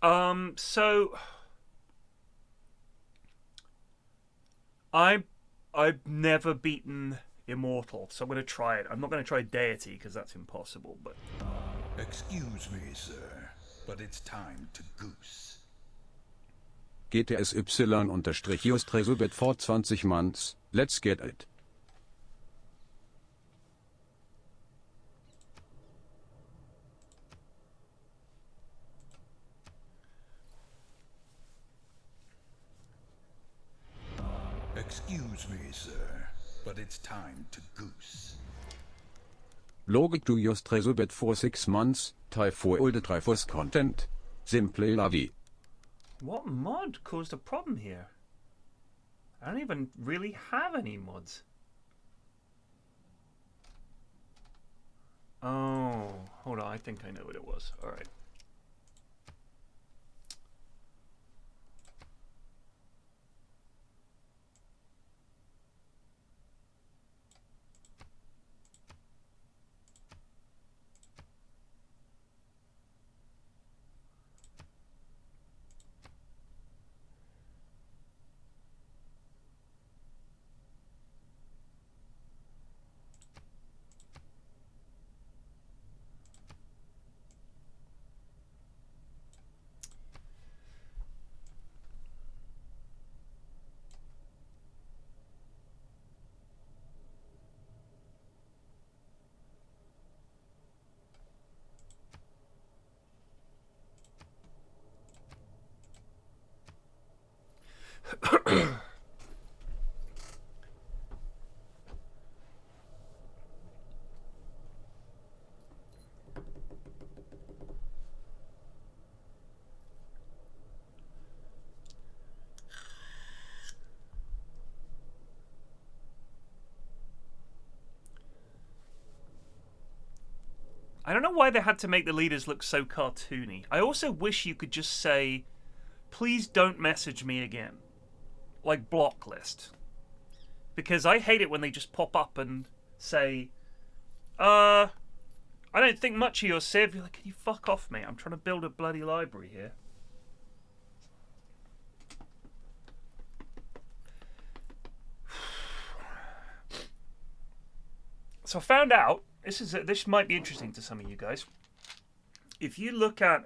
So I I've never beaten Immortal, so I'm gonna try it. I'm not gonna try Deity because that's impossible. But excuse me, sir, but it's time to goose. GTSY-Just-Tresobit for 20 months, let's get it. Excuse me, sir, but it's time to goose. Logic to just Tresobit for 6 months, type for all the Triforce content. Simple la vie. what mod caused a problem here? I don't even really have any mods. Oh, hold on. I think I know what it was. All right. I don't know why they had to make the leaders look so cartoony. I also wish you could just say, please don't message me again. Like block list. Because I hate it when they just pop up and say, I don't think much of your Civ. You're like, can you fuck off, mate? I'm trying to build a bloody library here. So I found out, this might be interesting to some of you guys. If you look at,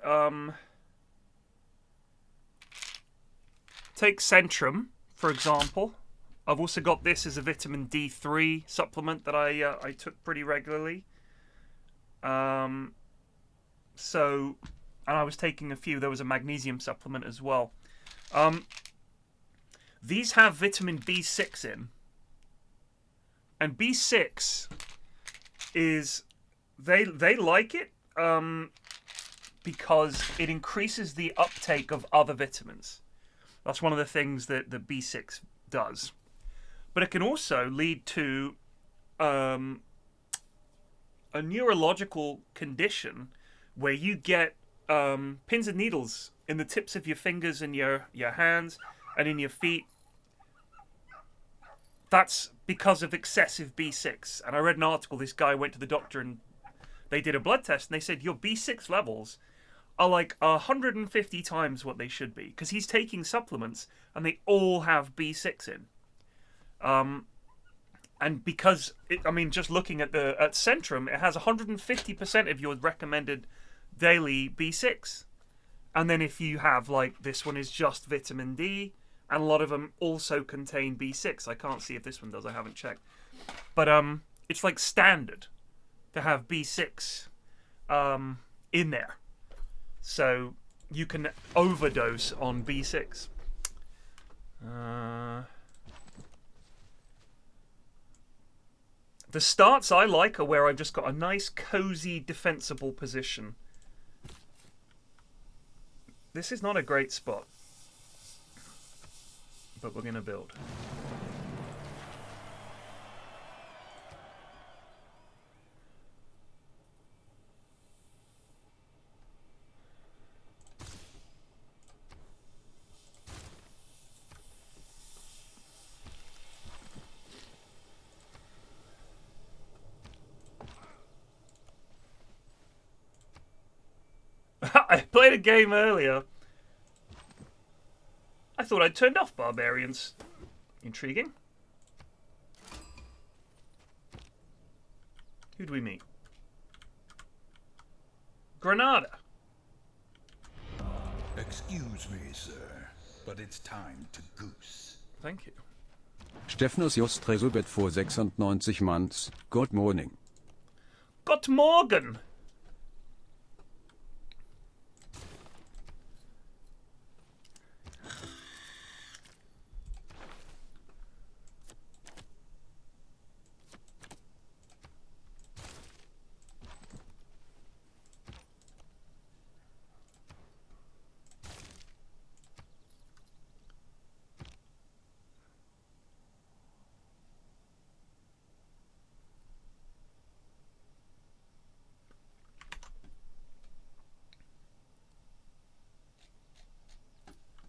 take Centrum, for example. I've also got this as a vitamin D3 supplement that I took pretty regularly. And I was taking a few. There was a magnesium supplement as well. These have vitamin B6 in. And B6 is... They like it because it increases the uptake of other vitamins. That's one of the things that the B6 does. But it can also lead to a neurological condition where you get pins and needles in the tips of your fingers and your hands and in your feet. That's because of excessive B6. And I read an article, this guy went to the doctor and they did a blood test and they said, your B6 levels are like 150 times what they should be. Because he's taking supplements and they all have B6 in. And because, just looking at Centrum, it has 150% of your recommended daily B6. And then if you have, like, this one is just vitamin D, and a lot of them also contain B6. I can't see if this one does, I haven't checked. But it's like standard to have B6 in there. So you can overdose on B6. The starts I like are where I've just got a nice, cozy, defensible position. This is not a great spot. But we're going to build. I played a game earlier thought I'd turned off barbarians. Intriguing. Who do we meet? Granada. Excuse me, sir, but it's time to goose. Thank you. Stephanus Just Tresobet vor 96 months. Good morning. Got Morgan.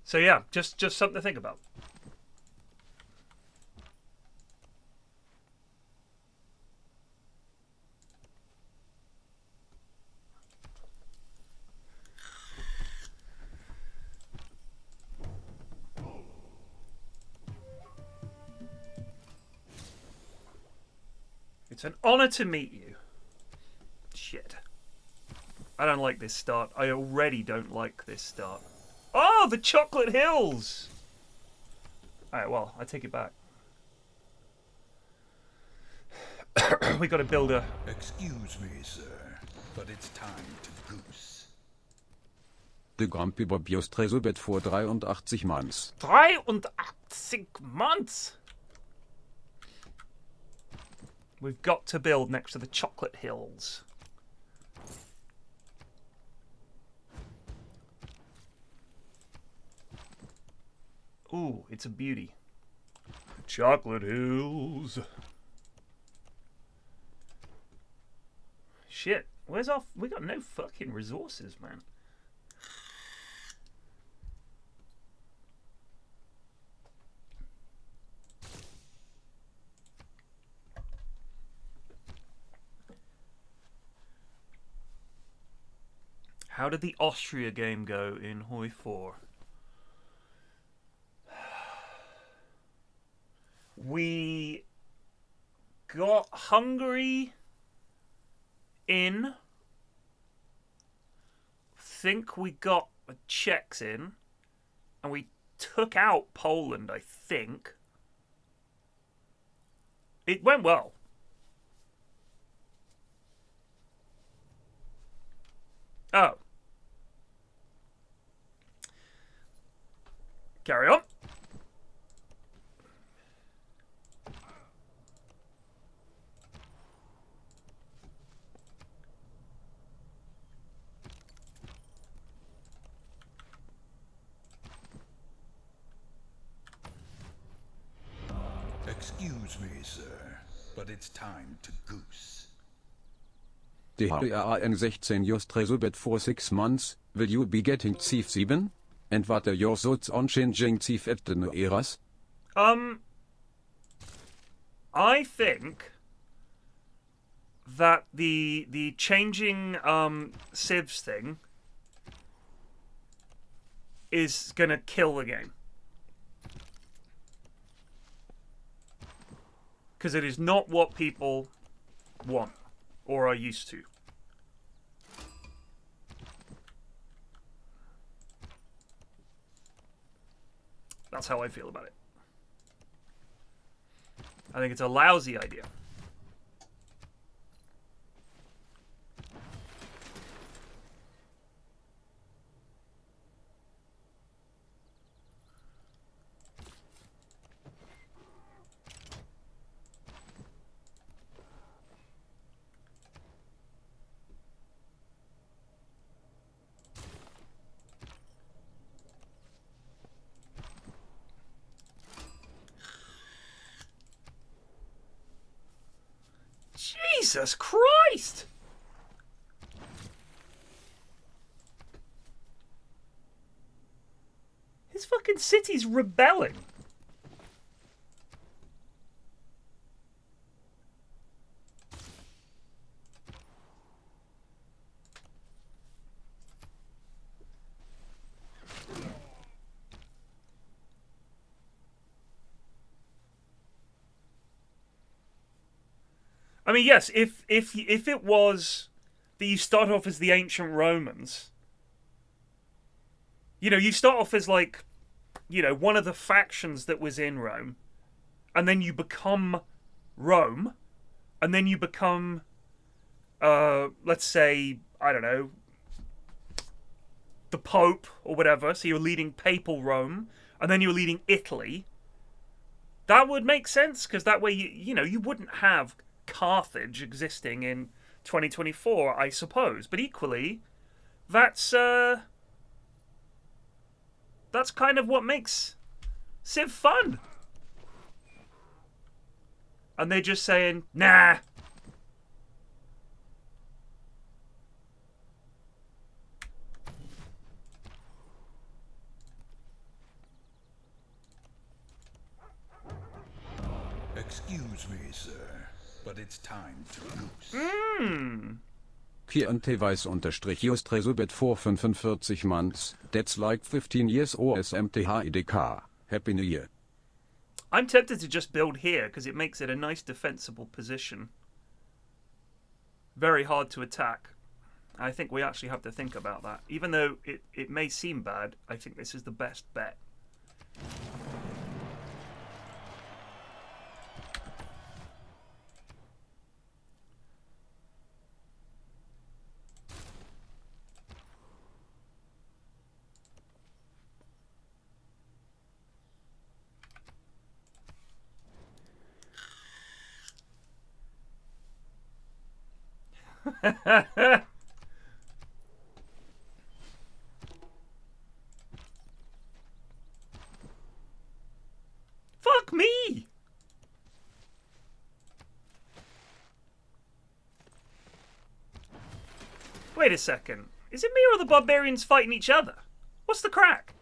So yeah, just something to think about. It's an honor to meet you. Shit. I don't like this start. I already don't like this start. Oh, the Chocolate Hills! Alright, well, I take it back. We gotta build a... Excuse me, sir, but it's time to goose. The Grumpy Bob Just Tresobet vor 83 months. 83 months! We've got to build next to the Chocolate Hills. Ooh, it's a beauty. Chocolate Hills. Shit, where's our... We got no fucking resources, man. How did the Austria game go in Hoi 4? We got Hungary in. Think we got the Czechs in. And we took out Poland, I think. It went well. Oh. Carry on. Excuse me, sir, but it's time to goose. DHRAN 16 Just Tresobet for 6 months. Will you be getting Thief 7? And what are your thoughts on changing Thief at the new eras? I think that the changing civs thing is gonna kill the game. Because it is not what people want or are used to. That's how I feel about it. I think it's a lousy idea. Jesus Christ! His fucking city's rebelling. I mean, yes, if it was that you start off as the ancient Romans, you know, you start off as like, you know, one of the factions that was in Rome, and then you become Rome, and then you become, let's say, I don't know, the Pope or whatever. So you're leading papal Rome, and then you're leading Italy. That would make sense, because that way you know you wouldn't have Carthage existing in 2024, I suppose. But equally, that's kind of what makes Civ fun. And they're just saying, nah. Excuse me, sir, but it's time to goose. Q&T-Weiß-Just-Tresobet for 45 months, that's like 15 years OSMTHIDK. Happy New Year. I'm tempted to just build here because it makes it a nice defensible position. Very hard to attack. I think we actually have to think about that. Even though it may seem bad, I think this is the best bet. Fuck me! Wait a second. Is it me or the barbarians fighting each other? What's the crack?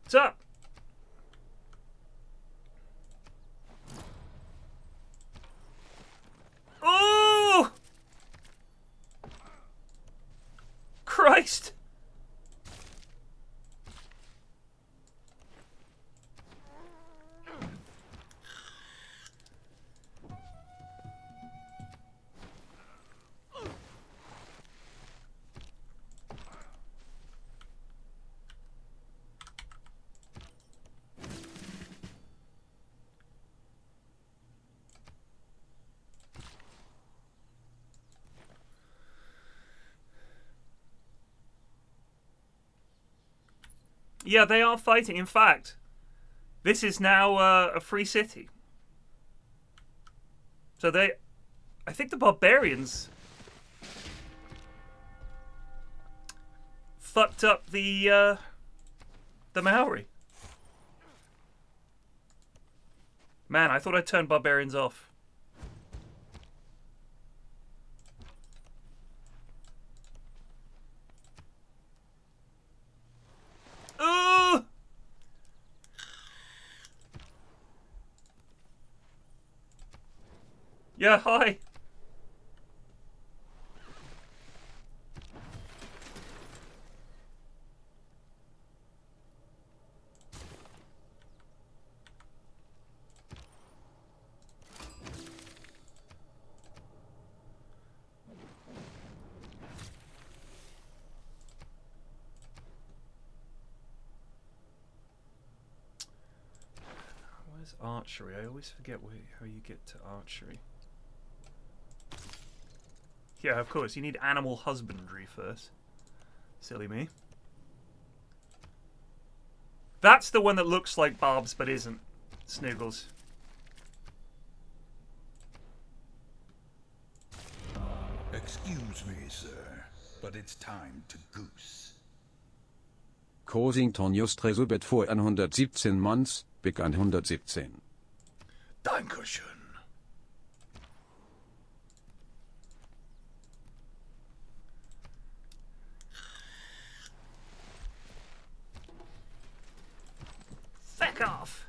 What's up? Oh! Christ! Yeah, they are fighting. In fact, this is now a free city. So I think the barbarians fucked up the Maori. Man, I thought I turned barbarians off. Ooh! Yeah, hi. Where's archery? I always forget how you get to archery. Yeah, of course. You need animal husbandry first. Silly me. That's the one that looks like Barb's but isn't. Snoogles. Excuse me, sir, but it's time to goose. Causing Just-Tresobet for 117 months, Big 117. Dankeschön. Fuck off.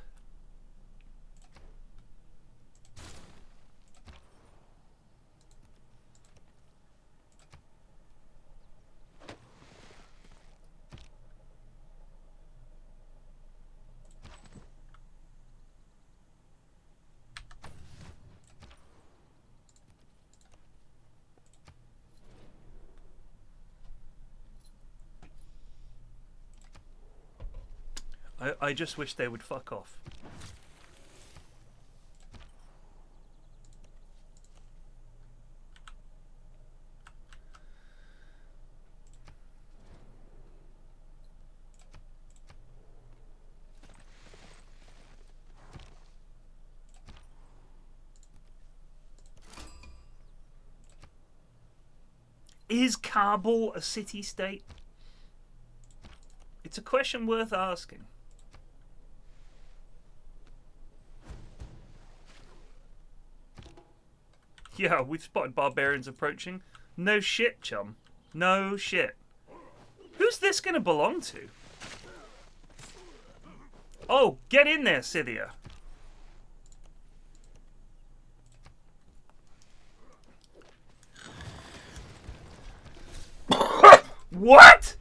I just wish they would fuck off. Is Kabul a city-state? It's a question worth asking. Yeah, we've spotted barbarians approaching. No shit, chum. No shit. Who's this gonna belong to? Oh, get in there, Scythia. What?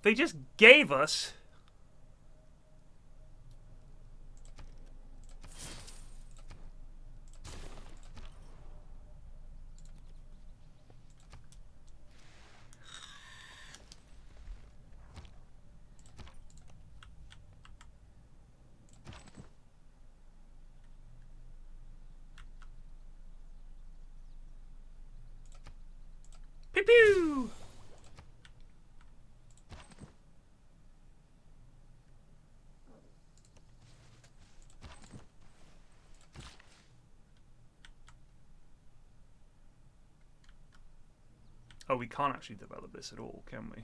They just gave us... Pew pew! Oh, we can't actually develop this at all, can we?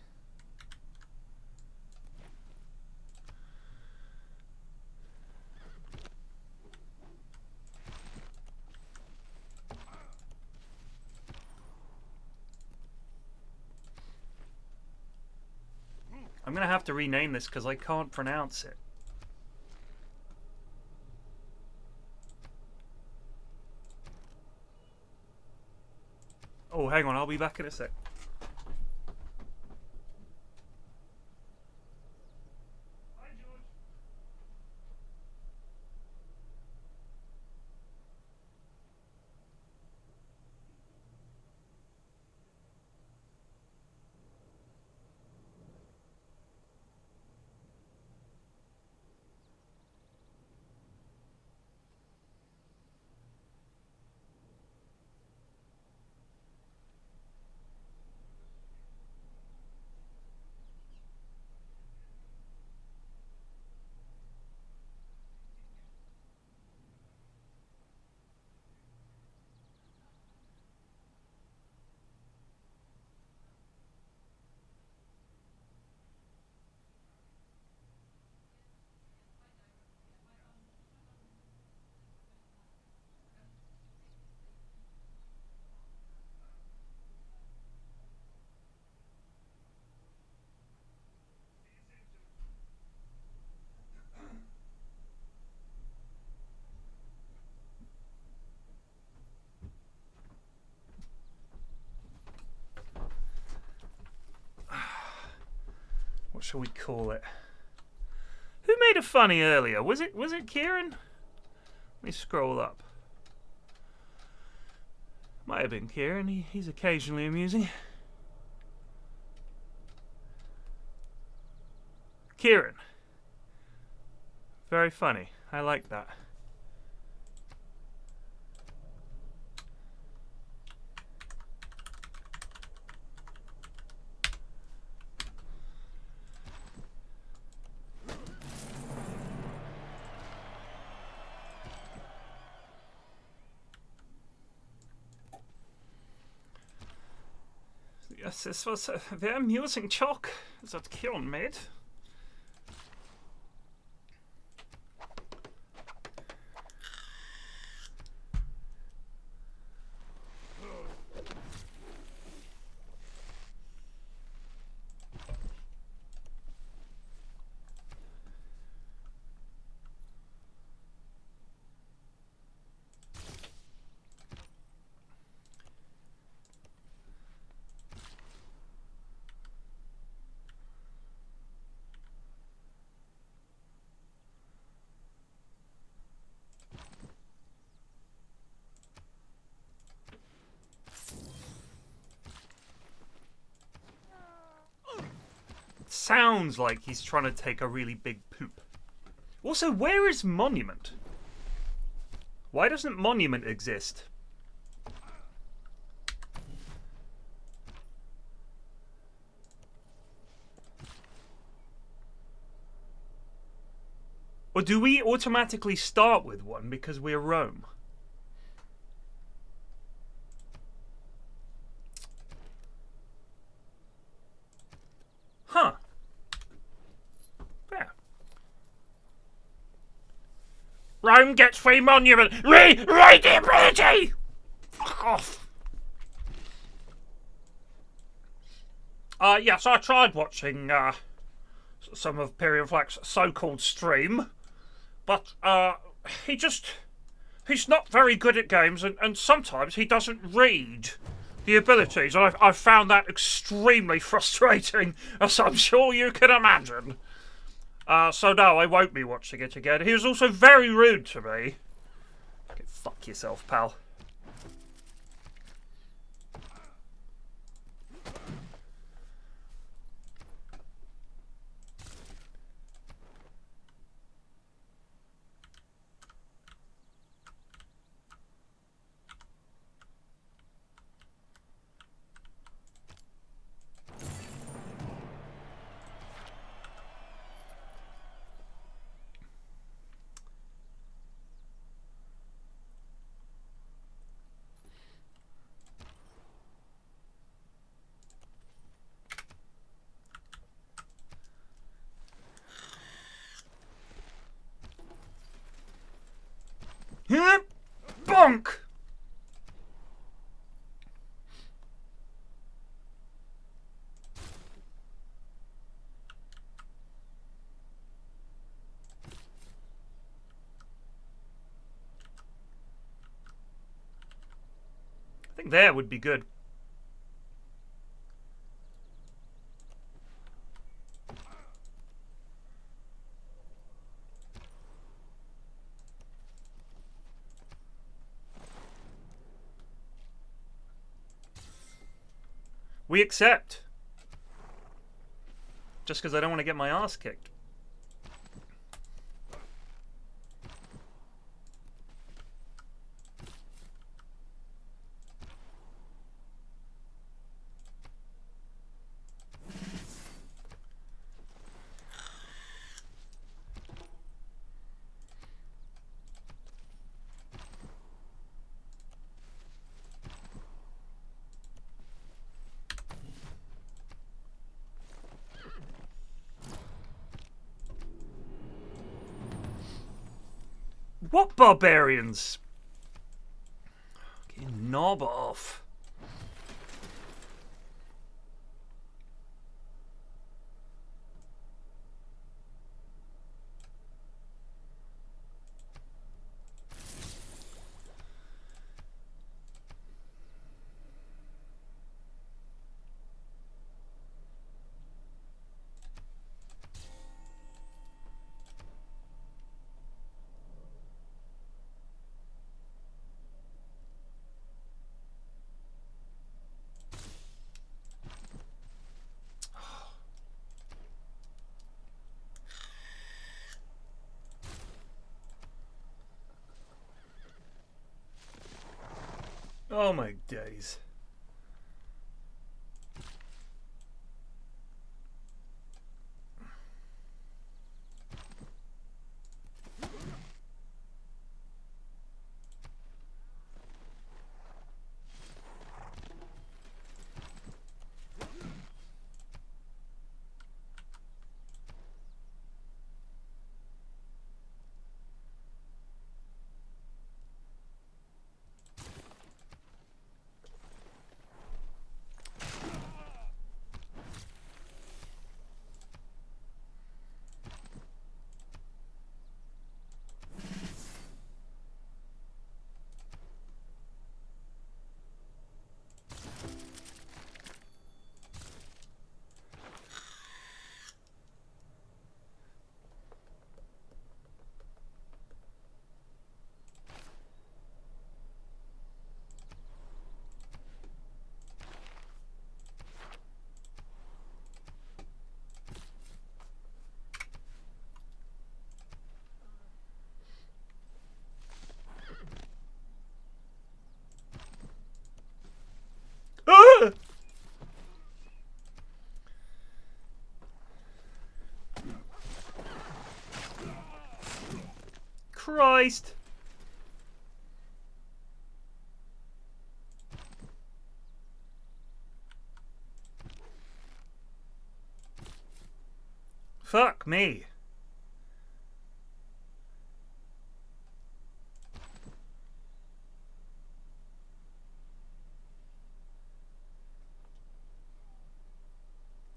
I'm gonna have to rename this because I can't pronounce it. Oh, hang on, I'll be back in a sec. What shall we call it? Who made a funny earlier? Was it Kieran? Let me scroll up. Might have been Kieran. He's occasionally amusing. Kieran. Very funny. I like that. Yes, this was a very amusing joke that Kieran made. sounds like he's trying to take a really big poop. Also, where is Monument? Why doesn't Monument exist? Or do we automatically start with one because we're Rome? Huh. Yeah. Rome gets free monument. Rewrite the ability! Fuck off. Yes, I tried watching some of Pyrion Flak's so-called stream, but he's not very good at games, and sometimes he doesn't read the abilities, and I've found that extremely frustrating, as I'm sure you can imagine. So no, I won't be watching it again. He was also very rude to me. Okay, fuck yourself, pal. Bonk! I think there would be good. We accept. Just because I don't want to get my ass kicked. What barbarians? Get knob off. Oh my days. Christ. Fuck me.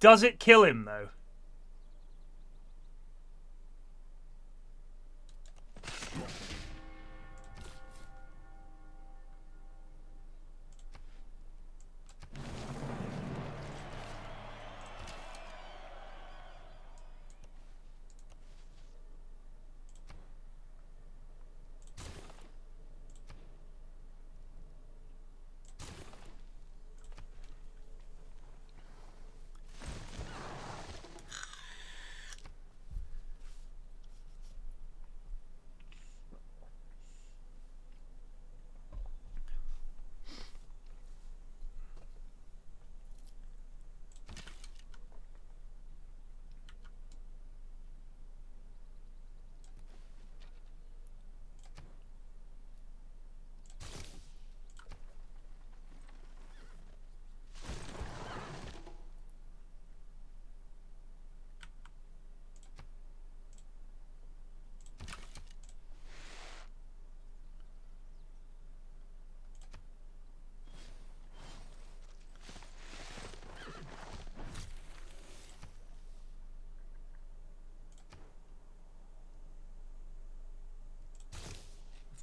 Does it kill him, though?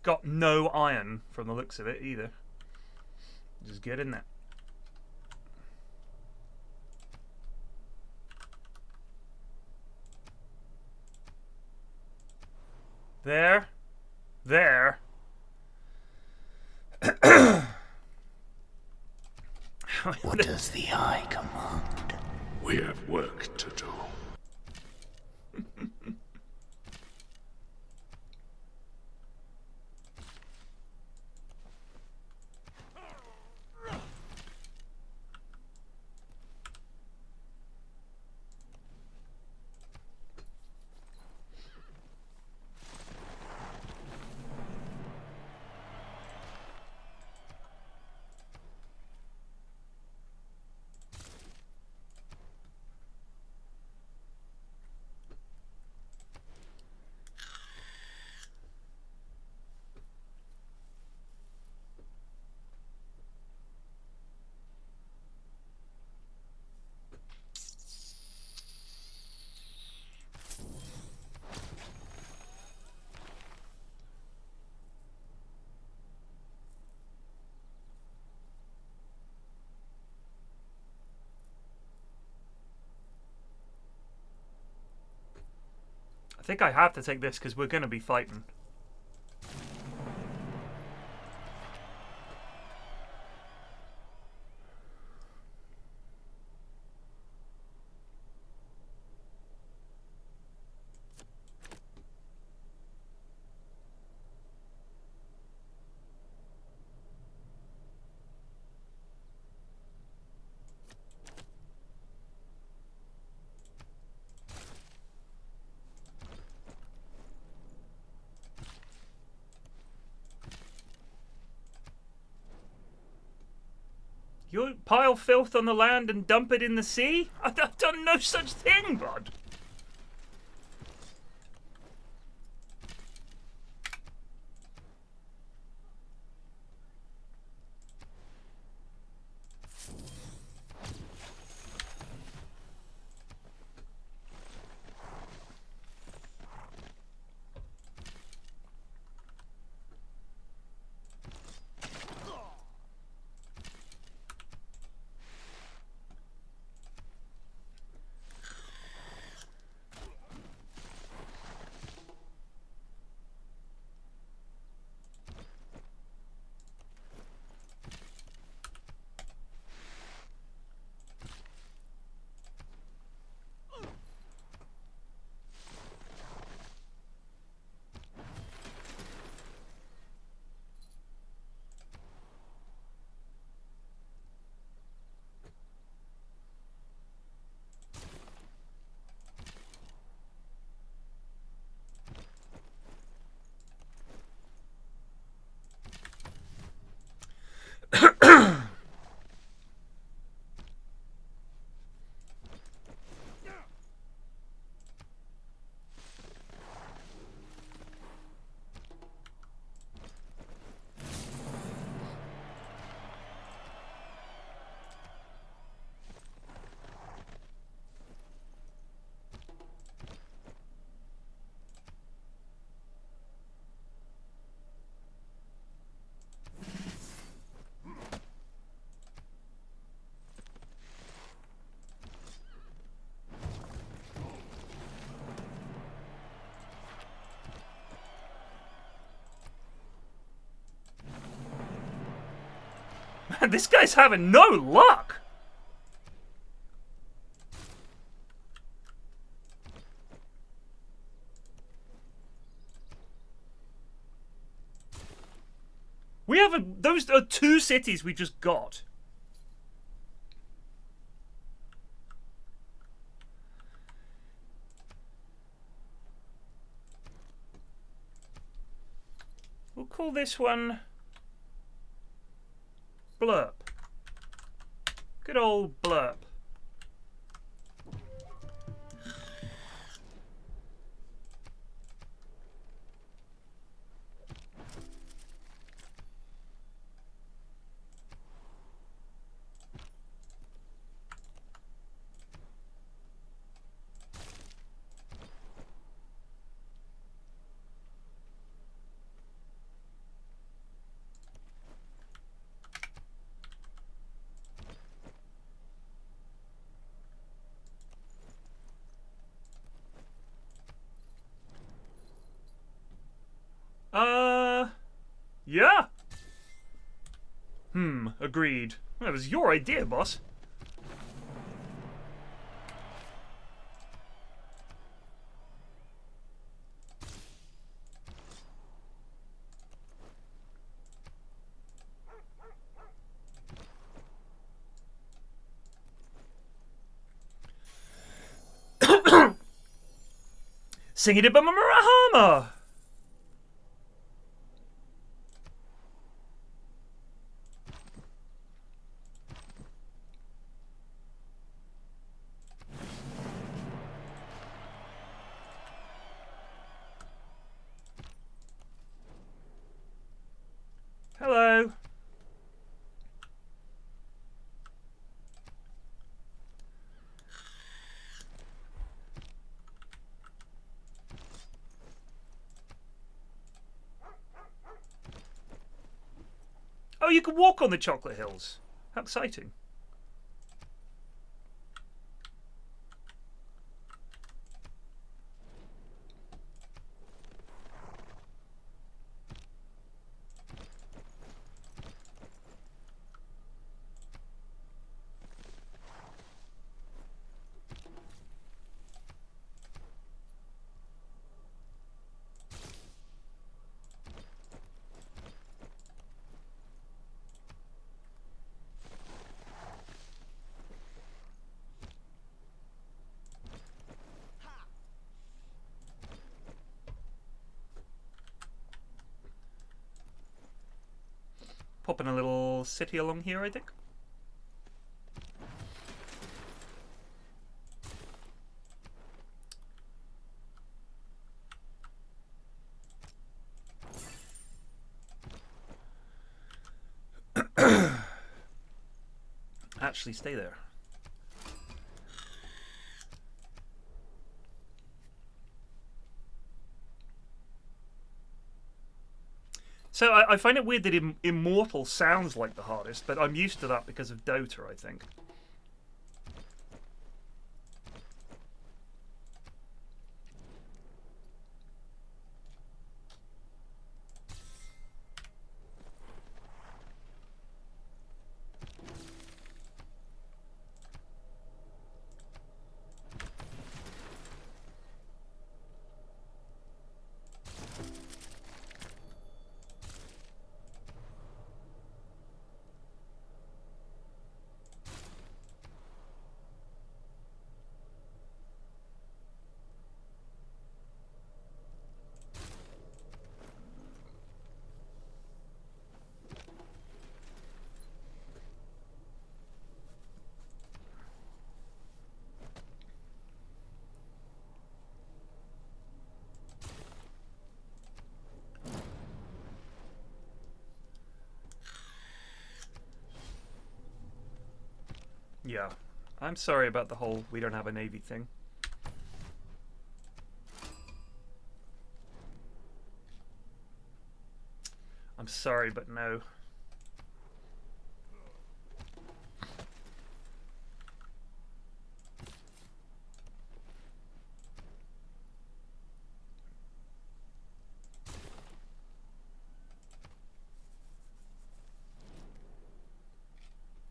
Got no iron from the looks of it either. Just get in there. There. There. What does the Eye command? We have work to do. I think I have to take this because we're going to be fighting. You pile filth on the land and dump it in the sea? I've done no such thing, bud. Man, this guy's having no luck. We have those are 2 cities we just got. We'll call this one Blurp. Good old Blurp. Yeah. Agreed. That was your idea, boss. Sing it about Marahama. Hello. Oh, you can walk on the chocolate hills. How exciting. Popping a little city along here, I think. Actually, stay there. So I find it weird that Immortal sounds like the hardest, but I'm used to that because of Dota, I think. Yeah. I'm sorry about the whole we don't have a navy thing. I'm sorry, but no.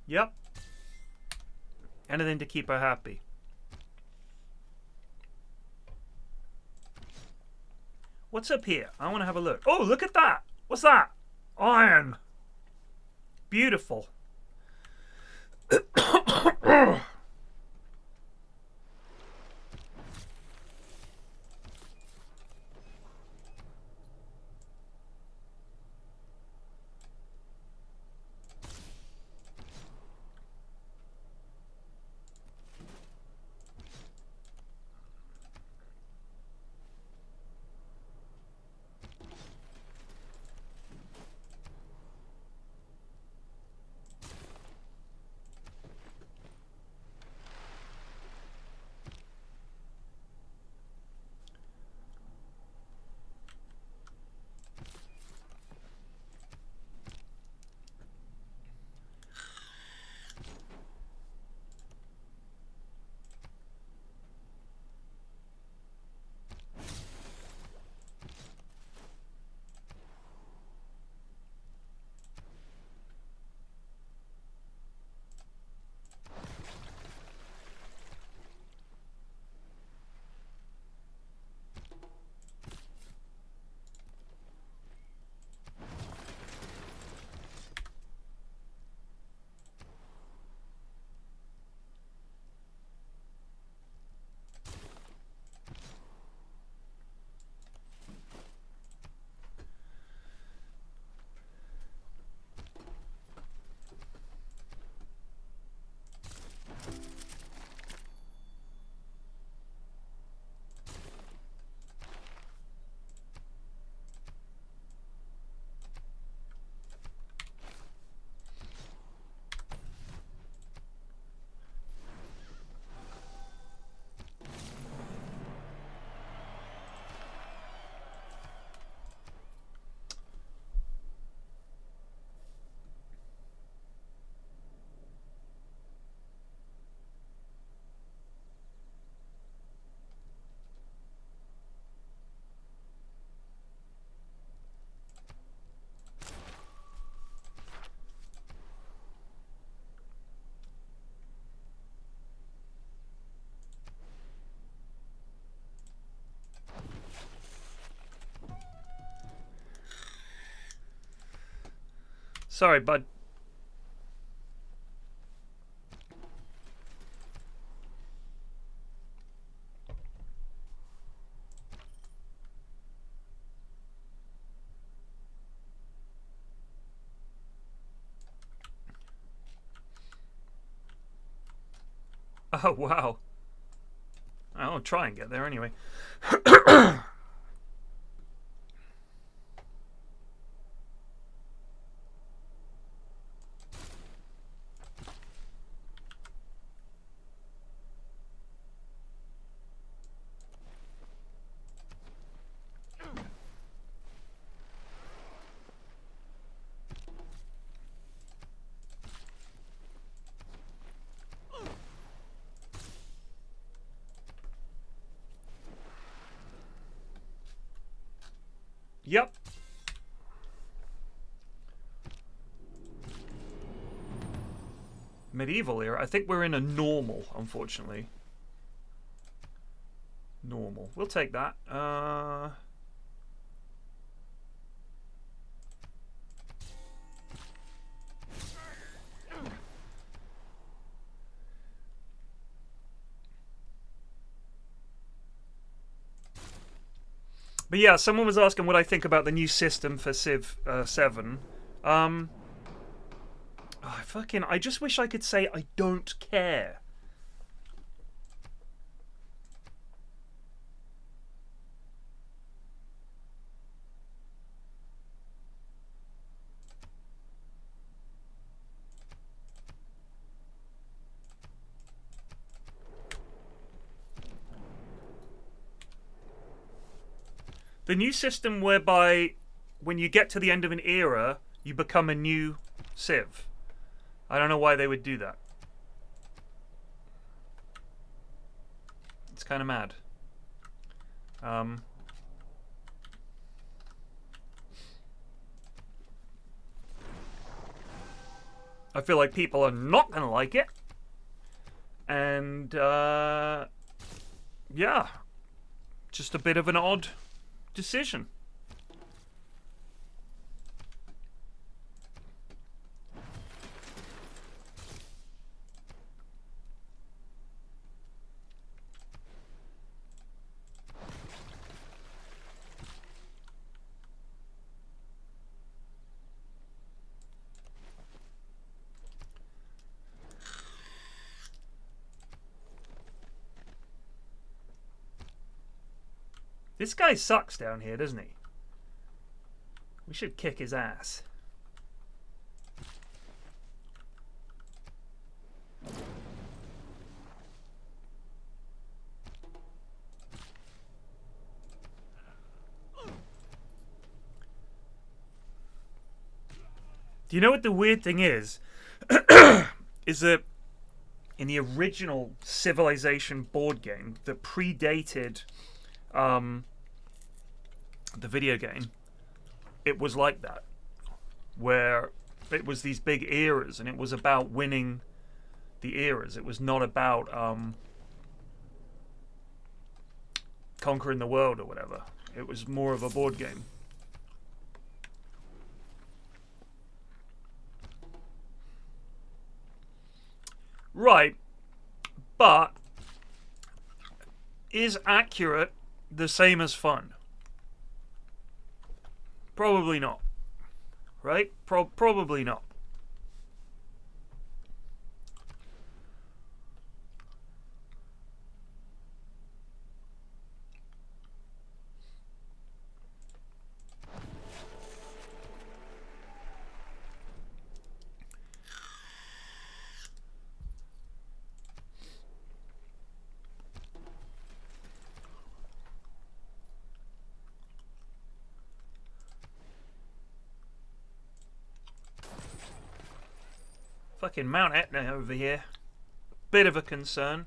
Yep. Anything to keep her happy. What's up here? I want to have a look. Oh, look at that! What's that? Iron. Beautiful. Sorry, bud. Oh, wow. I'll try and get there anyway. Yep. Medieval era. I think we're in a normal, unfortunately. Normal. We'll take that. But yeah, someone was asking what I think about the new system for Civ 7. I just wish I could say I don't care. The new system whereby when you get to the end of an era, you become a new Civ. I don't know why they would do that. It's kind of mad. I feel like people are not going to like it. And, yeah. Just a bit of an odd decision. This guy sucks down here, doesn't he? We should kick his ass. Do you know what the weird thing is? Is that in the original Civilization board game that predated the video game, it was like that, where it was these big eras and it was about winning the eras. It was not about conquering the world or whatever. It was more of a board game. Right, but is accurate the same as fun? Probably not. Right? Probably not. Fucking Mount Etna over here. Bit of a concern.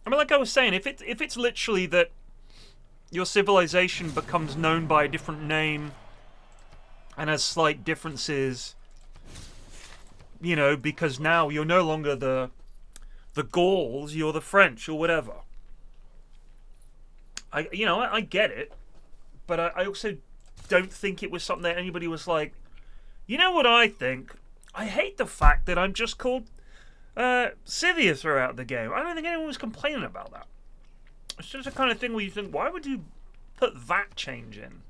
I mean, like I was saying, if it's literally that your civilization becomes known by a different name and has slight differences, you know, because now you're no longer the Gauls, you're the French or whatever. I get it, but I also don't think it was something that anybody was like, you know what I think? I hate the fact that I'm just called Scythia throughout the game. I don't think anyone was complaining about that. It's just the kind of thing where you think, why would you put that change in?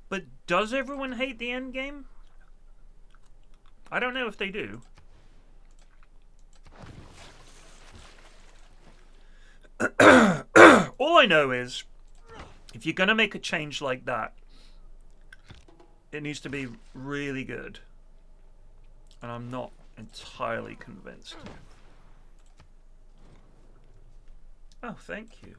But does everyone hate the end game? I don't know if they do. All I know is, if you're going to make a change like that, it needs to be really good. And I'm not entirely convinced. Oh, thank you.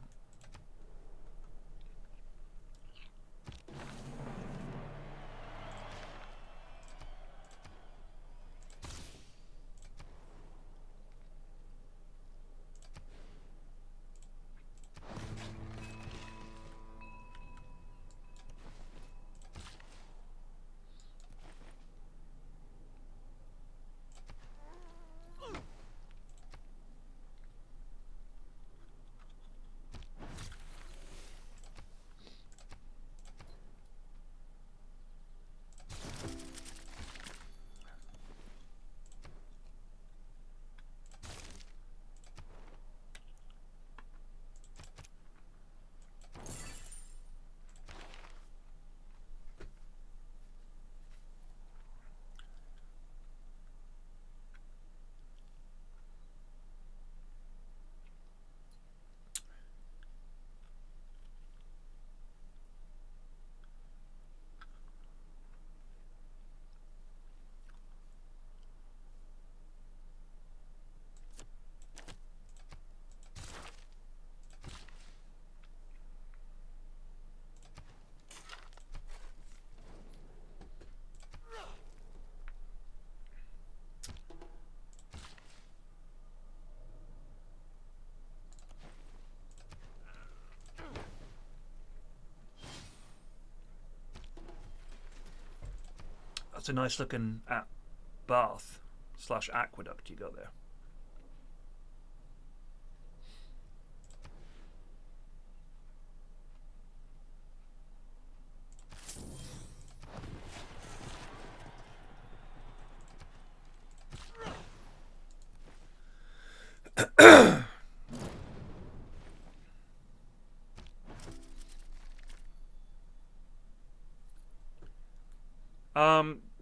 It's a nice looking bath / aqueduct you got there.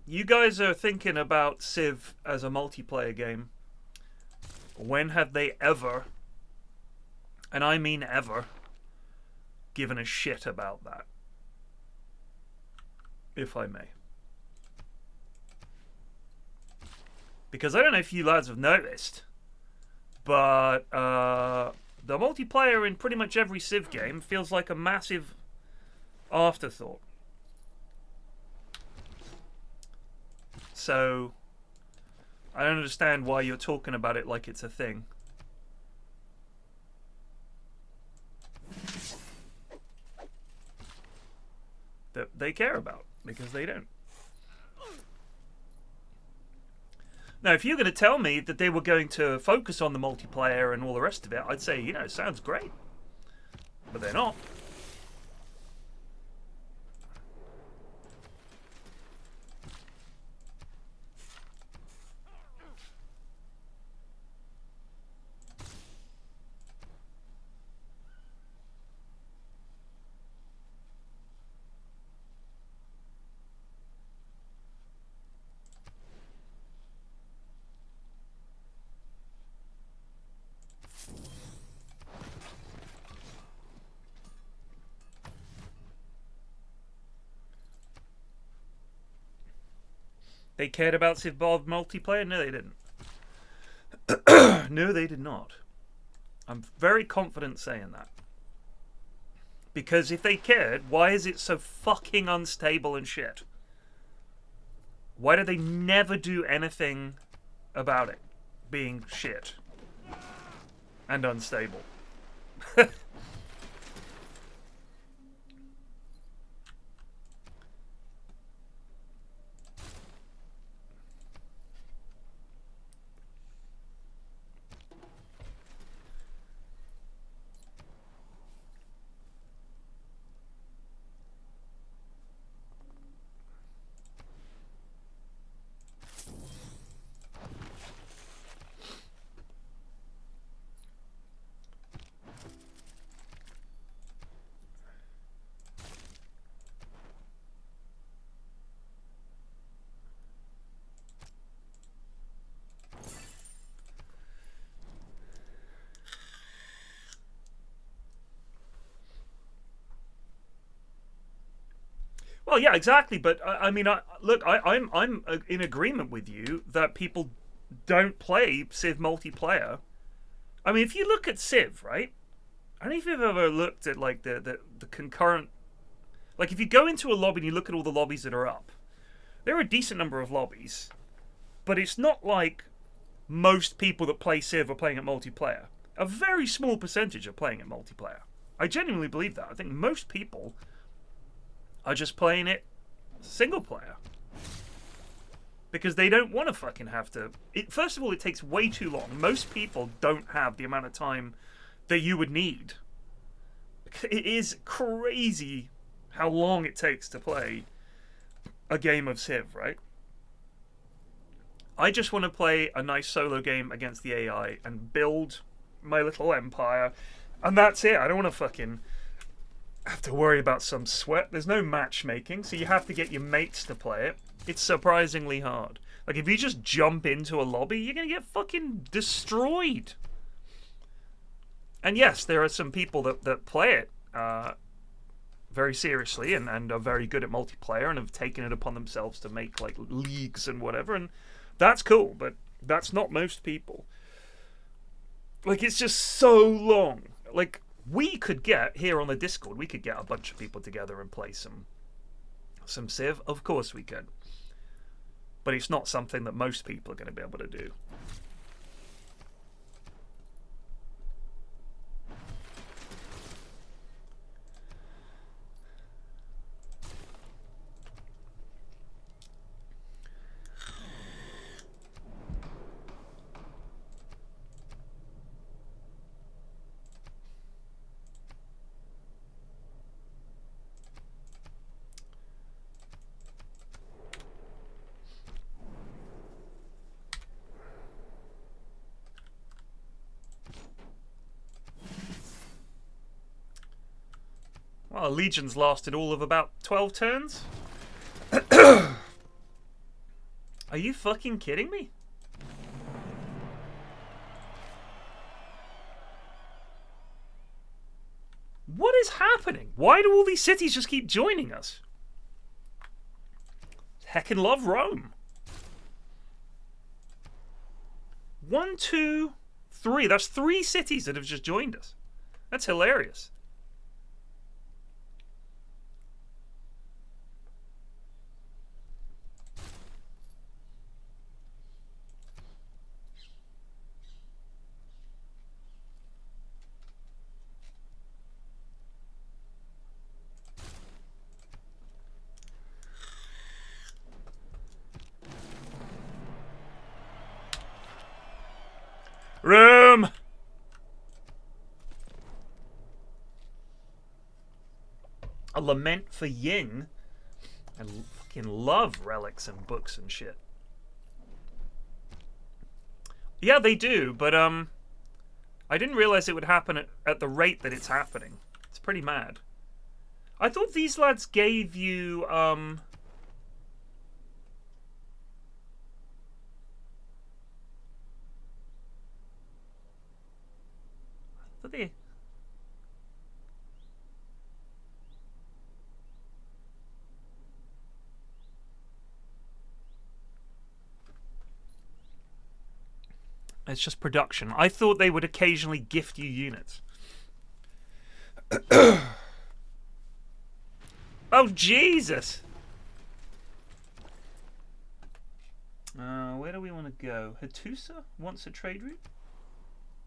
You guys are thinking about Civ as a multiplayer game. When have they ever, and I mean ever, given a shit about that? If I may. Because I don't know if you lads have noticed, but the multiplayer in pretty much every Civ game feels like a massive afterthought. So, I don't understand why you're talking about it like it's a thing. That they care about, because they don't. Now, if you're going to tell me that they were going to focus on the multiplayer and all the rest of it, I'd say, you know, it sounds great. But they're not. They cared about Civ VOD multiplayer? No, they didn't. No, they did not. I'm very confident saying that. Because if they cared, why is it so fucking unstable and shit? Why do they never do anything about it being shit and unstable? Well, yeah, exactly. But I mean, I'm in agreement with you that people don't play Civ multiplayer. I mean, if you look at Civ, right? I don't know if you've ever looked at like the concurrent. Like, if you go into a lobby and you look at all the lobbies that are up, there are a decent number of lobbies, but it's not like most people that play Civ are playing it multiplayer. A very small percentage are playing it multiplayer. I genuinely believe that. I think most people are just playing it single player. Because they don't want to fucking have to... First of all, it takes way too long. Most people don't have the amount of time that you would need. It is crazy how long it takes to play a game of Civ, right? I just want to play a nice solo game against the AI and build my little empire. And that's it. I don't want to fucking have to worry about some sweat. There's no matchmaking, so you have to get your mates to play it. It's surprisingly hard. Like, if you just jump into a lobby, you're going to get fucking destroyed. And yes, there are some people that play it very seriously and are very good at multiplayer and have taken it upon themselves to make, like, leagues and whatever, and that's cool, but that's not most people. Like, it's just so long. Like, we could get, here on the Discord, we could get a bunch of people together and play some Civ. Of course we could. But it's not something that most people are going to be able to do. Well, Legion's lasted all of about 12 turns. Are you fucking kidding me? What is happening? Why do all these cities just keep joining us? Heckin' love Rome. 1, 2, 3. That's 3 cities that have just joined us. That's hilarious. Room! A lament for Ying. I fucking love relics and books and shit. Yeah, they do, but I didn't realize it would happen at the rate that it's happening. It's pretty mad. I thought these lads gave you they... It's just production. I thought they would occasionally gift you units. Oh, Jesus! Where do we want to go? Hattusa wants a trade route?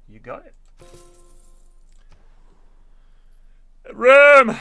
You got it. Room!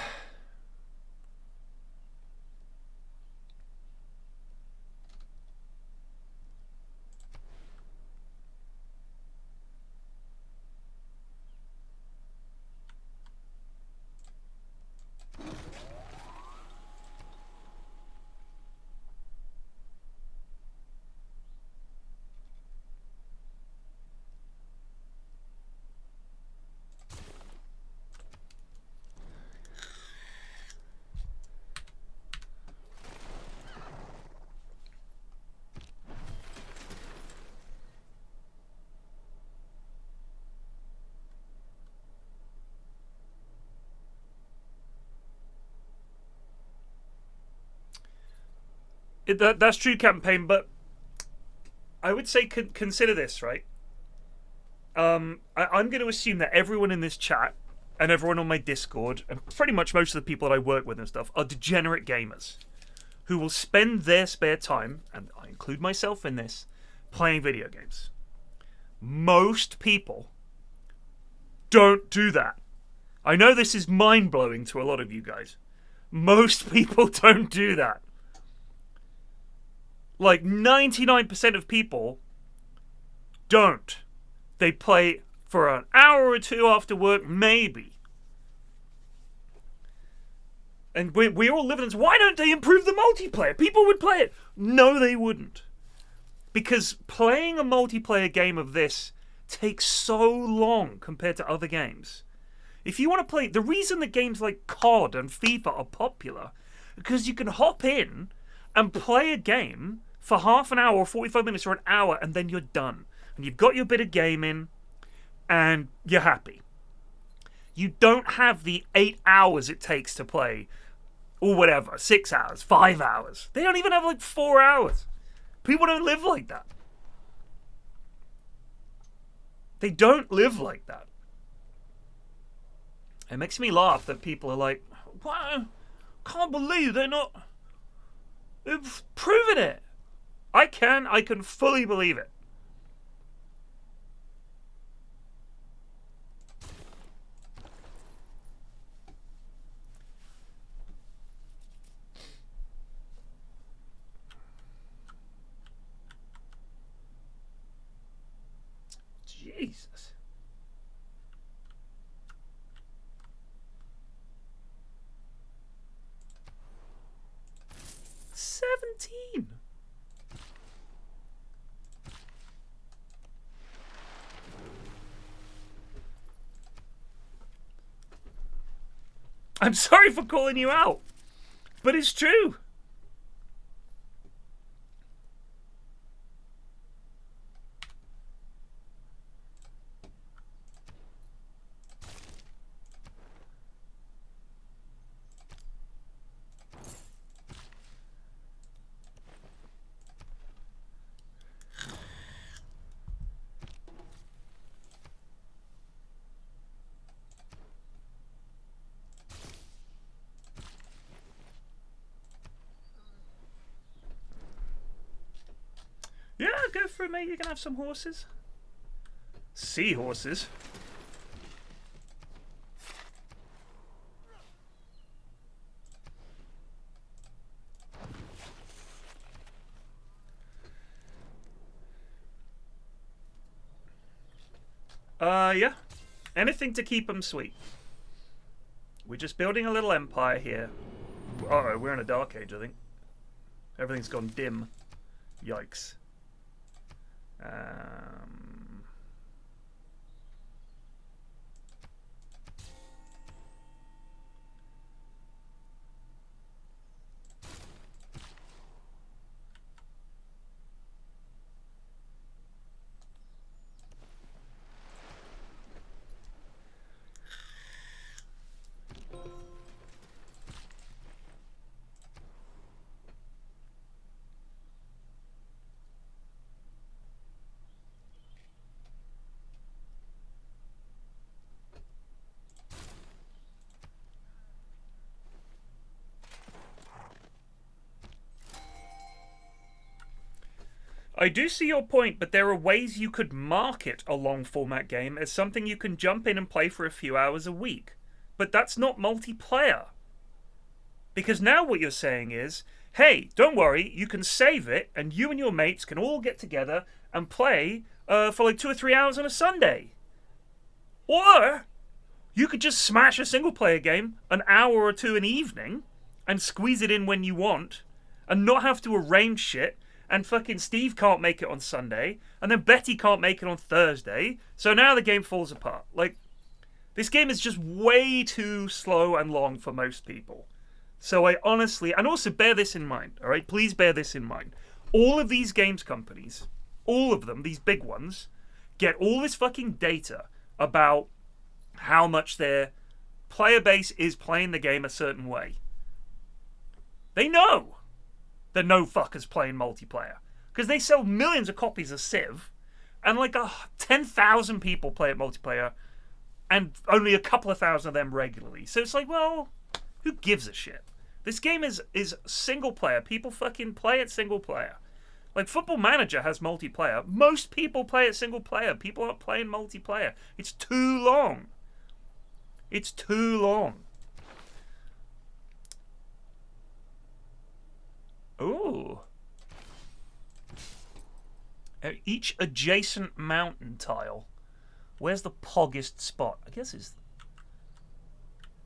That's true, campaign, but I would say consider this, right? I'm going to assume that everyone in this chat and everyone on my Discord and pretty much most of the people that I work with and stuff are degenerate gamers who will spend their spare time, and I include myself in this, playing video games. Most people don't do that. I know this is mind-blowing to a lot of you guys. Most people don't do that. Like 99% of people don't. They play for an hour or two after work, maybe. And we all live in this. Why don't they improve the multiplayer? People would play it. No, they wouldn't. Because playing a multiplayer game of this takes so long compared to other games. If you want to play... The reason that games like COD and FIFA are popular, because you can hop in and play a game for half an hour or 45 minutes or an hour, and then you're done. And you've got your bit of gaming, and you're happy. You don't have the 8 hours it takes to play, or whatever, 6 hours, 5 hours. They don't even have like 4 hours. People don't live like that. They don't live like that. It makes me laugh that people are like, wow, can't believe they're not... They've proven it. I can fully believe it. Jesus. $17. I'm sorry for calling you out, but it's true. Yeah, go for it, mate. You can have some horses. Seahorses. Yeah. Anything to keep them sweet. We're just building a little empire here. Uh-oh, we're in a dark age, I think. Everything's gone dim. Yikes. I do see your point, but there are ways you could market a long format game as something you can jump in and play for a few hours a week. But that's not multiplayer. Because now what you're saying is, hey, don't worry, you can save it and you and your mates can all get together and play for like 2 or 3 hours on a Sunday. Or you could just smash a single player game an hour or two an evening and squeeze it in when you want and not have to arrange shit. And fucking Steve can't make it on Sunday, and then Betty can't make it on Thursday, so now the game falls apart. Like, this game is just way too slow and long for most people. So I honestly, and also bear this in mind, alright? Please bear this in mind. All of these games companies, all of them, these big ones, get all this fucking data about how much their player base is playing the game a certain way. They know that no fuckers playing multiplayer. Because they sell millions of copies of Civ, and like 10,000 people play it multiplayer, and only a couple of thousand of them regularly. So it's like, well, who gives a shit? This game is single player. People fucking play it single player. Like, Football Manager has multiplayer. Most people play it single player. People aren't playing multiplayer. It's too long. It's too long. Ooh. Each adjacent mountain tile. Where's the poggest spot? I guess it's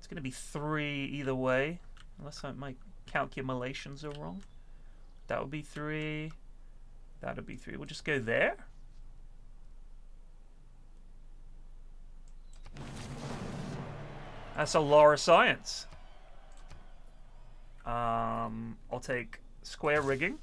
going to be 3 either way. Unless my calculations are wrong. That would be 3. That would be 3. We'll just go there. That's a lot of science. I'll take square rigging.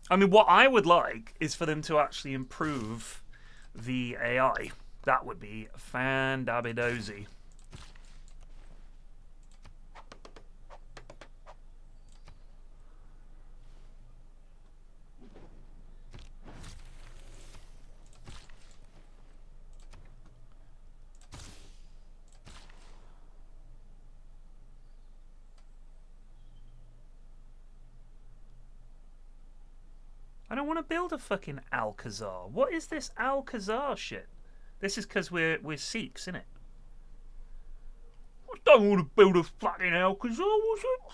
I mean, what I would like is for them to actually improve the AI. That would be fan-dabby-dozy. I don't want to build a fucking Alcazar. What is this Alcazar shit? This is because we're Sikhs, innit? I don't want to build a fucking Alcazar, what's it?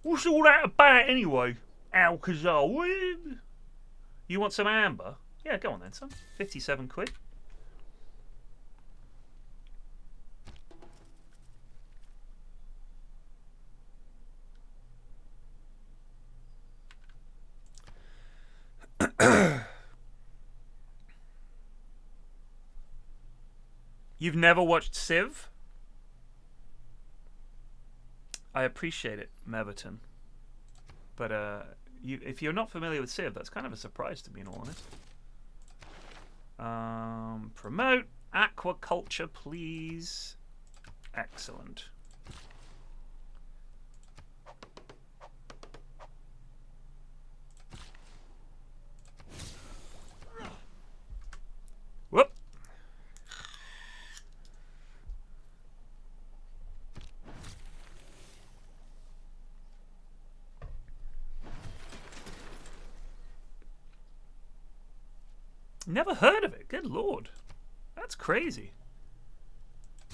What's all that about anyway? Alcazar. You want some amber? Yeah, go on then, son. 57 quid. You've never watched Civ? I appreciate it, Meverton. But if you're not familiar with Civ, that's kind of a surprise to me, in all honest. Promote aquaculture, please. Excellent. Whoop. Never heard of it. Good lord. That's crazy.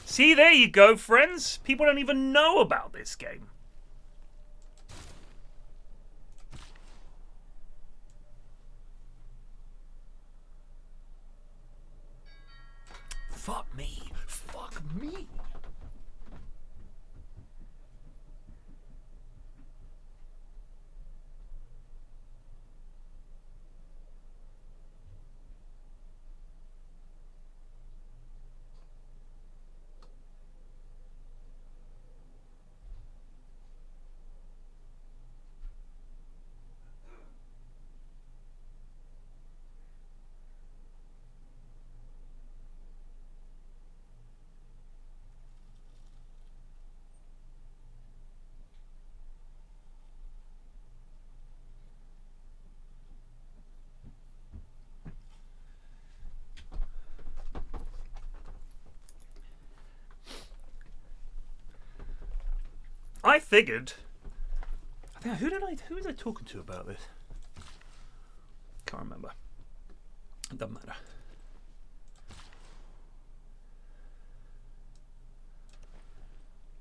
See, there you go, friends. People don't even know about this game. Fuck me. Fuck me. I figured. Who was I talking to about this? Can't remember. It doesn't matter. I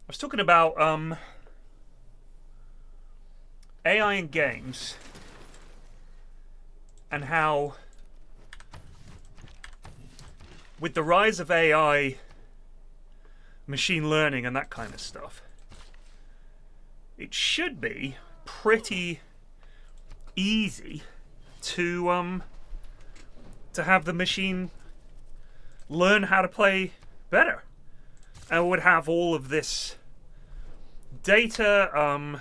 was talking about AI in games and how with the rise of AI, machine learning and that kind of stuff, it should be pretty easy to have the machine learn how to play better. And it would have all of this data,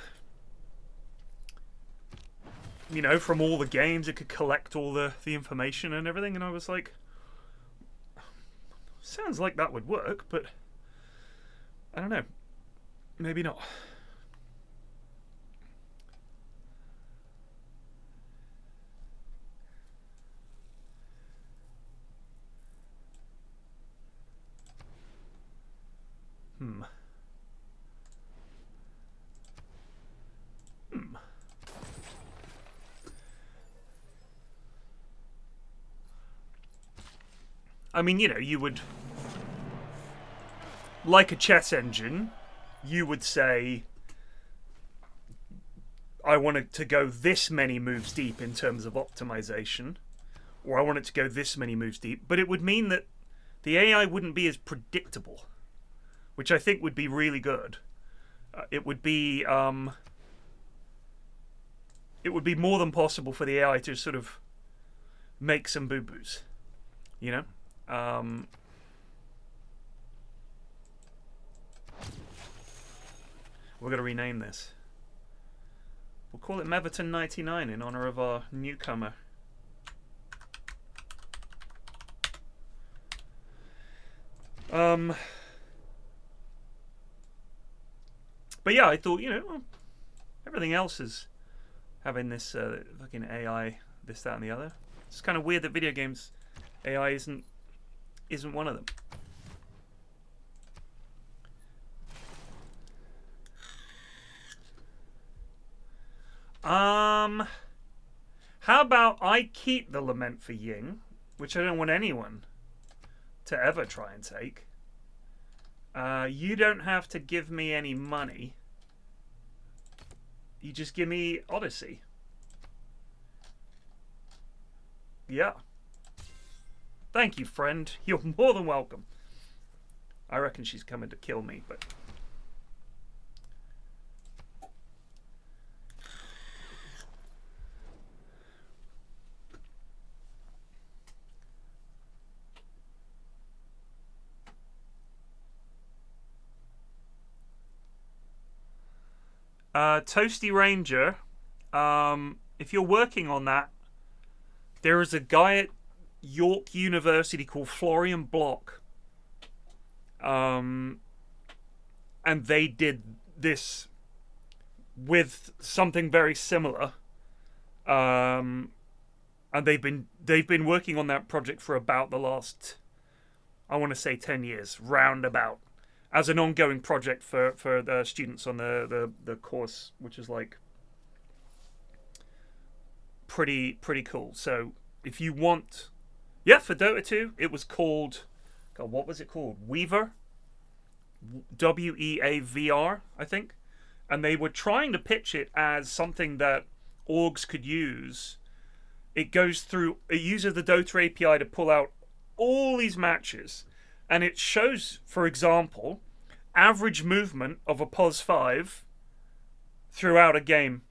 you know, from all the games. It could collect all the information and everything. And I was like, sounds like that would work, but I don't know. Maybe not. I mean, you know, you would, like a chess engine, you would say, I want it to go this many moves deep in terms of optimization, or I want it to go this many moves deep, but it would mean that the AI wouldn't be as predictable, which I think would be really good. It would be more than possible for the AI to sort of make some boo-boos, you know? We're going to rename this. We'll call it Meverton 99 in honor of our newcomer. But yeah, I thought, you know, everything else is having this fucking AI, this, that, and the other. It's kind of weird that video games AI isn't one of them. How about I keep the Lament for Ying, which I don't want anyone to ever try and take. You don't have to give me any money. You just give me Odyssey. Yeah. Thank you, friend. You're more than welcome. I reckon she's coming to kill me, but... Toasty Ranger. If you're working on that, there is a guy at York University called Florian Block. And they did this with something very similar. And they've been working on that project for about the last, I want to say, 10 years, roundabout, as an ongoing project for the students on the course, which is like pretty cool. So if you want, for Dota 2, it was called, God, what was it called? Weaver, WEAVR, I think, and they were trying to pitch it as something that orgs could use. It uses the Dota API to pull out all these matches, and it shows, for example, average movement of a POS5 throughout a game.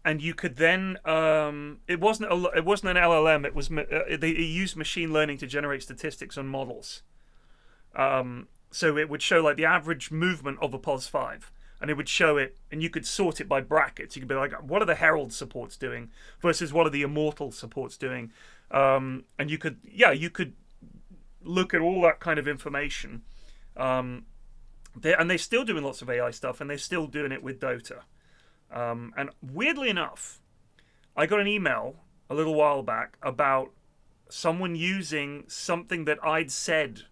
And you could then, it wasn't an LLM. It was they used machine learning to generate statistics on models. So it would show like the average movement of a POS5. And it would show it, and you could sort it by brackets. You could be like, what are the Herald supports doing versus what are the Immortal supports doing? And you could look at all that kind of information. And they're still doing lots of AI stuff, and they're still doing it with Dota. And weirdly enough, I got an email a little while back about someone using something that I'd said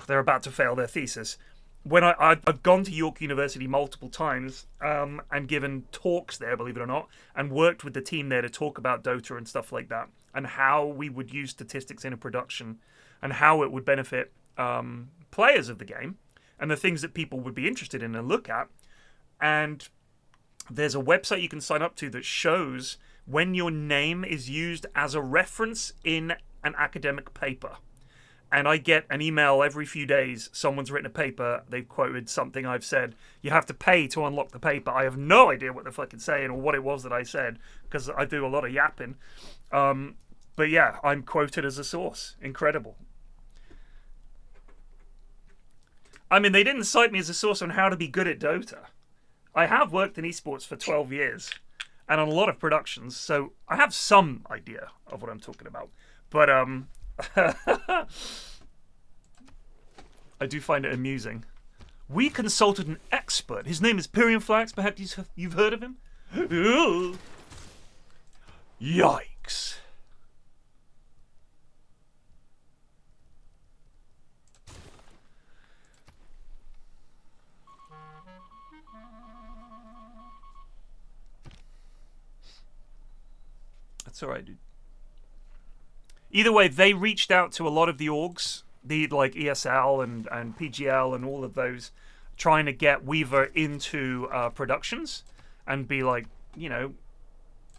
they're about to fail their thesis. When I've gone to York University multiple times and given talks there, believe it or not, and worked with the team there to talk about Dota and stuff like that, and how we would use statistics in a production, and how it would benefit players of the game, and the things that people would be interested in and look at. And there's a website you can sign up to that shows when your name is used as a reference in an academic paper. And I get an email every few days. Someone's written a paper. They've quoted something I've said. You have to pay to unlock the paper. I have no idea what they're fucking saying or what it was that I said, because I do a lot of yapping. But yeah, I'm quoted as a source. Incredible. I mean, they didn't cite me as a source on how to be good at Dota. I have worked in esports for 12 years and on a lot of productions, so I have some idea of what I'm talking about. But I do find it amusing. We consulted an expert. His name is Pyrion Flax. Perhaps you've heard of him? Yikes. That's alright, dude. Either way, they reached out to a lot of the orgs, the like ESL and PGL and all of those, trying to get Weaver into productions and be like, you know,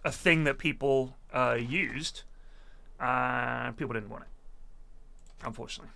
a thing that people used. And people didn't want it, unfortunately.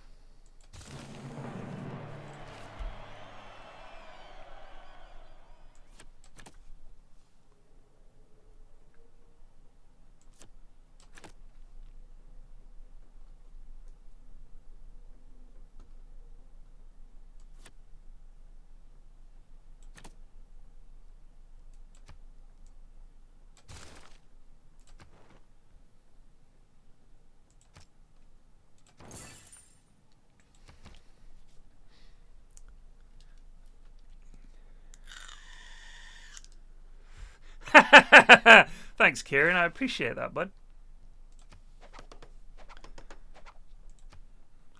Thanks, Kieran. I appreciate that, bud.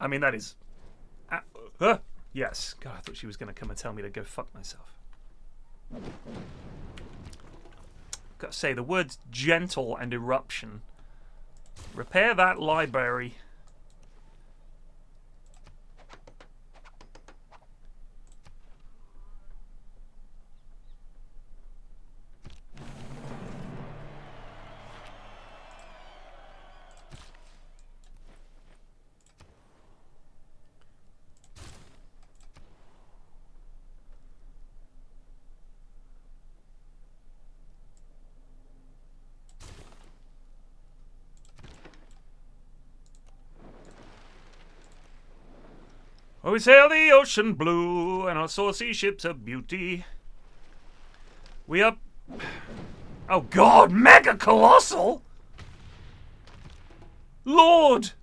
I mean, that is... yes. God, I thought she was going to come and tell me to go fuck myself. Gotta say, the words gentle and eruption. Repair that library. We sail the ocean blue, and our saucy ships of beauty. We up... Oh god, Mega Colossal! Lord!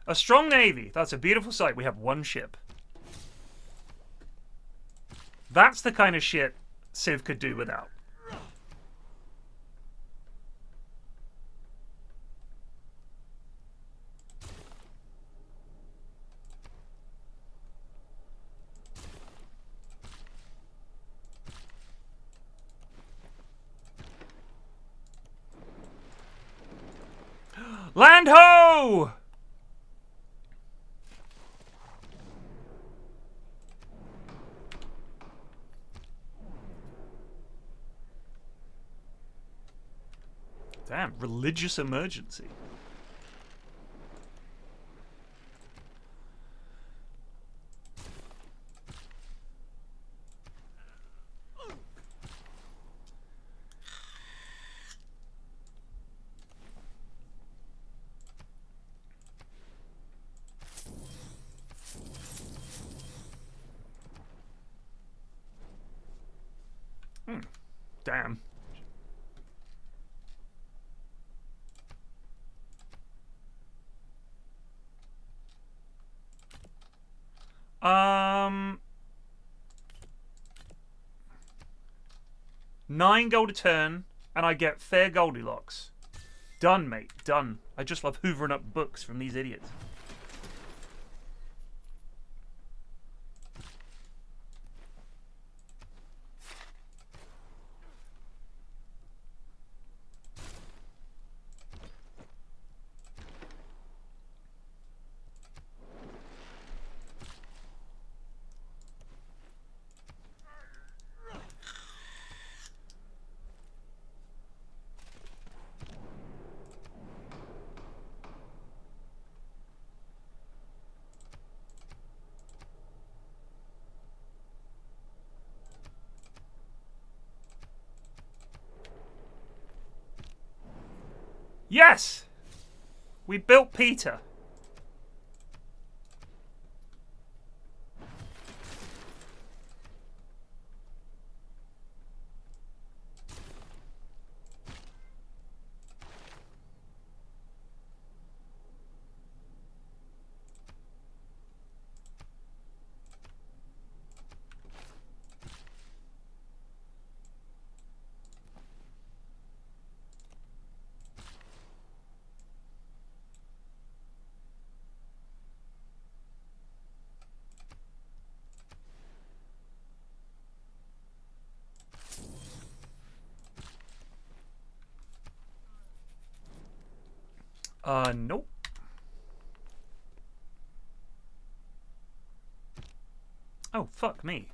A strong navy. That's a beautiful sight. We have one ship. That's the kind of shit Civ could do without. Land ho! Damn, religious emergency. Damn. $9 gold a turn, and I get fair Goldilocks. Done, mate. Done. I just love hoovering up books from these idiots. Yes! We built Peter. Nope. Oh, fuck me.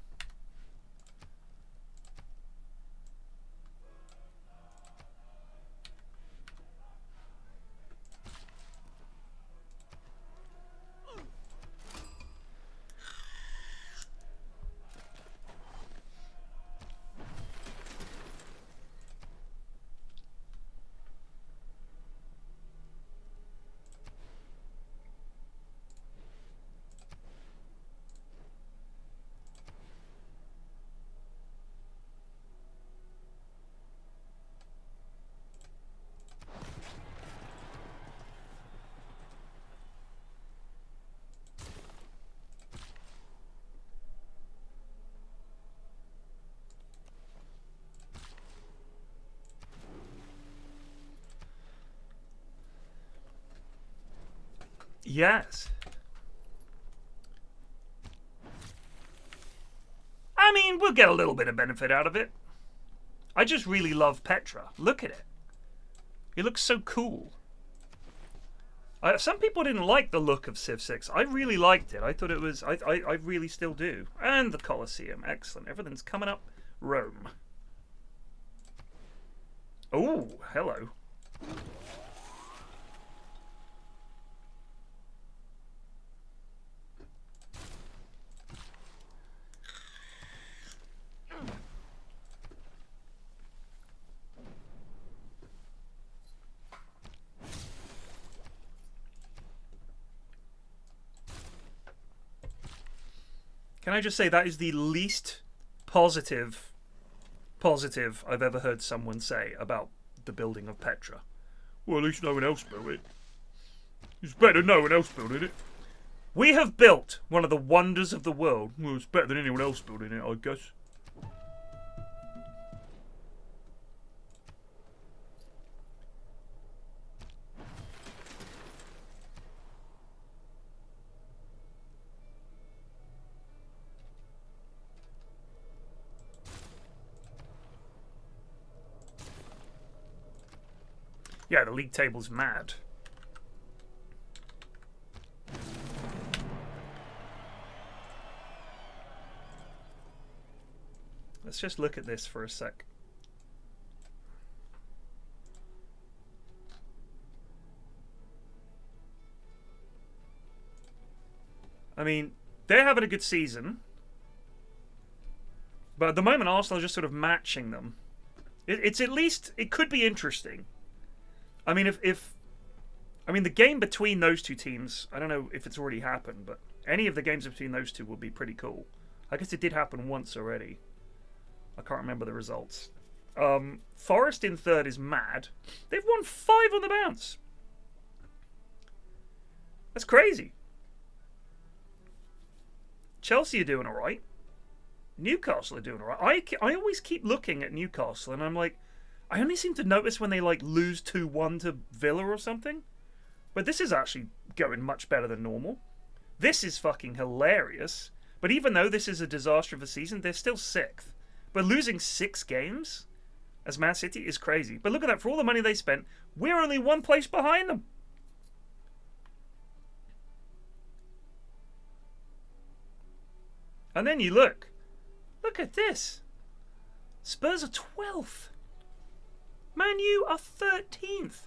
Yes. I mean, we'll get a little bit of benefit out of it. I just really love Petra. Look at it. It looks so cool. Some people didn't like the look of Civ 6. I really liked it. I thought it was. I really still do. And the Colosseum. Excellent. Everything's coming up. Rome. Oh, hello. Can I just say that is the least positive I've ever heard someone say about the building of Petra. Well, at least no one else built it. It's better no one else building it. We have built one of the wonders of the world. Well, it's better than anyone else building it, I guess. Yeah, the league table's mad. Let's just look at this for a sec. I mean, they're having a good season. But at the moment, Arsenal are just sort of matching them. It's at least, it could be interesting. I mean, I mean, the game between those two teams, I don't know if it's already happened, but any of the games between those two would be pretty cool. I guess it did happen once already. I can't remember the results. Forest in third is mad. They've won 5 on the bounce. That's crazy. Chelsea are doing all right. Newcastle are doing all right. I always keep looking at Newcastle, and I'm like, I only seem to notice when they like lose 2-1 to Villa or something. But this is actually going much better than normal. This is fucking hilarious. But even though this is a disaster of a season, they're still 6th. But losing 6 games as Man City is crazy. But look at that. For all the money they spent, we're only 1 place behind them. And then you look. Look at this. Spurs are 12th. Man U are 13th.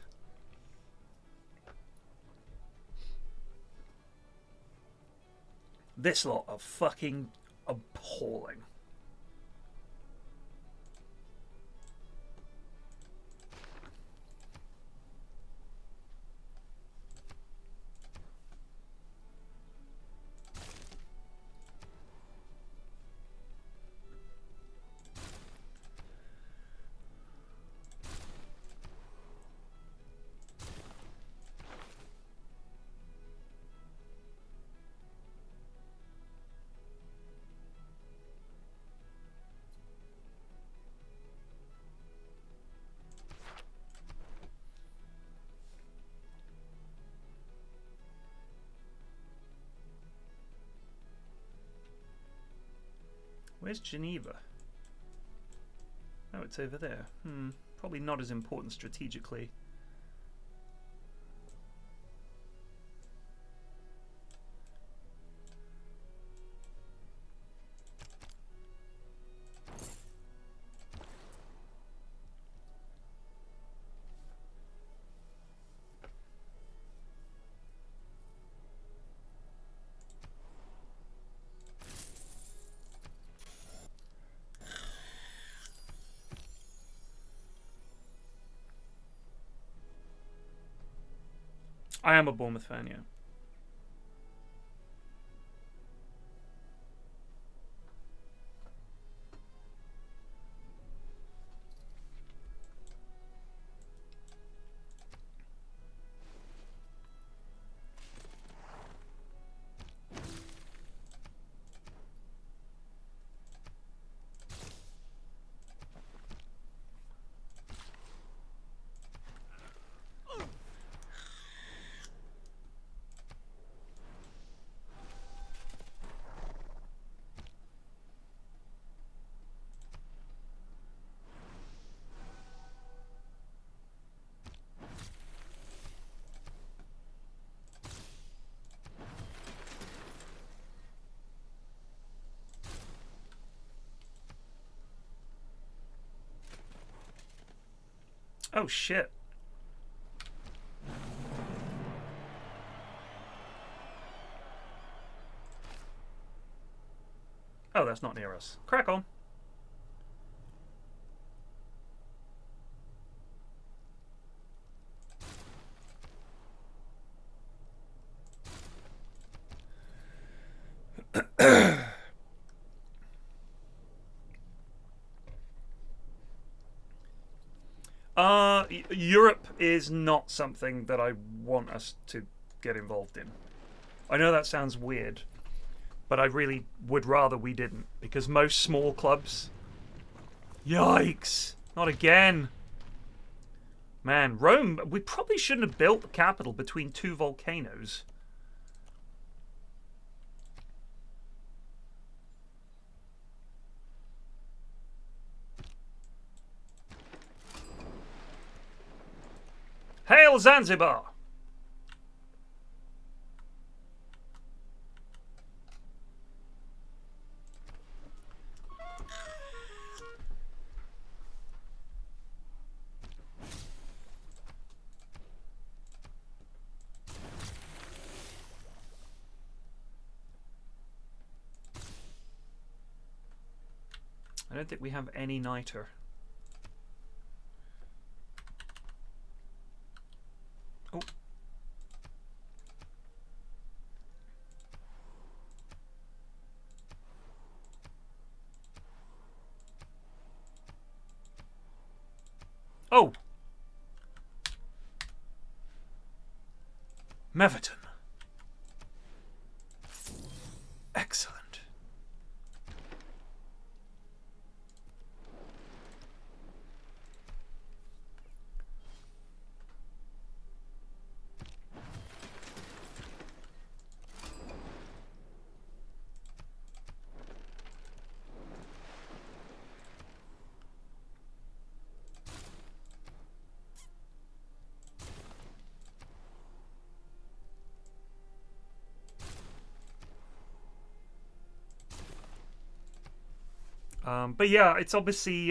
This lot are fucking appalling. Where's Geneva? Oh, it's over there. Probably not as important strategically. I am a Bournemouth fan, yeah. Oh, shit. Oh, that's not near us. Crack on. Europe is not something that I want us to get involved in. I know that sounds weird, but I really would rather we didn't, because most small clubs... Yikes! Not again! Man, Rome, we probably shouldn't have built the capital between two volcanoes. Hail Zanzibar! I don't think we have any niter. Oh. Oh! Meverton. Excellent. But yeah, it's obviously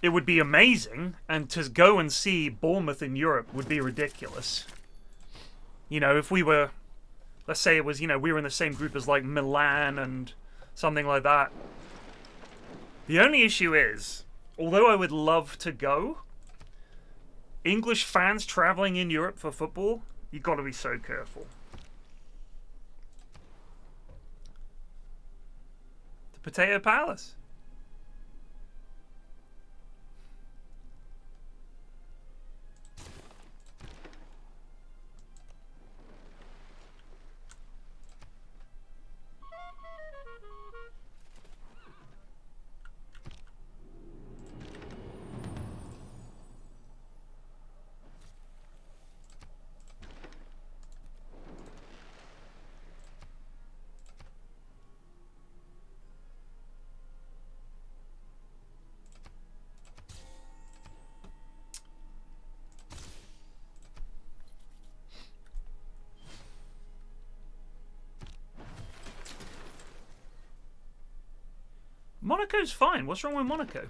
it would be amazing, and to go and see Bournemouth in Europe would be ridiculous. You know, if we were, let's say it was, you know, we were in the same group as like Milan and something like that. The only issue is, although I would love to go, English fans traveling in Europe for football, you've got to be so careful. The Potato Palace. Monaco's fine. What's wrong with Monaco?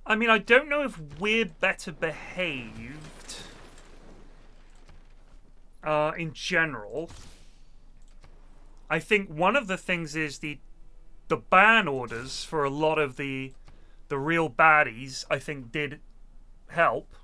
I mean, I don't know if we're better behaved in general. I think one of the things is the ban orders for a lot of the real baddies, I think, did help.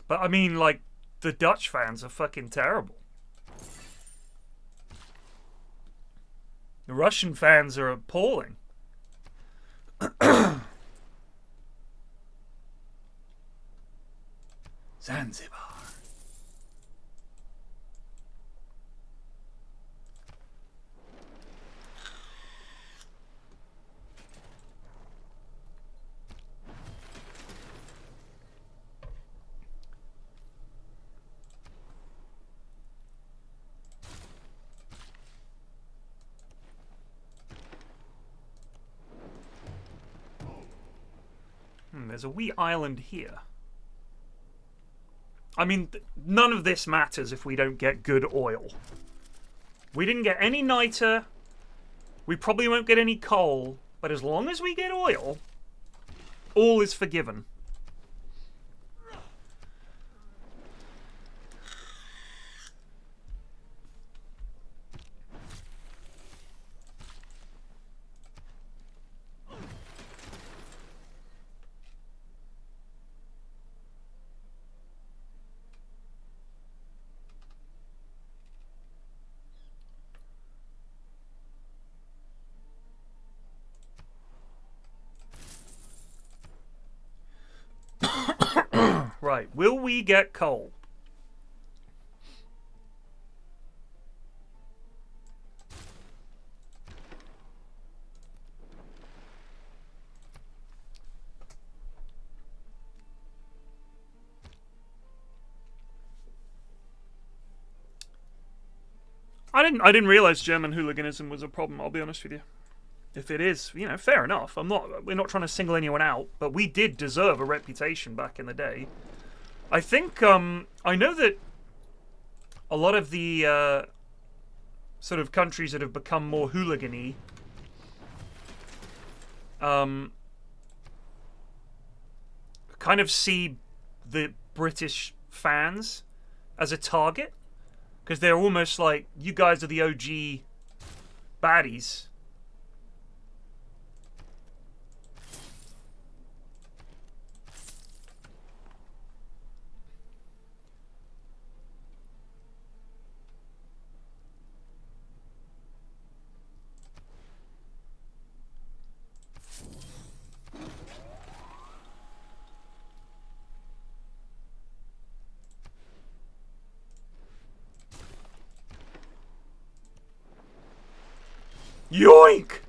But I mean, like, the Dutch fans are fucking terrible. The Russian fans are appalling. Zanzibar. There's a wee island here. I mean, none of this matters if we don't get good oil. We didn't get any niter. We probably won't get any coal. But as long as we get oil, all is forgiven. Right, will we get coal? I didn't realize German hooliganism was a problem, I'll be honest with you. If it is, you know, fair enough. We're not trying to single anyone out, but we did deserve a reputation back in the day. I think I know that a lot of the sort of countries that have become more hooligan-y kind of see the British fans as a target, because they're almost like, you guys are the OG baddies. Yoink!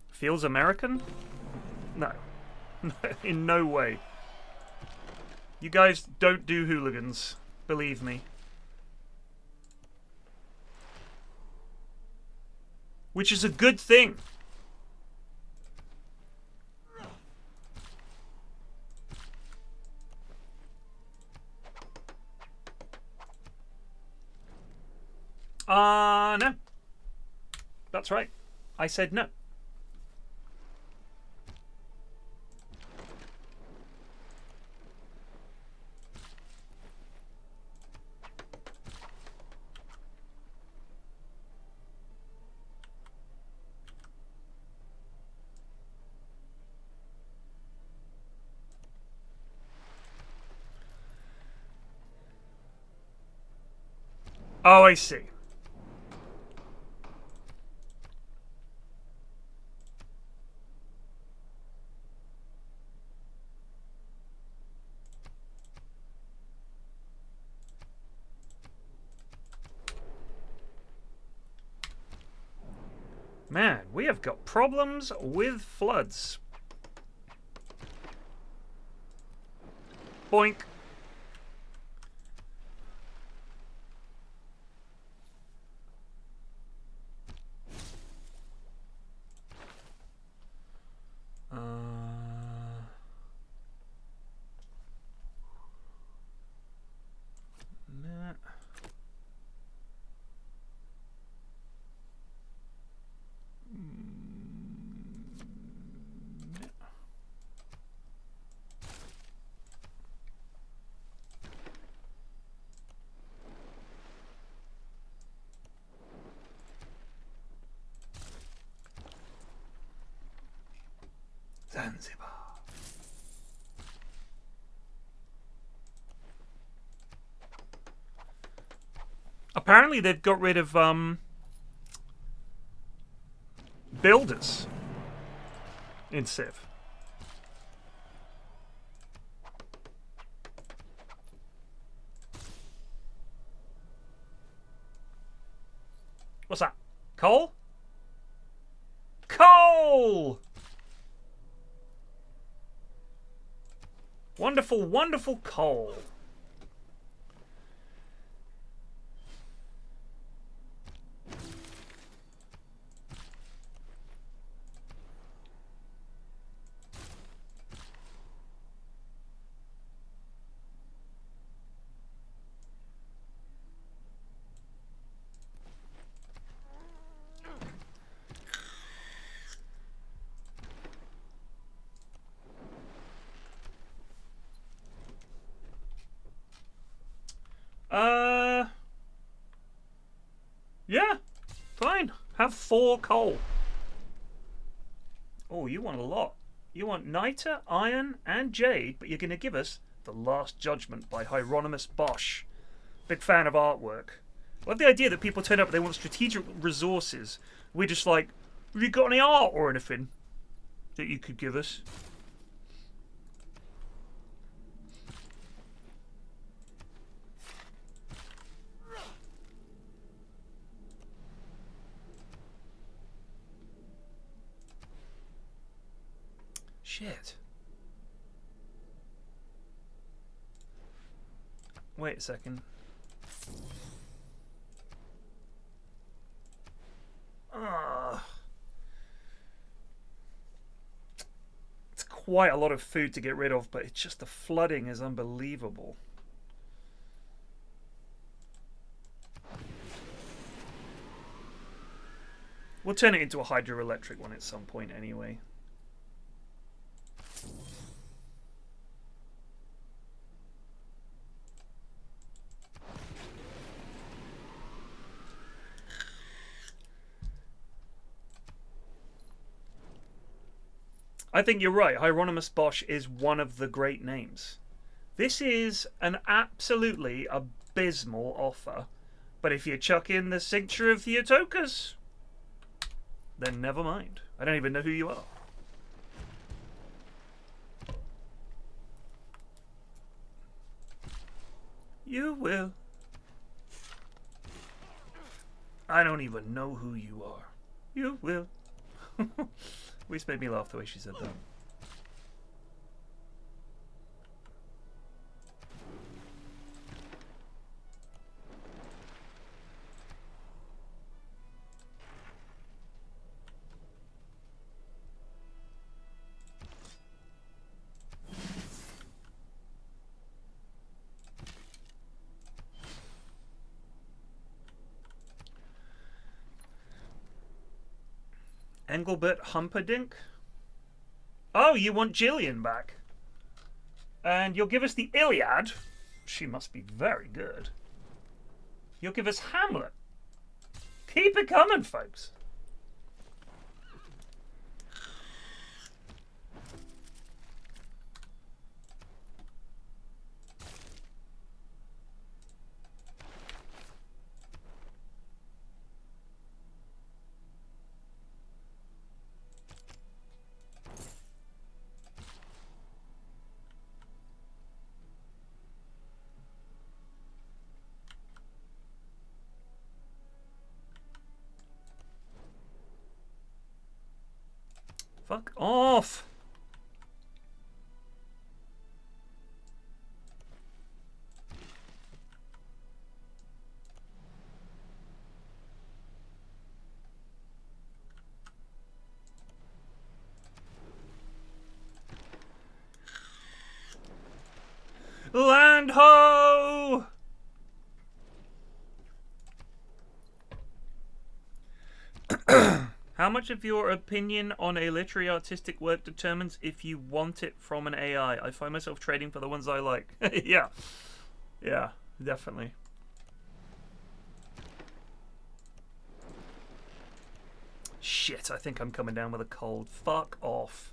Feels American? No. In no way. You guys don't do hooligans. Believe me. Which is a good thing. No. That's right. I said no. Oh, I see. Man, we have got problems with floods. Boink. Nah. Zanzibar. Apparently they've got rid of builders in Civ. What's that? Coal? Coal! Wonderful, wonderful coal. Yeah, fine. Have 4 coal. Oh, you want a lot. You want niter, iron, and jade, but you're going to give us The Last Judgment by Hieronymus Bosch. Big fan of artwork. I love the idea that people turn up and they want strategic resources. We're just like, have you got any art or anything that you could give us? Shit. Wait a second. It's quite a lot of food to get rid of, but it's just the flooding is unbelievable. We'll turn it into a hydroelectric one at some point anyway. I think you're right. Hieronymus Bosch is one of the great names. This is an absolutely abysmal offer. But if you chuck in the Cincture of Theotokos, then never mind. I don't even know who you are. You will. I don't even know who you are. You will. Which made me laugh the way she said that. Engelbert Humperdinck? Oh, you want Jillian back. And you'll give us the Iliad. She must be very good. You'll give us Hamlet. Keep it coming, folks. Fuck off! Land ho! How much of your opinion on a literary artistic work determines if you want it from an AI? I find myself trading for the ones I like. Yeah. Yeah, definitely. Shit, I think I'm coming down with a cold. Fuck off.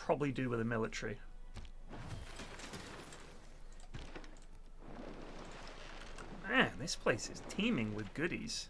probably do with a military. Man, this place is teeming with goodies.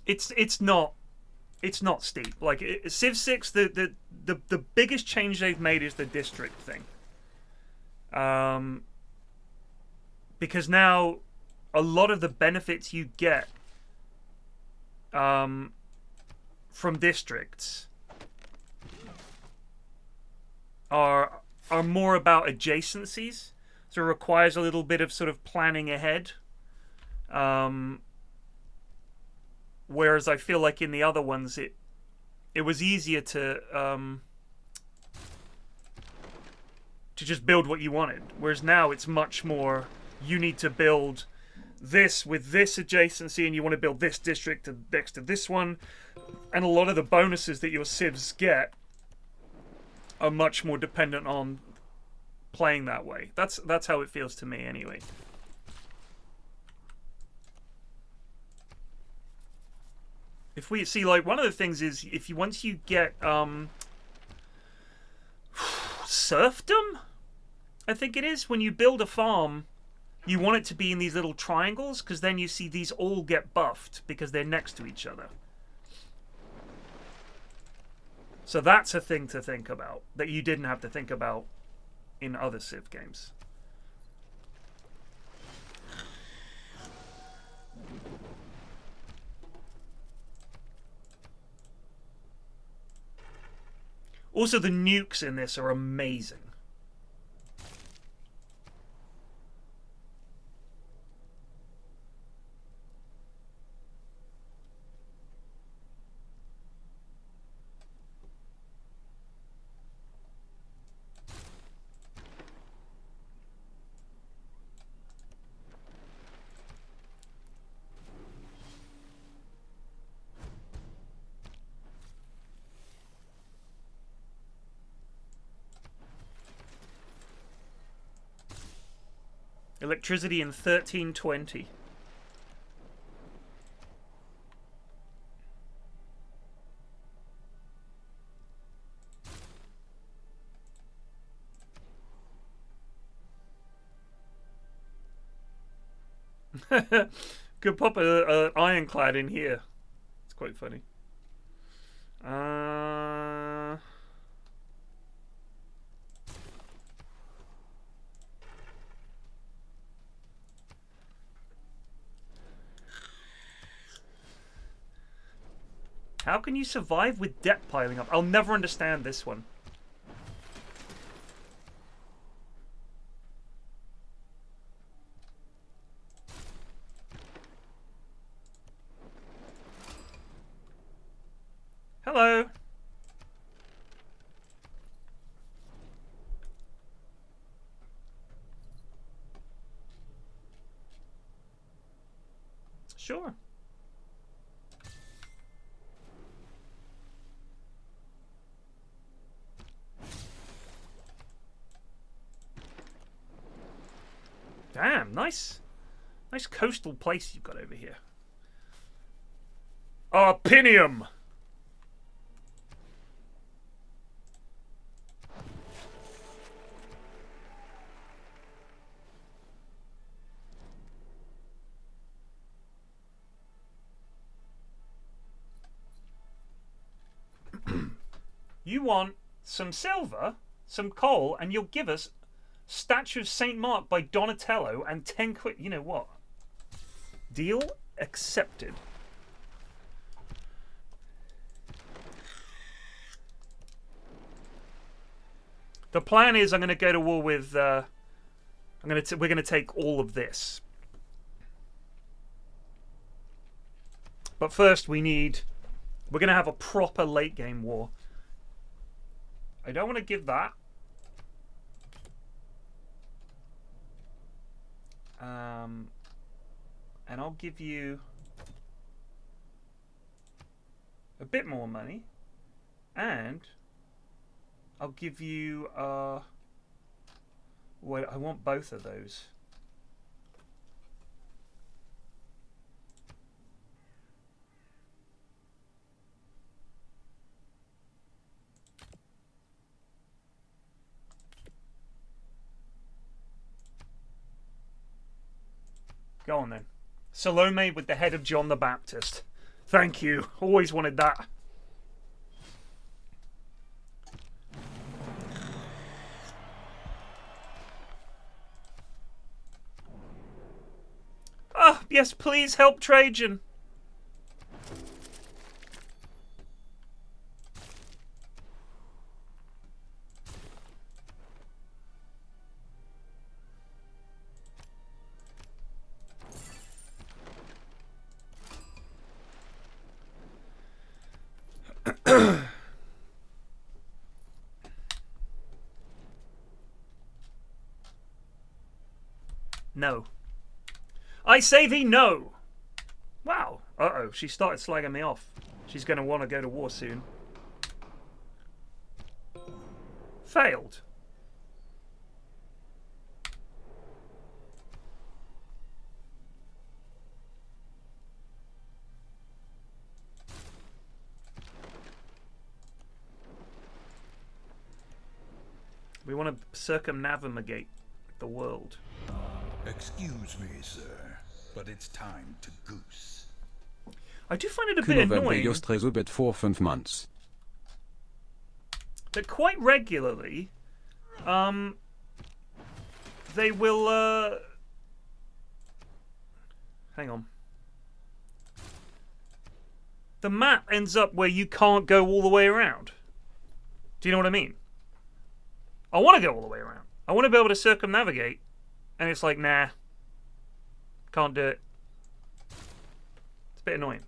It's not steep. Like Civ 6, the biggest change they've made is the district thing. Because now a lot of the benefits you get from districts are more about adjacencies, so it requires a little bit of sort of planning ahead. Whereas I feel like in the other ones, it was easier to just build what you wanted. Whereas now it's much more, you need to build this with this adjacency, and you want to build this district next to this one. And a lot of the bonuses that your civs get are much more dependent on playing that way. That's how it feels to me anyway. If we see, like, one of the things is once you get serfdom, I think it is, when you build a farm, you want it to be in these little triangles, because then you see these all get buffed because they're next to each other. So that's a thing to think about that you didn't have to think about in other Civ games. Also, the nukes in this are amazing. Electricity in 1320. Could pop a ironclad in here. It's quite funny. How can you survive with debt piling up? I'll never understand this one. Hello. Sure. Damn, nice coastal place you've got over here. Arpinium! You want some silver, some coal, and you'll give us Statue of St. Mark by Donatello and 10 quid. You know what? Deal accepted. The plan is I'm going to go to war with. We're going to take all of this. But first, we're going to have a proper late game war. I don't want to give that. And I'll give you a bit more money. And I'll give you, well, I want both of those. Go on then. Salome with the head of John the Baptist. Thank you. Always wanted that. Ah, yes, please help Trajan. No. I say thee no! Wow. Uh-oh, she started slagging me off. She's going to want to go to war soon. Failed. We want to circumnavigate the world. Excuse me, sir, but it's time to goose. I do find it a bit annoying just resobet for 5 months. that quite regularly, they will, hang on. The map ends up where you can't go all the way around. Do you know what I mean? I want to go all the way around. I want to be able to circumnavigate. And it's like, nah. Can't do it. It's a bit annoying.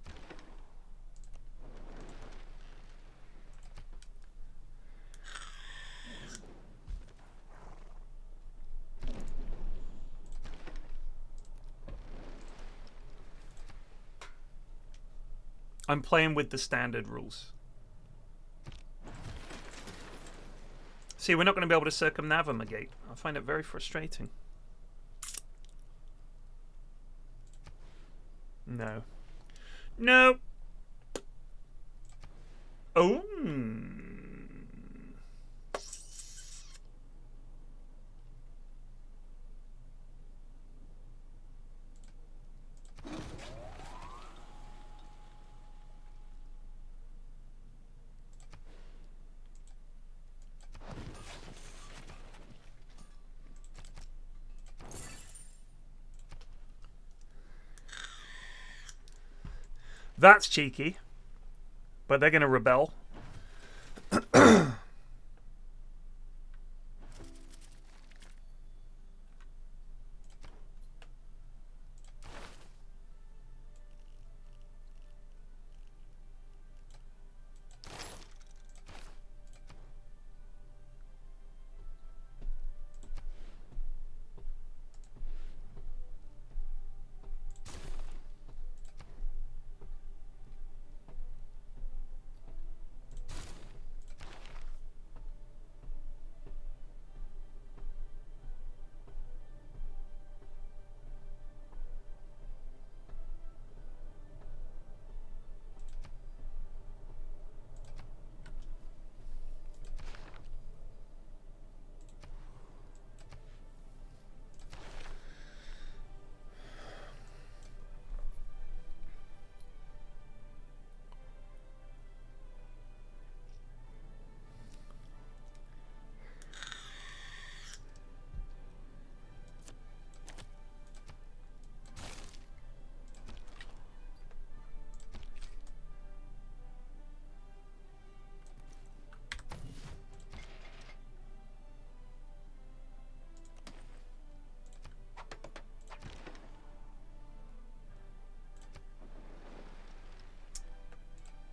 I'm playing with the standard rules. See, we're not going to be able to circumnavigate. I find it very frustrating. No. No. Oh. That's cheeky, but they're going to rebel.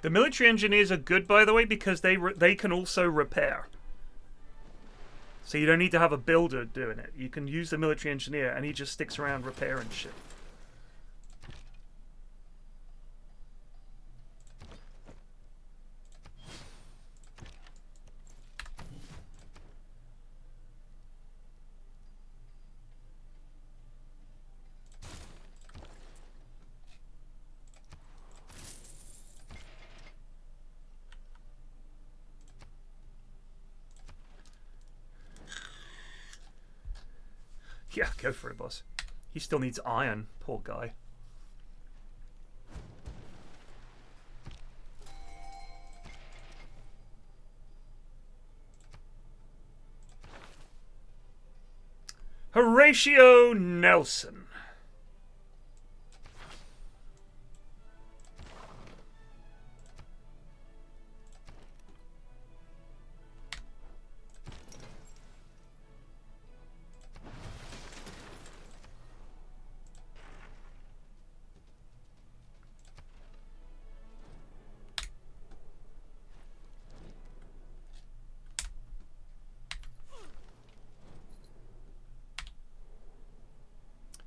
The military engineers are good, by the way, because they can also repair. So you don't need to have a builder doing it. You can use the military engineer, and he just sticks around repairing shit. Yeah, go for it, boss. He still needs iron, poor guy. Horatio Nelson.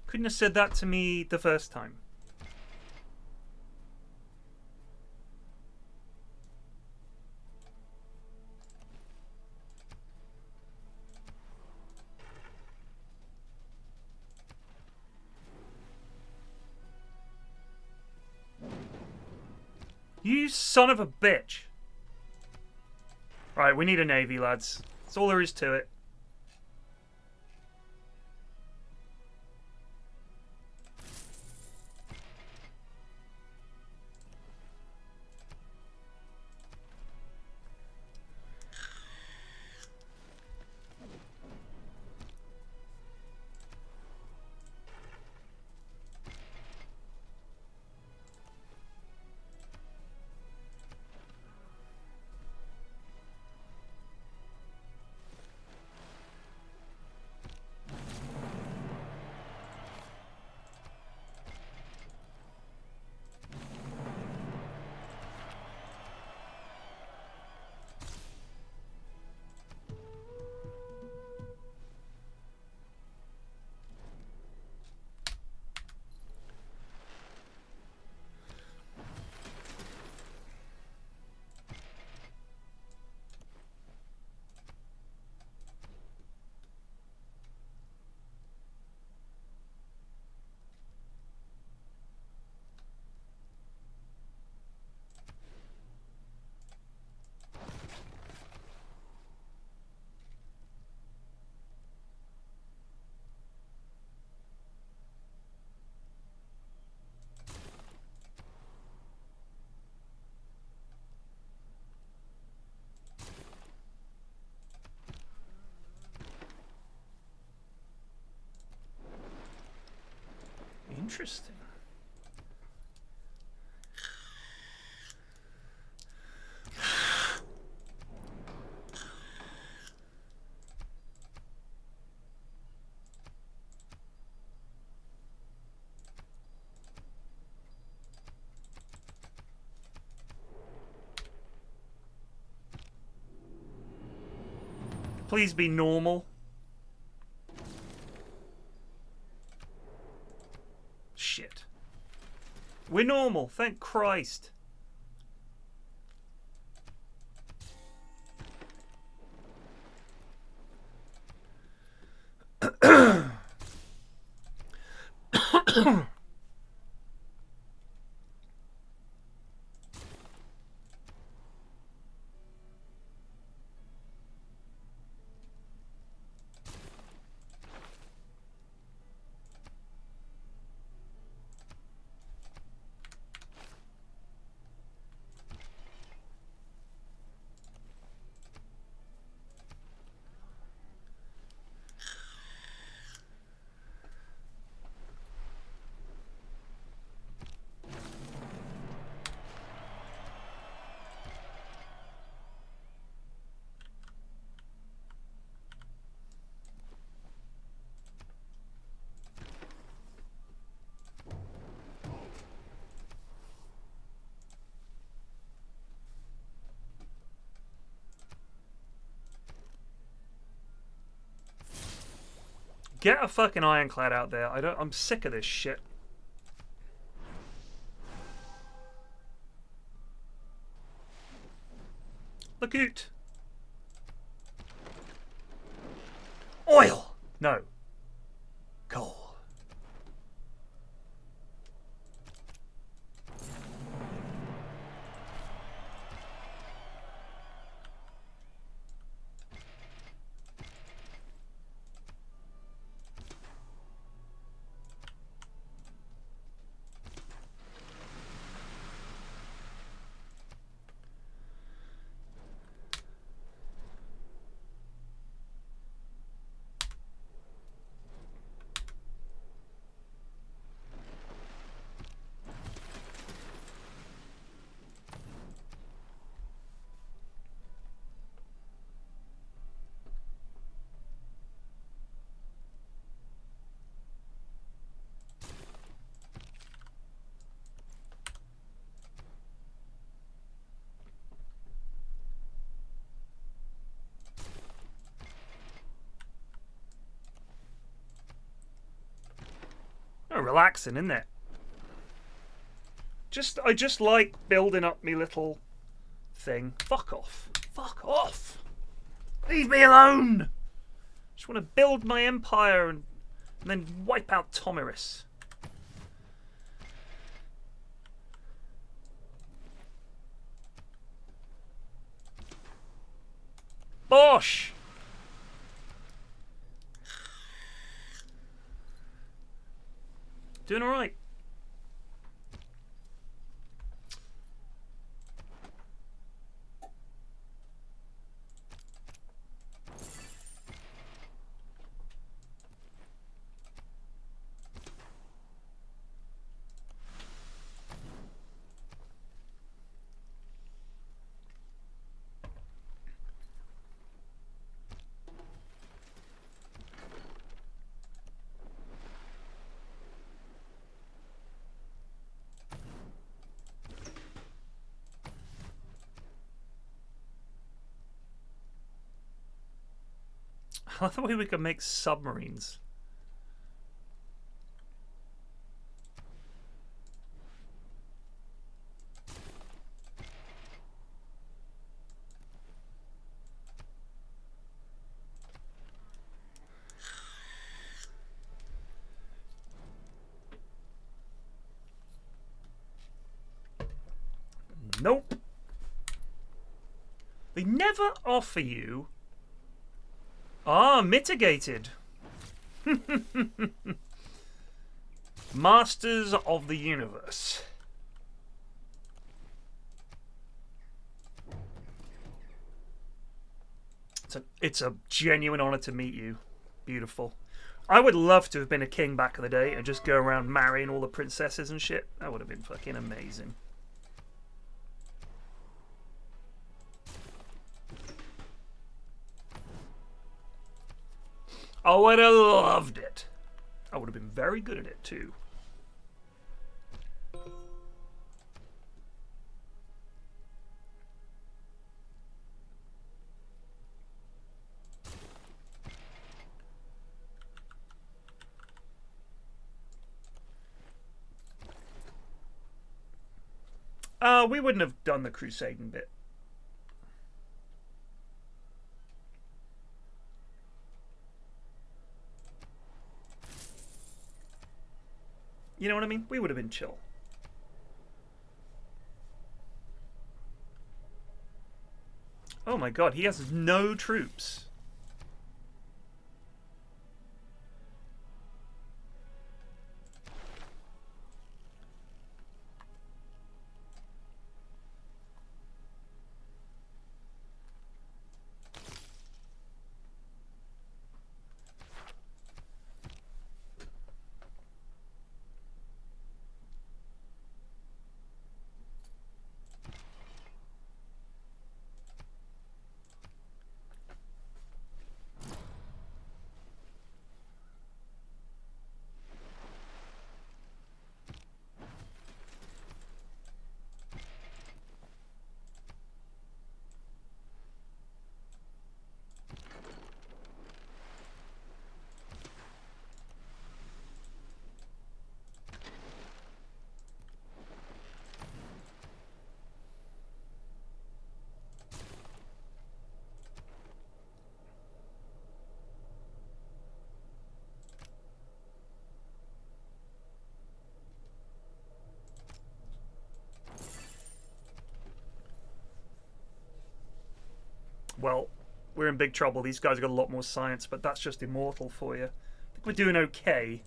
Couldn't have said that to me the first time. You son of a bitch. Right, we need a navy, lads. That's all there is to it. Interesting. Please be normal. Shit. We're normal, thank Christ. Get a fucking ironclad out there. I'm sick of this shit. Look out. Oil. No. Coal. Oh, relaxing, isn't it? I just like building up me little thing. Fuck off. Fuck off. Leave me alone. Just want to build my empire and then wipe out Tomiris. Bosh! Doing alright. I thought we could make submarines. Nope. They never offer you... Ah, mitigated. Masters of the Universe. It's a genuine honor to meet you. Beautiful. I would love to have been a king back in the day and just go around marrying all the princesses and shit. That would have been fucking amazing. I would have loved it. I would have been very good at it too. We wouldn't have done the crusading bit. You know what I mean? We would have been chill. Oh my god, he has no troops. well, we're in big trouble. These guys have got a lot more science, but that's just Immortal for you. I think we're doing okay.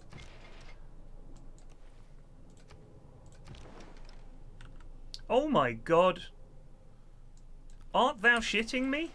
Oh my god. Art thou shitting me?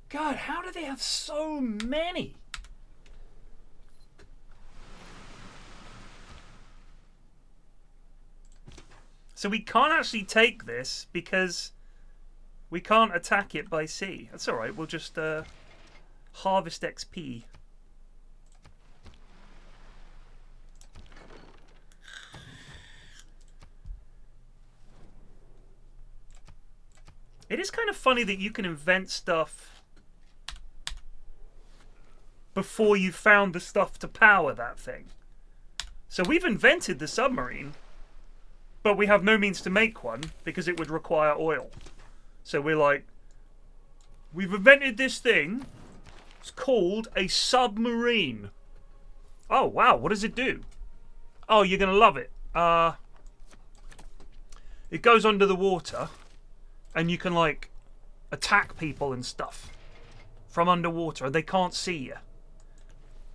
God, how do they have so many? So we can't actually take this because we can't attack it by sea. That's alright, we'll just harvest XP. It is kind of funny that you can invent stuff before you've found the stuff to power that thing. So we've invented the submarine, but we have no means to make one because it would require oil. So we're like, we've invented this thing. It's called a submarine. Oh, wow. What does it do? Oh, you're going to love it. It goes under the water and you can, like, attack people and stuff from underwater and they can't see you.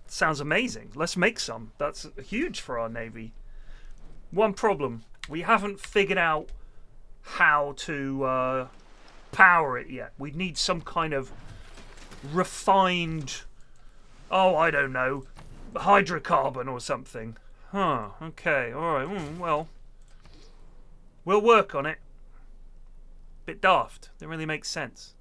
Sounds amazing. Let's make some. That's huge for our Navy. One problem. We haven't figured out how to power it yet. We need some kind of refined, oh, I don't know, hydrocarbon or something. Huh, okay, alright, well, we'll work on it. Bit daft. Didn't really make sense.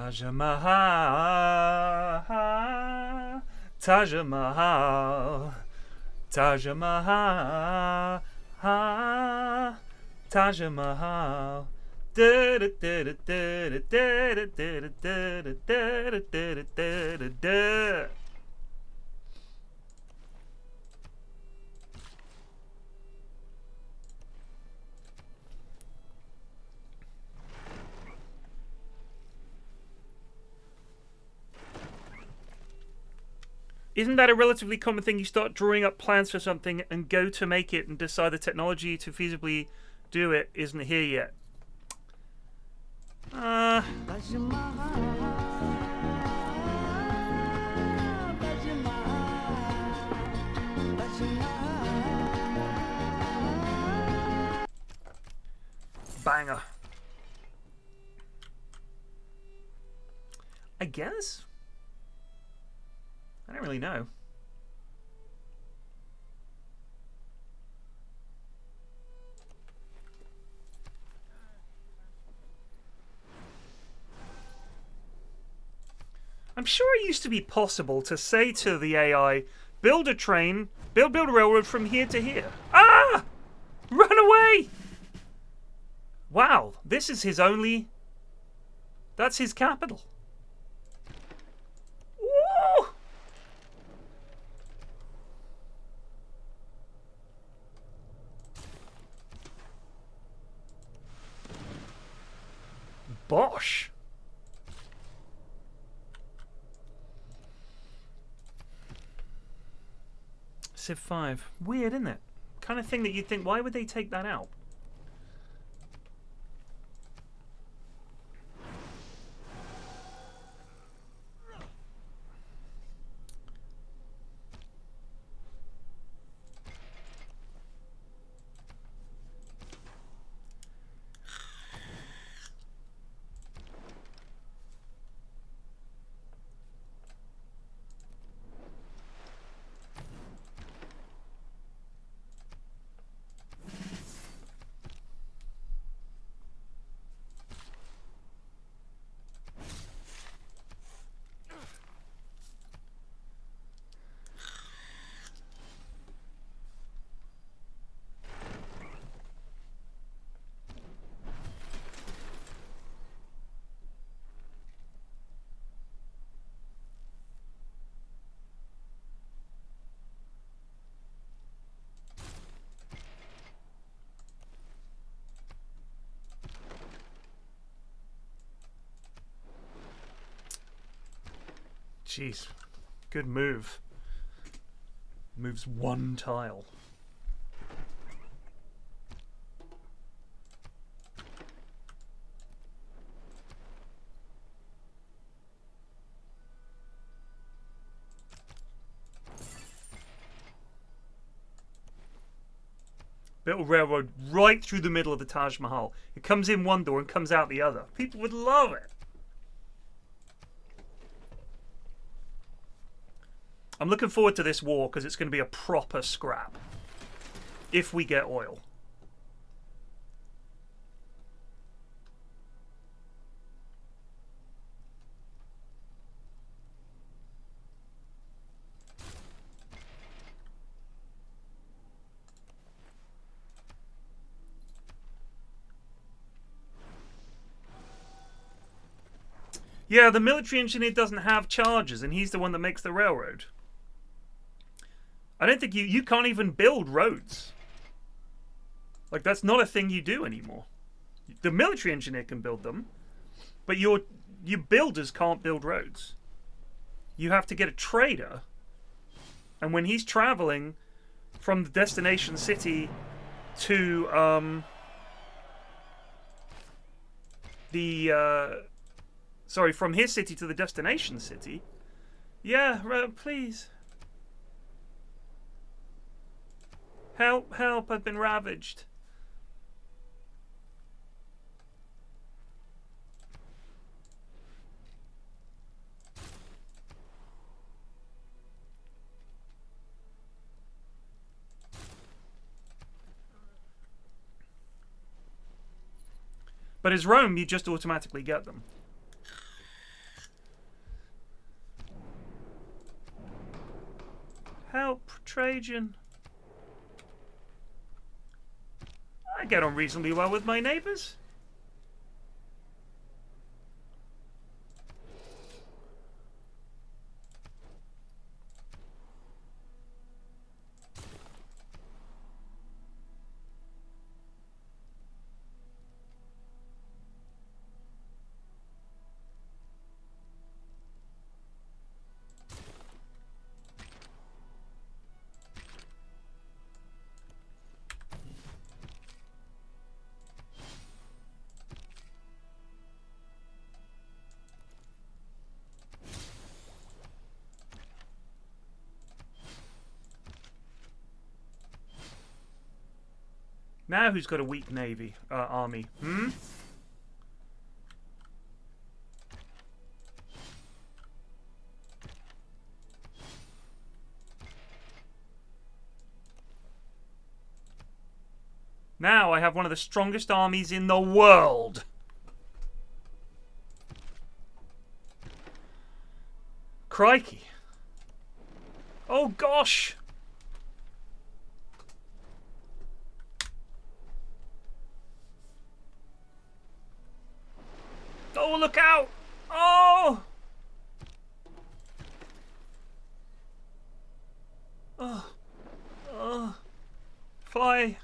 Taj Mahal, Taj Mahal, Taj Mahal, Taj Mahal. Isn't that a relatively common thing? You start drawing up plans for something and go to make it and decide the technology to feasibly do it isn't here yet. Banger. I guess? I don't really know. I'm sure it used to be possible to say to the AI, build a train, build a railroad from here to here. Ah! Run away! Wow, this is his only... That's his capital. Woo! Bosh. Civ 5. Weird, isn't it? Kind of thing that you'd think, why would they take that out? Jeez, good move. Moves one tile. Built a railroad right through the middle of the Taj Mahal. It comes in one door and comes out the other. People would love it. I'm looking forward to this war because it's going to be a proper scrap. If we get oil. Yeah, the military engineer doesn't have chargers and he's the one that makes the railroad. I don't think you can't even build roads. Like, that's not a thing you do anymore. The military engineer can build them, but you builders can't build roads. You have to get a trader, and when he's traveling from the destination city to from his city to the destination city. Yeah, please. Help, help, I've been ravaged. But as Rome, you just automatically get them. Help, Trajan. I get on reasonably well with my neighbours. Now who's got a weak navy army? Hmm? Now I have one of the strongest armies in the world. Crikey. Oh gosh. Oh, look out. Oh. Oh. Oh. Fly.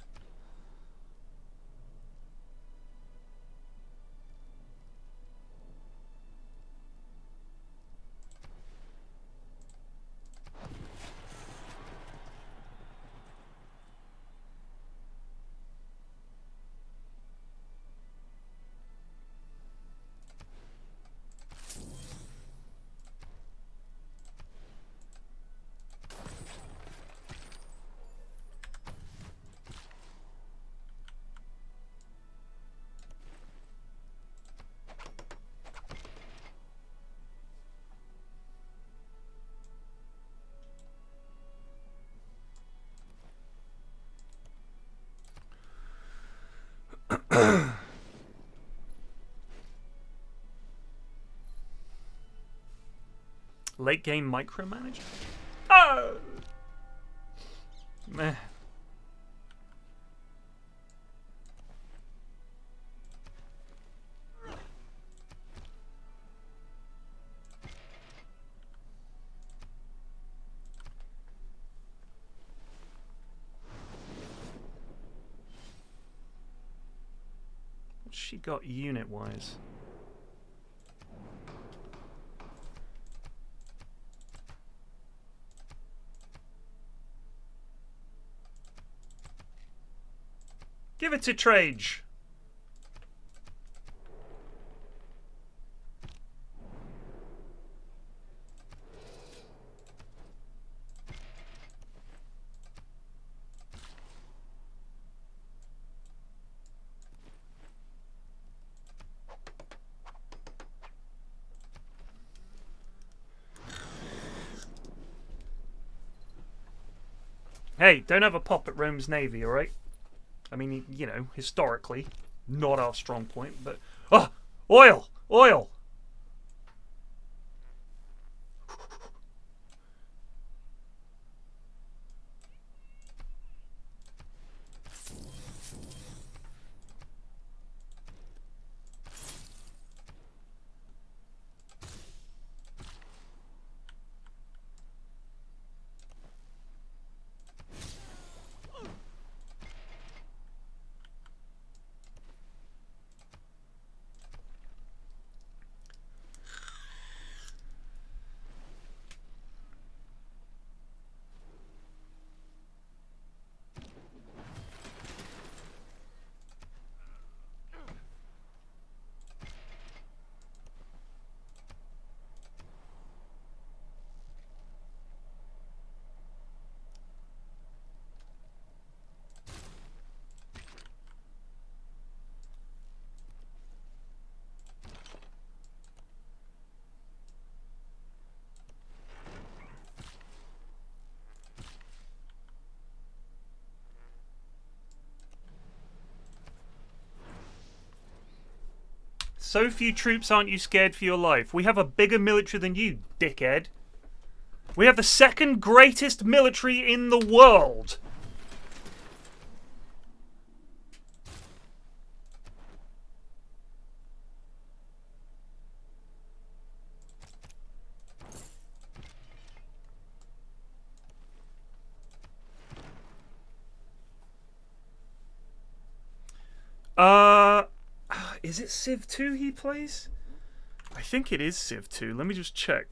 Late game micromanage? Oh! Meh. What's she got unit-wise? Give it to Trage. Hey, don't have a pop at Rome's navy, alright? I mean, you know, historically, not our strong point, but... Oh! Oil! Oil! So few troops, aren't you scared for your life? We have a bigger military than you, dickhead. We have the second greatest military in the world. Is it Civ 2 he plays? I think it is Civ 2. Let me just check.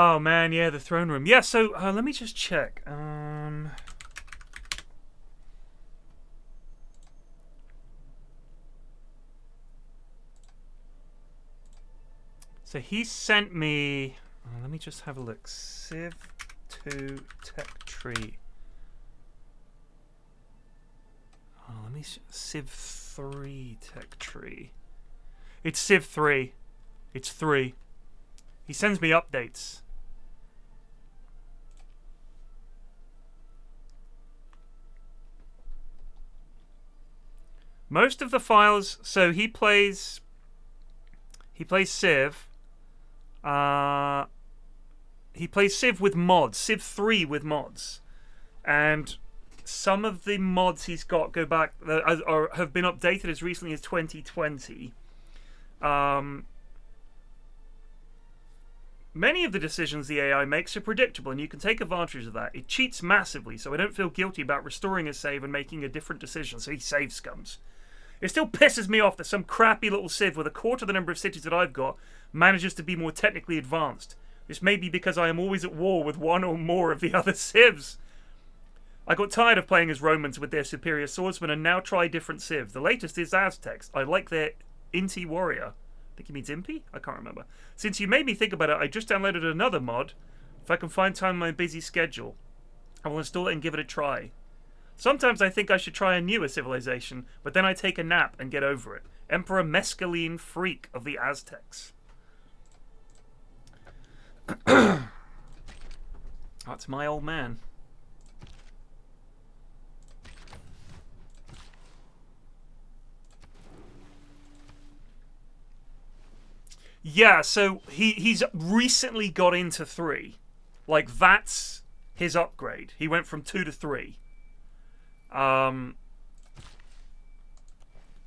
Oh man, yeah, the throne room. Yeah, so let me just check. So he sent me. Let me just have a look. Civ 2 tech tree. Oh, let me. Civ 3 tech tree. It's Civ 3. It's 3. He sends me updates. Most of the files. So he plays Civ. He plays Civ with mods, Civ 3 with mods, and some of the mods he's got go back or have been updated as recently as 2020. Many of the decisions the AI makes are predictable, and you can take advantage of that. It cheats massively, so I don't feel guilty about restoring a save and making a different decision. So he save scums. It still pisses me off that some crappy little Civ with a quarter the number of cities that I've got manages to be more technically advanced. This may be because I am always at war with one or more of the other Civs. I got tired of playing as Romans with their superior swordsmen and now try different Civs. The latest is Aztecs. I like their Inti warrior. I think he means Impy? I can't remember. Since you made me think about it, I just downloaded another mod. If I can find time in my busy schedule, I will install it and give it a try. Sometimes I think I should try a newer civilization, but then I take a nap and get over it. Emperor Mescaline Freak of the Aztecs. That's my old man. Yeah, so he's recently got into 3. Like, that's his upgrade. He went from 2 to 3. And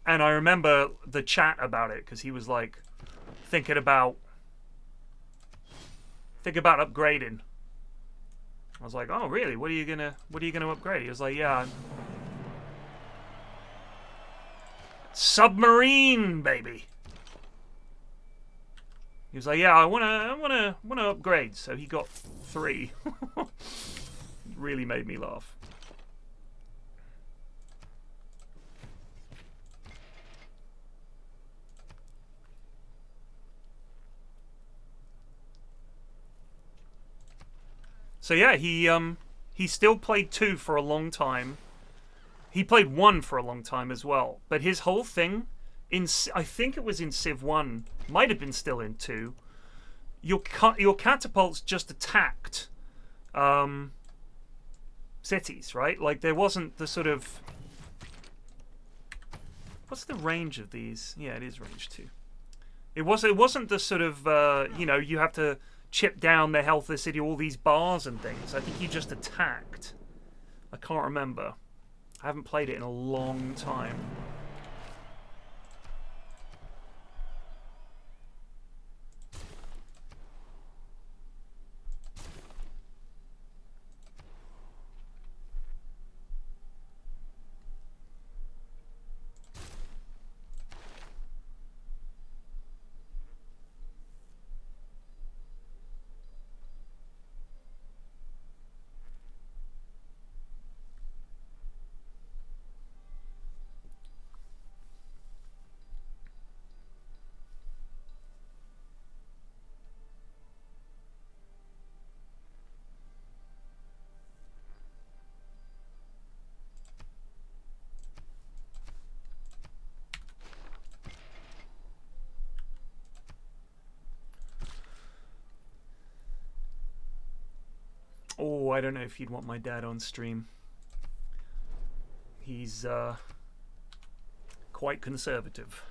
I remember the chat about it because he was like thinking about upgrading. I was like, "Oh, really? What are you gonna upgrade?" He was like, "Yeah, submarine, baby." He was like, "Yeah, I wanna upgrade." So he got 3. Really made me laugh. So yeah, he still played 2 for a long time. He played 1 for a long time as well. But his whole thing, I think it was in Civ 1, might have been still in 2. Your catapults just attacked cities, right? Like there wasn't the sort of... What's the range of these? Yeah, it is range 2. It wasn't the sort of you have to chip down the health of the city, all these bars and things. I think you just attacked. I can't remember. I haven't played it in a long time. Oh, I don't know if you'd want my dad on stream. He's quite conservative.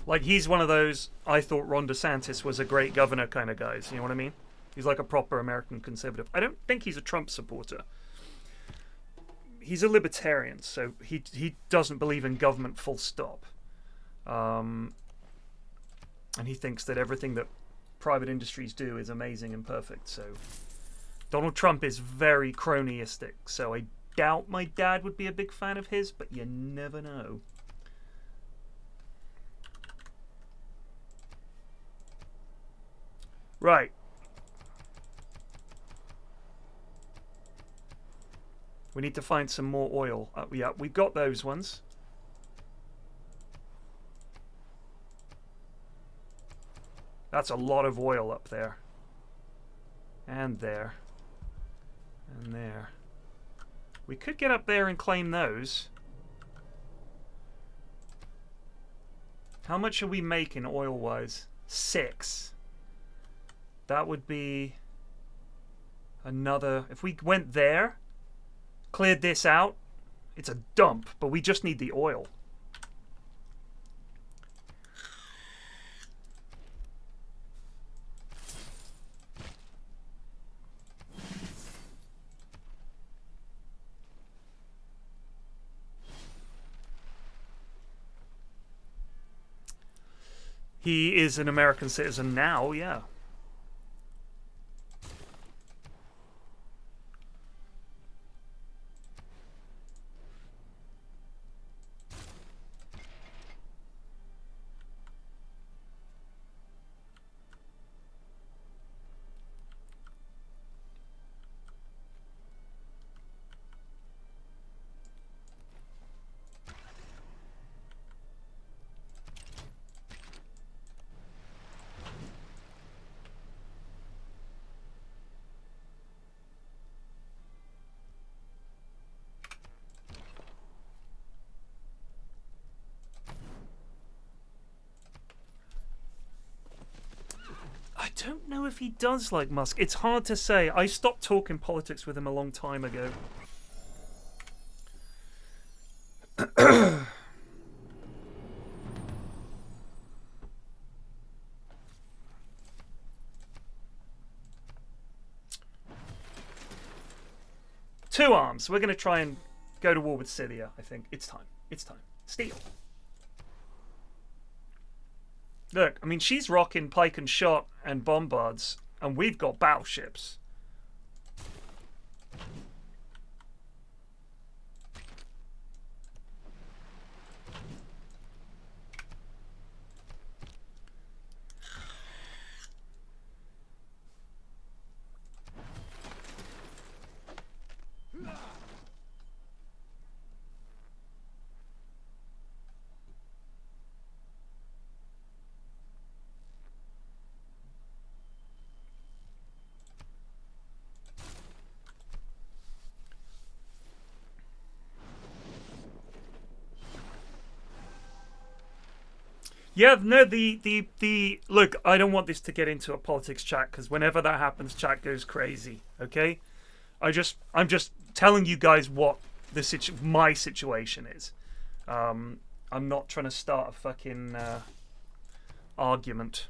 Like, he's one of those, I thought Ron DeSantis was a great governor kind of guys. You know what I mean? He's like a proper American conservative. I don't think he's a Trump supporter. He's a libertarian, so he doesn't believe in government full stop. And he thinks that everything that private industries do is amazing and perfect. So Donald Trump is very cronyistic, so I doubt my dad would be a big fan of his, but you never know. Right. We need to find some more oil. Yeah, we've got those ones. That's a lot of oil up there. And there. And there. We could get up there and claim those. How much are we making oil-wise? 6. That would be another... If we went there, cleared this out, it's a dump, but we just need the oil. He is an American citizen now, yeah. I don't know if he does like Musk. It's hard to say. I stopped talking politics with him a long time ago. Two arms. We're going to try and go to war with Syria, I think. It's time. It's time. Steel. Look, I mean, she's rocking pike and shot and bombards, and we've got battleships. Yeah, no, the look, I don't want this to get into a politics chat, because whenever that happens, chat goes crazy, okay? I'm just telling you guys what my situation is. I'm not trying to start a fucking argument.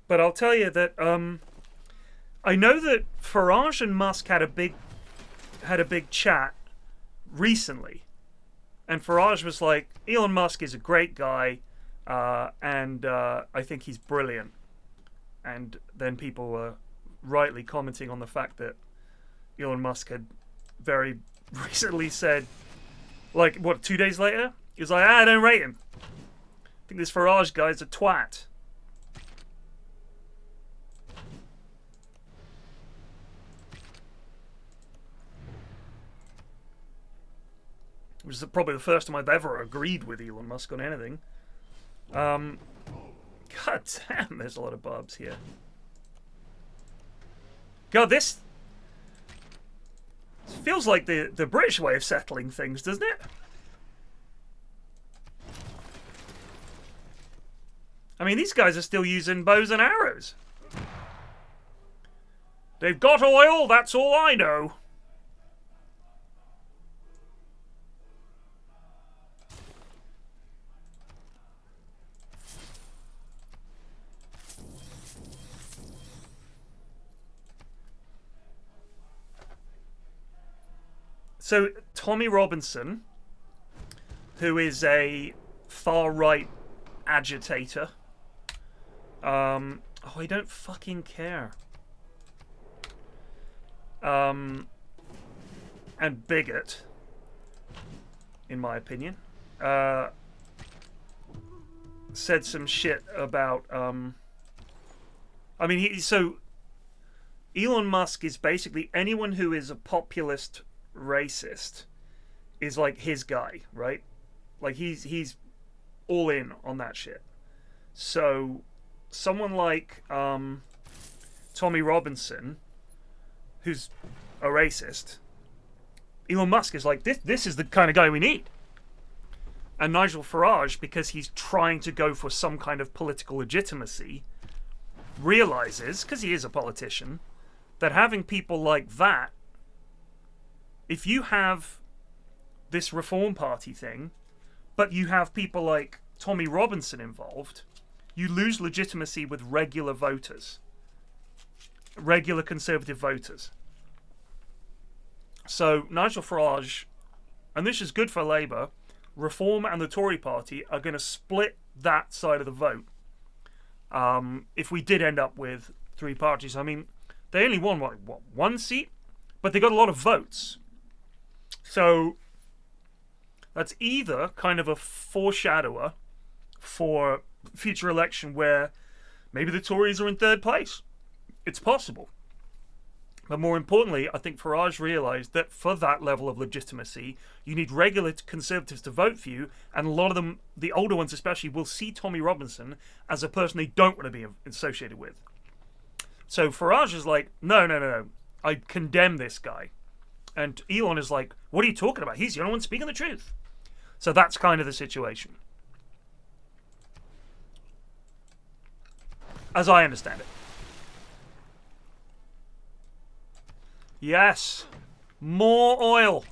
But I'll tell you that I know that Farage and Musk had a big chat recently, and Farage was like, Elon Musk is a great guy, and I think he's brilliant. And then people were rightly commenting on the fact that Elon Musk had very recently said, like, what, 2 days later? He was like, I don't rate him. I think this Farage guy's a twat. Which is probably the first time I've ever agreed with Elon Musk on anything. God damn, there's a lot of barbs here. God, this feels like the British way of settling things, doesn't it? I mean, these guys are still using bows and arrows. They've got oil, that's all I know. So, Tommy Robinson, who is a far-right agitator. Oh, I don't fucking care. And bigot, in my opinion. Said some shit about, I mean, so Elon Musk is basically anyone who is a populist racist is like his guy, right? Like he's all in on that shit. So someone like Tommy Robinson, who's a racist, Elon Musk is like, this is the kind of guy we need. And Nigel Farage, because he's trying to go for some kind of political legitimacy, realizes, because he is a politician, that having people like that, if you have this Reform Party thing, but you have people like Tommy Robinson involved, you lose legitimacy with regular voters. Regular Conservative voters. So Nigel Farage, and this is good for Labour, Reform and the Tory Party are going to split that side of the vote. If we did end up with three parties, I mean, they only won, what, one seat? But they got a lot of votes. So that's either kind of a foreshadower for future election where maybe the Tories are in third place. It's possible. But more importantly, I think Farage realised that for that level of legitimacy, you need regular Conservatives to vote for you, and a lot of them, the older ones especially, will see Tommy Robinson as a person they don't want to be associated with. So Farage is like, no, I condemn this guy. And Elon is like, what are you talking about? He's the only one speaking the truth. So that's kind of the situation, as I understand it. Yes. More oil.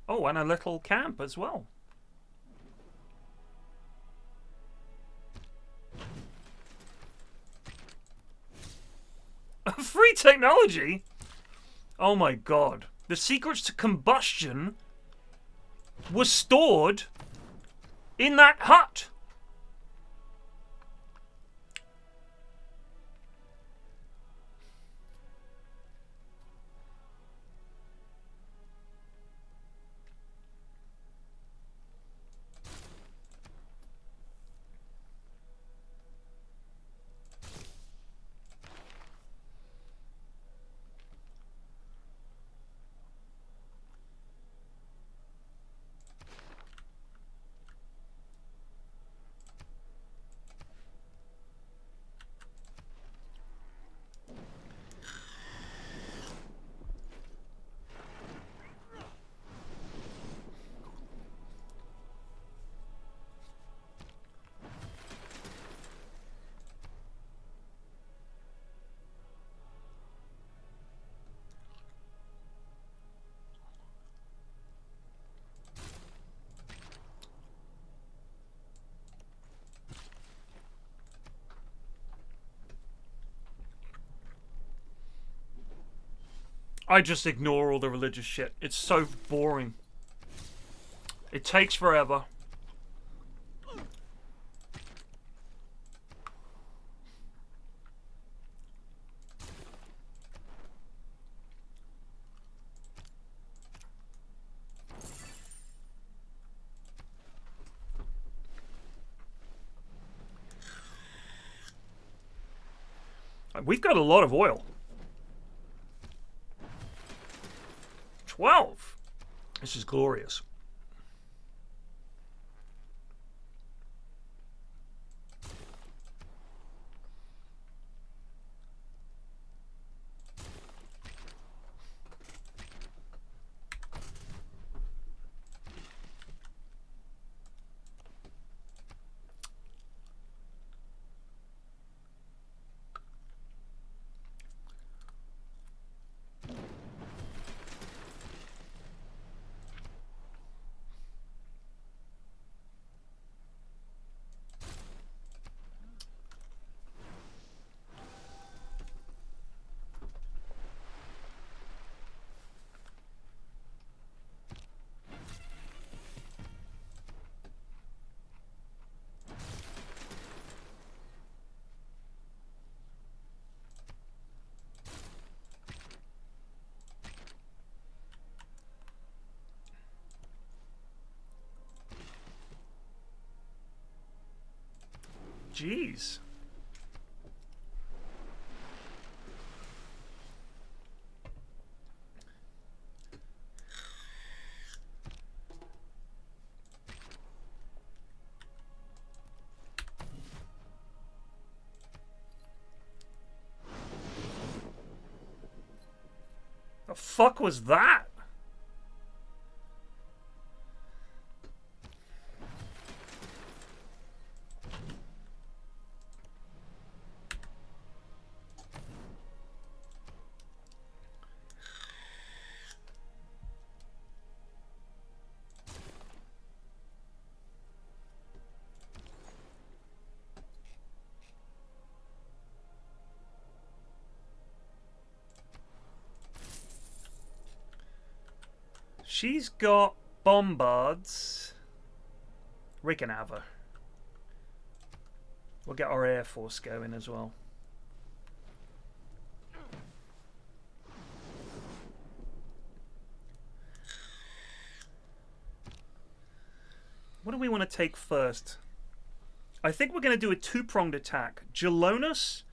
Oh, and a little camp as well. Free technology? Oh my god. The secrets to combustion were stored in that hut. I just ignore all the religious shit. It's so boring. It takes forever. We've got a lot of oil. 12. This is glorious. Jeez. The fuck was that? She's got bombards. We can have her. We'll get our Air Force going as well. What do we want to take first? I think we're going to do a two-pronged attack. Gelonus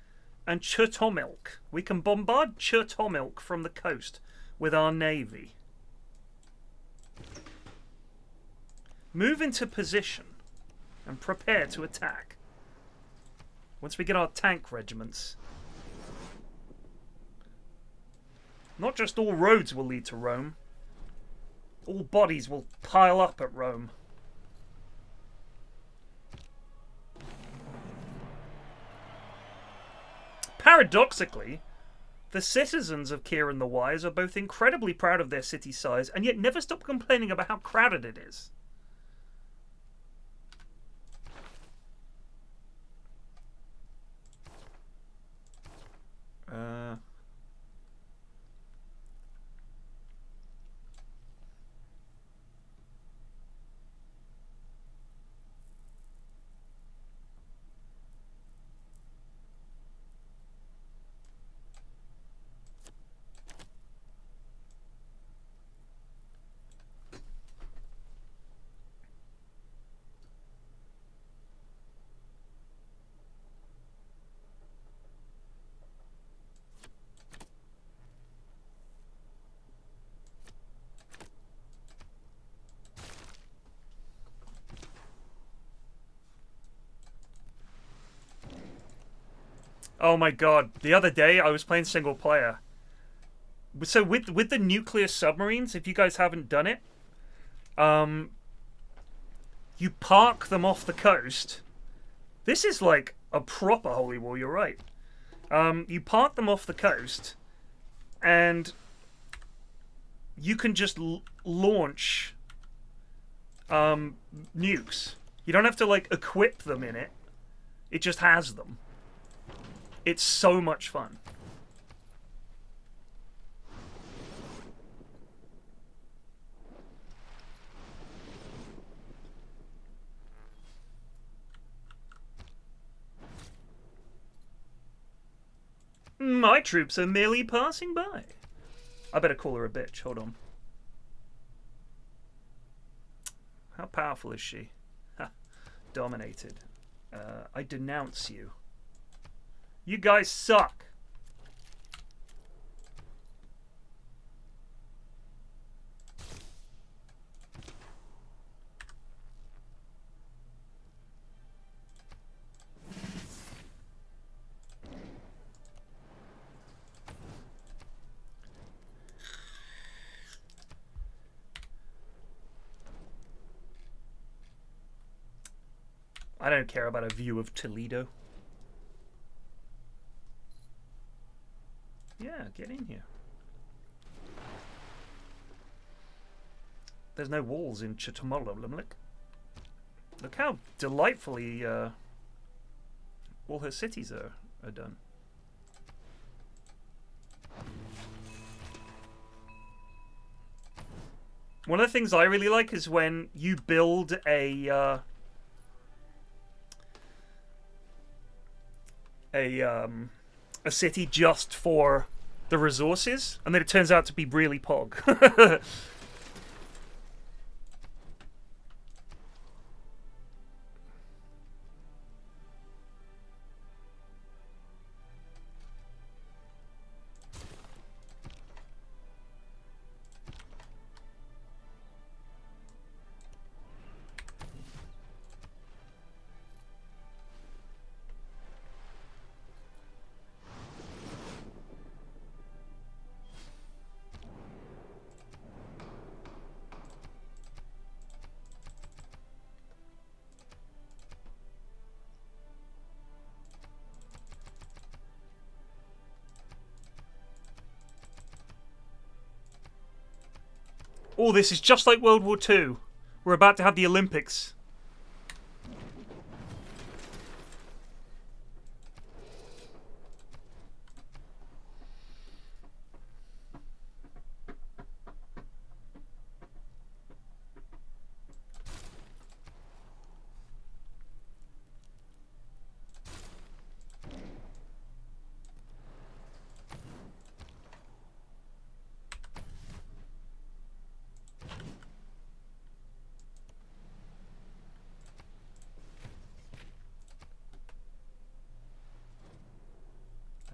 and Chertomilk. We can bombard Chertomilk from the coast with our navy. Move into position and prepare to attack. Once we get our tank regiments. Not just all roads will lead to Rome. All bodies will pile up at Rome. Paradoxically, the citizens of Kieran the Wise are both incredibly proud of their city size and yet never stop complaining about how crowded it is. Oh my god, the other day I was playing single player. So with the nuclear submarines, if you guys haven't done it, you park them off the coast. This is like a proper holy war, you're right. You park them off the coast, and you can just launch nukes. You don't have to like equip them in it. It just has them. It's so much fun. My troops are merely passing by. I better call her a bitch. Hold on. How powerful is she? Ha. Dominated. I denounce you. You guys suck. I don't care about a view of Toledo. Yeah, get in here. There's no walls in Chitamolimlik. Look how delightfully all her cities are done. One of the things I really like is when you build a city just for the resources, and then it turns out to be really pog. Oh, this is just like World War II. We're about to have the Olympics.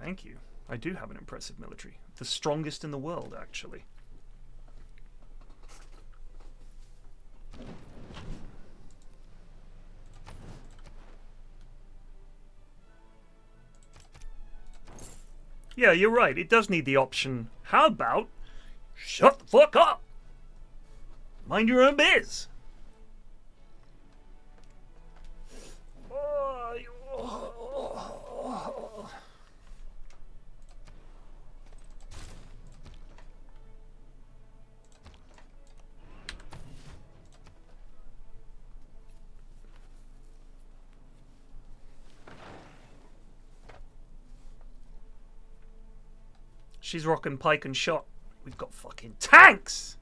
Thank you. I do have an impressive military. The strongest in the world, actually. Yeah, you're right. It does need the option. How about shut the fuck up? Mind your own biz. She's rocking pike and shot. We've got fucking tanks!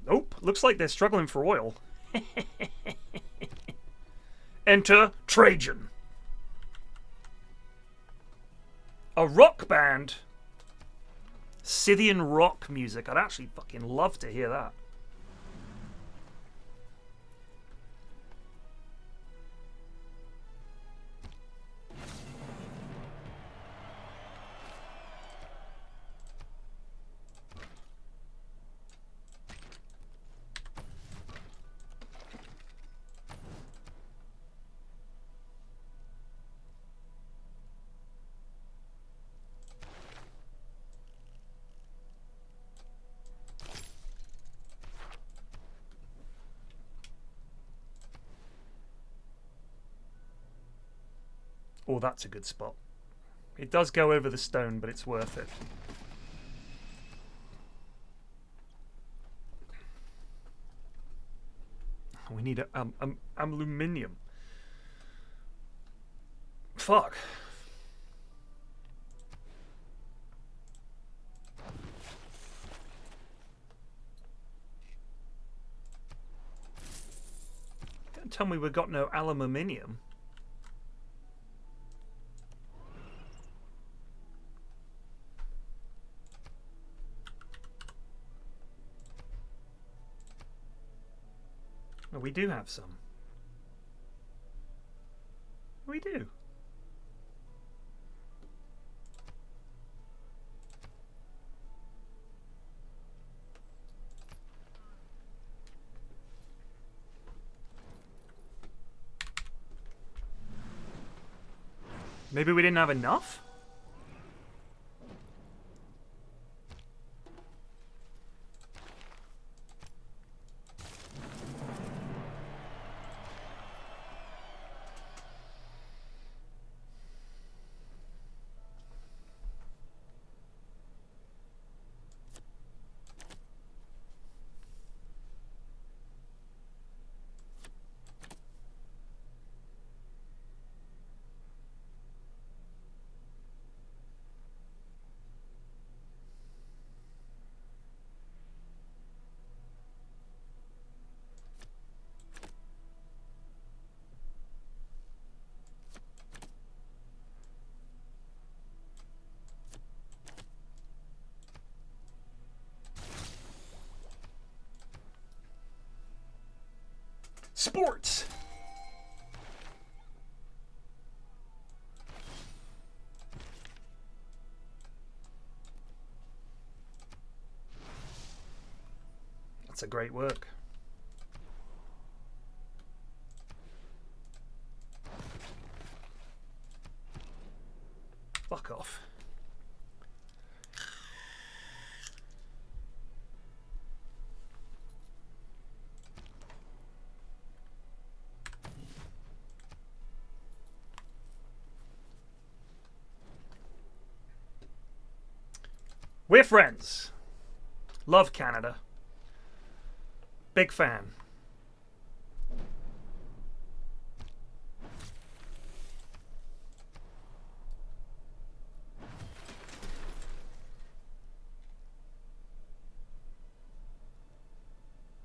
Nope. Looks like they're struggling for oil. Enter Trajan. A rock band. Scythian rock music. I'd actually fucking love to hear that. Oh, that's a good spot. It does go over the stone, but it's worth it. We need aluminium. Fuck. Don't tell me we've got no aluminium. Oh, we do have some. We do. Maybe we didn't have enough? Sports. That's a great work. Fuck off. We're friends. Love Canada. Big fan.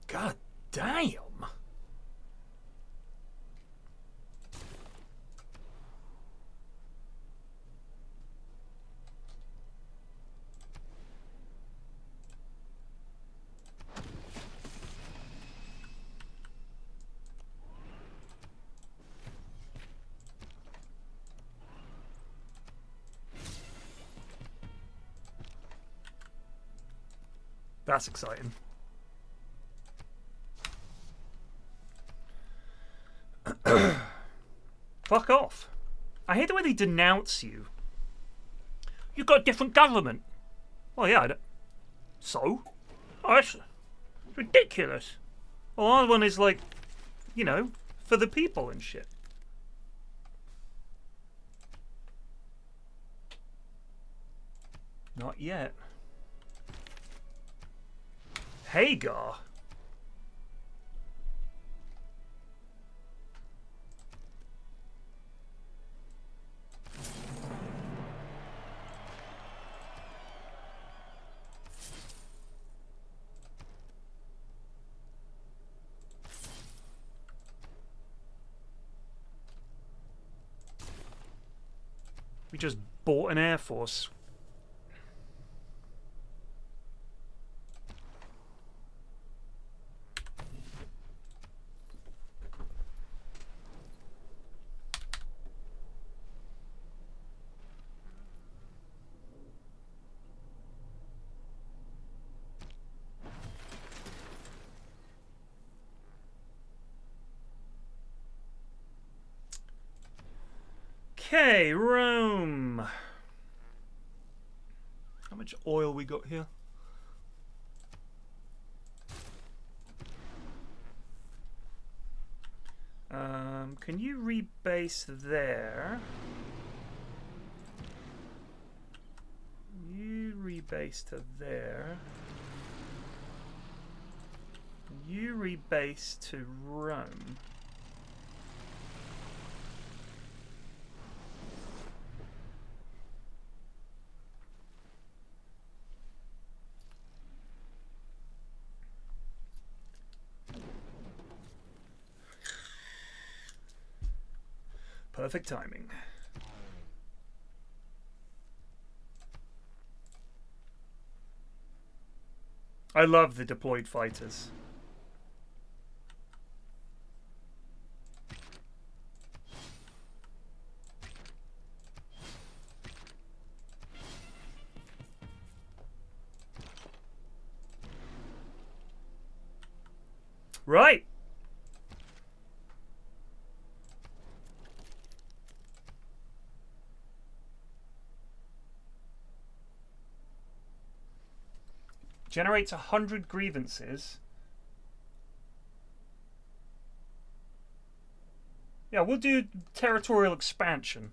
God damn. That's exciting. Fuck off. I hate the way they denounce you. You've got a different government. Well, yeah, I don't... So? Oh, that's ridiculous. Well, our one is like, you know, for the people and shit. Not yet. Hagar. We just bought an Air Force. Okay, Rome. How much oil we got here? Can you rebase there? You rebase to there. You rebase to Rome. Perfect timing. I love the deployed fighters. Right. Generates 100 grievances. Yeah, we'll do territorial expansion.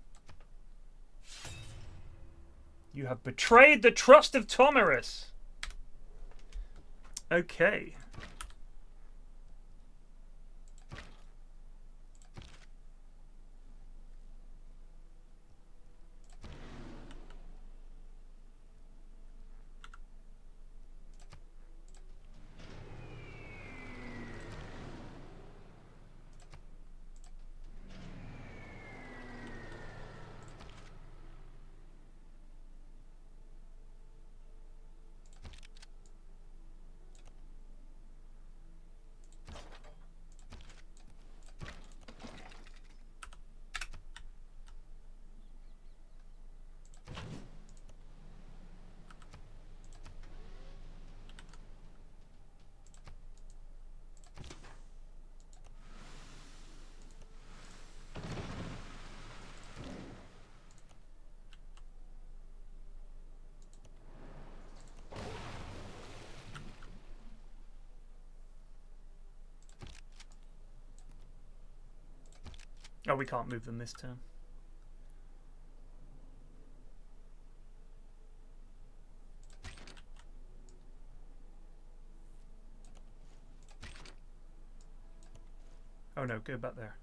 You have betrayed the trust of Tomerus. Okay. Oh, we can't move them this turn. Oh no, go back there.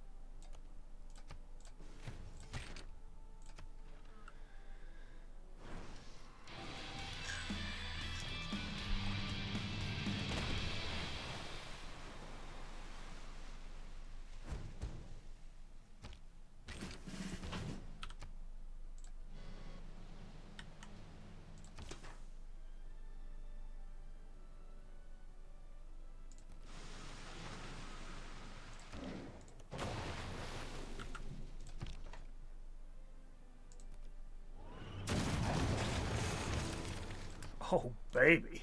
Oh, baby.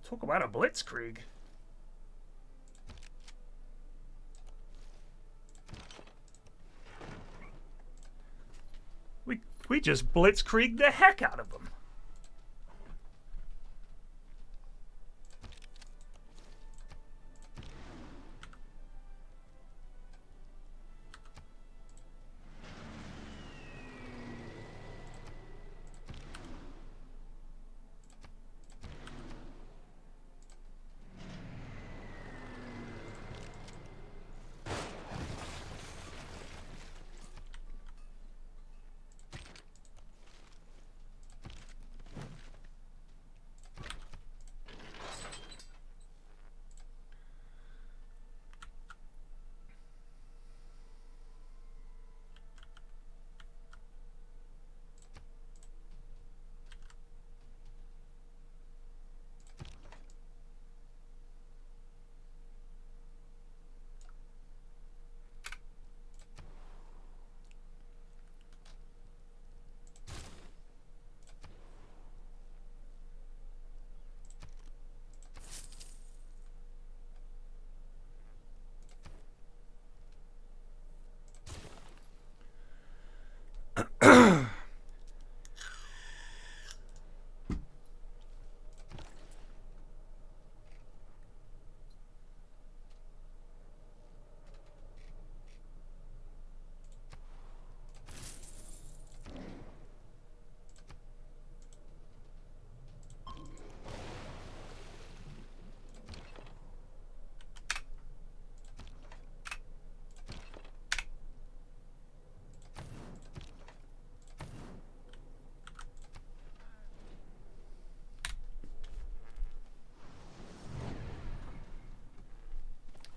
Talk about a blitzkrieg. We just blitzkrieged the heck out of them.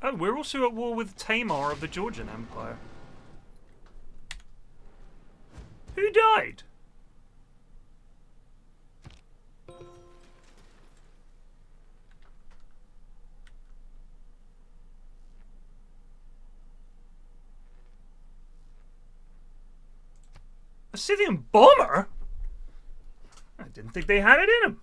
Oh, we're also at war with Tamar of the Georgian Empire. Who died? A Scythian bomber? I didn't think they had it in them.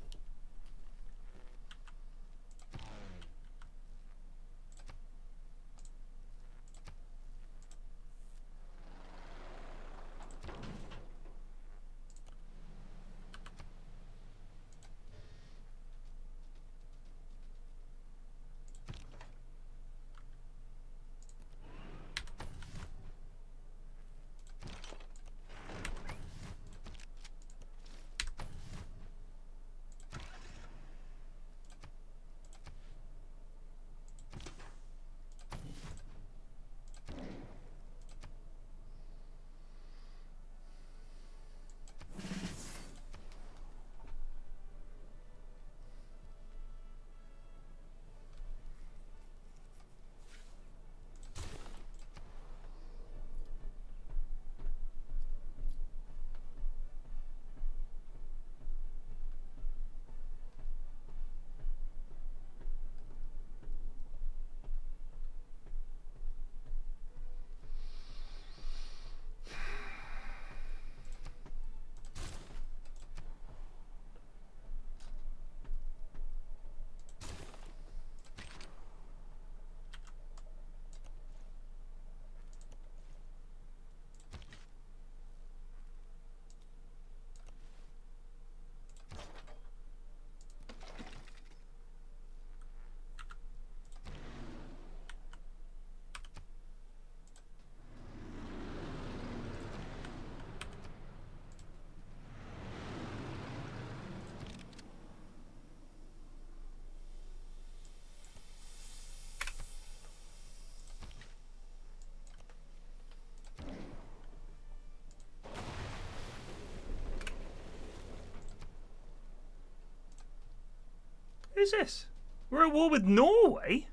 Who's this? We're at war with Norway?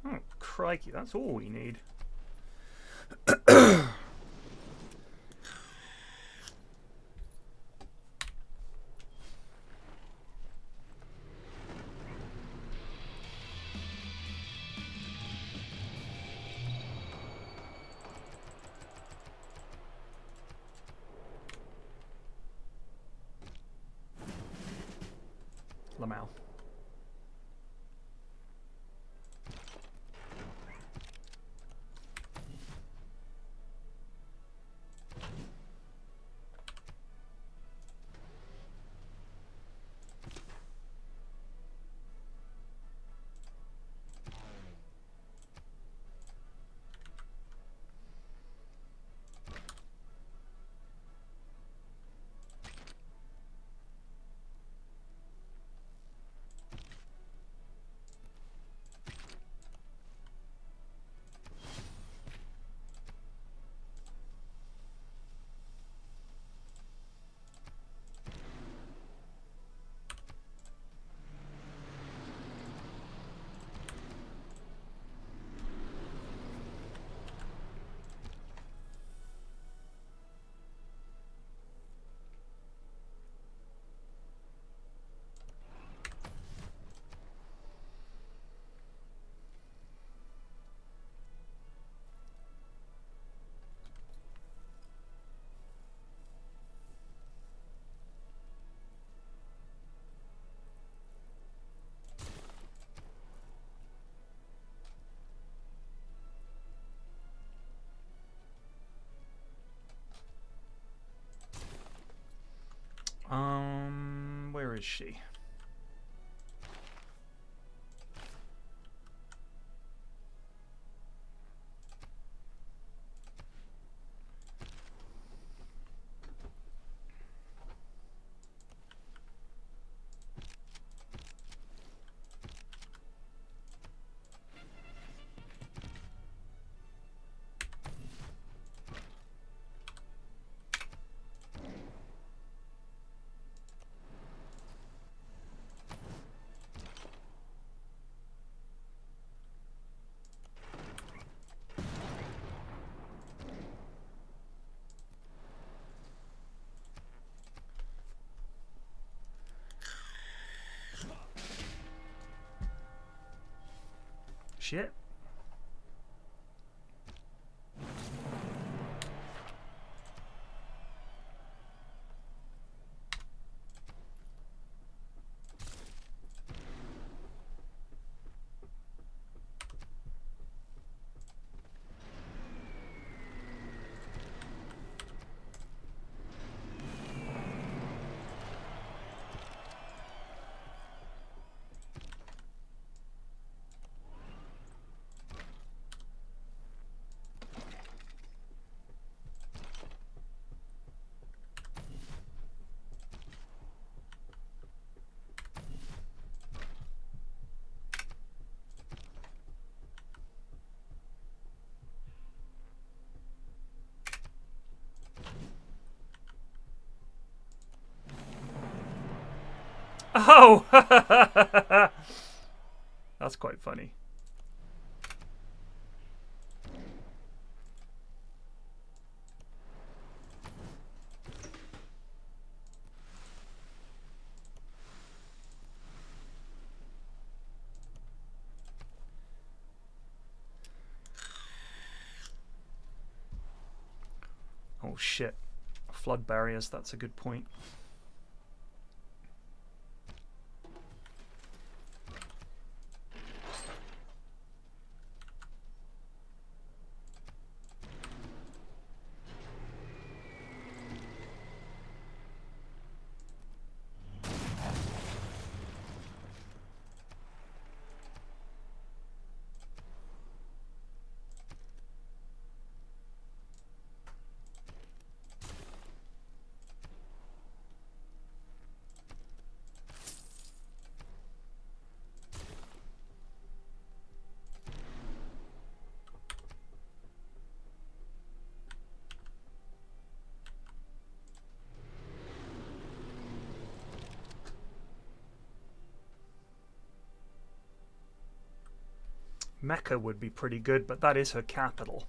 Oh, crikey, that's all we need. Lamau. Where is she? Shit. Oh! That's quite funny. Oh shit. Flood barriers, that's a good point. Mecca would be pretty good, but that is her capital.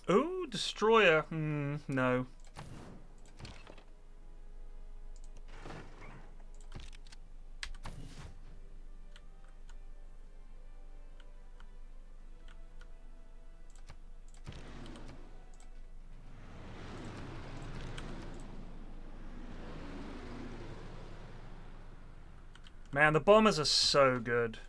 Ooh, destroyer. No. Man, the bombers are so good.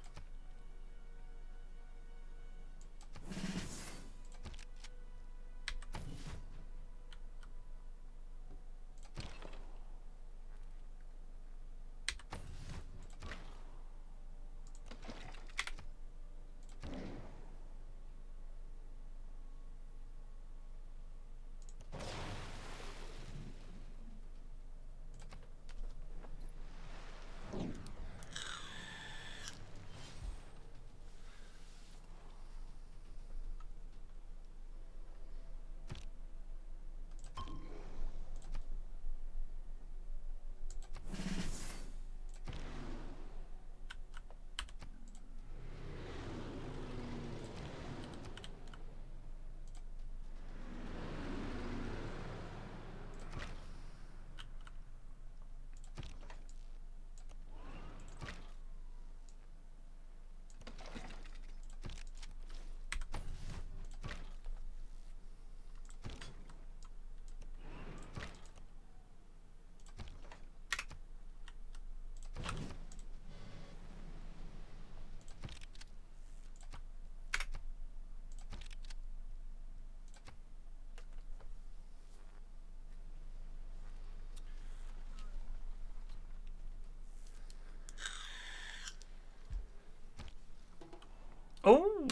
Oh.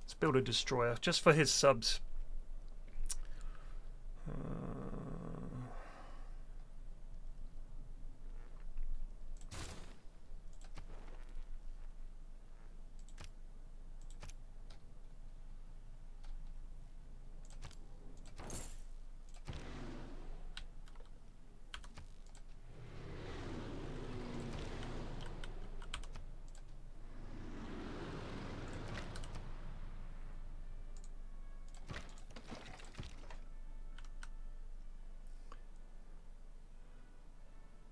Let's build a destroyer just for his subs.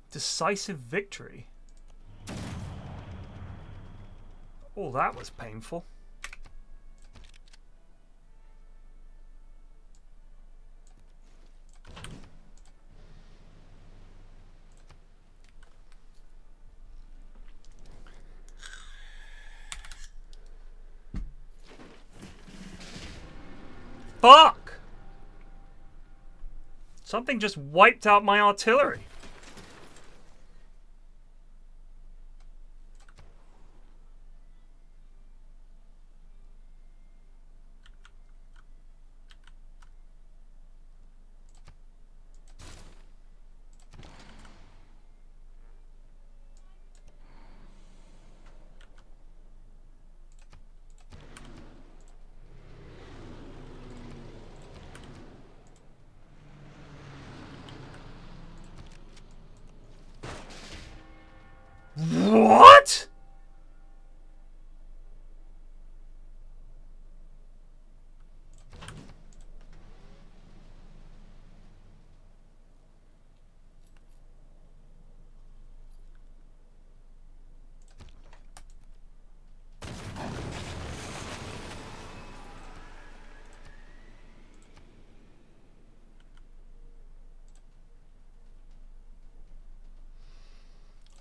Decisive victory. Oh, that was painful. Fuck! Something just wiped out my artillery.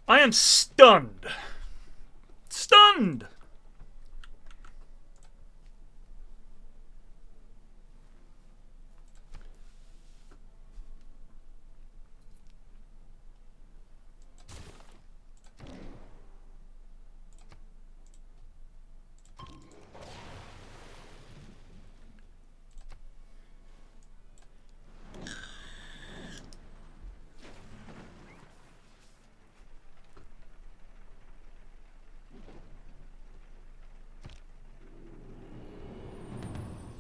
I am stunned. Stunned!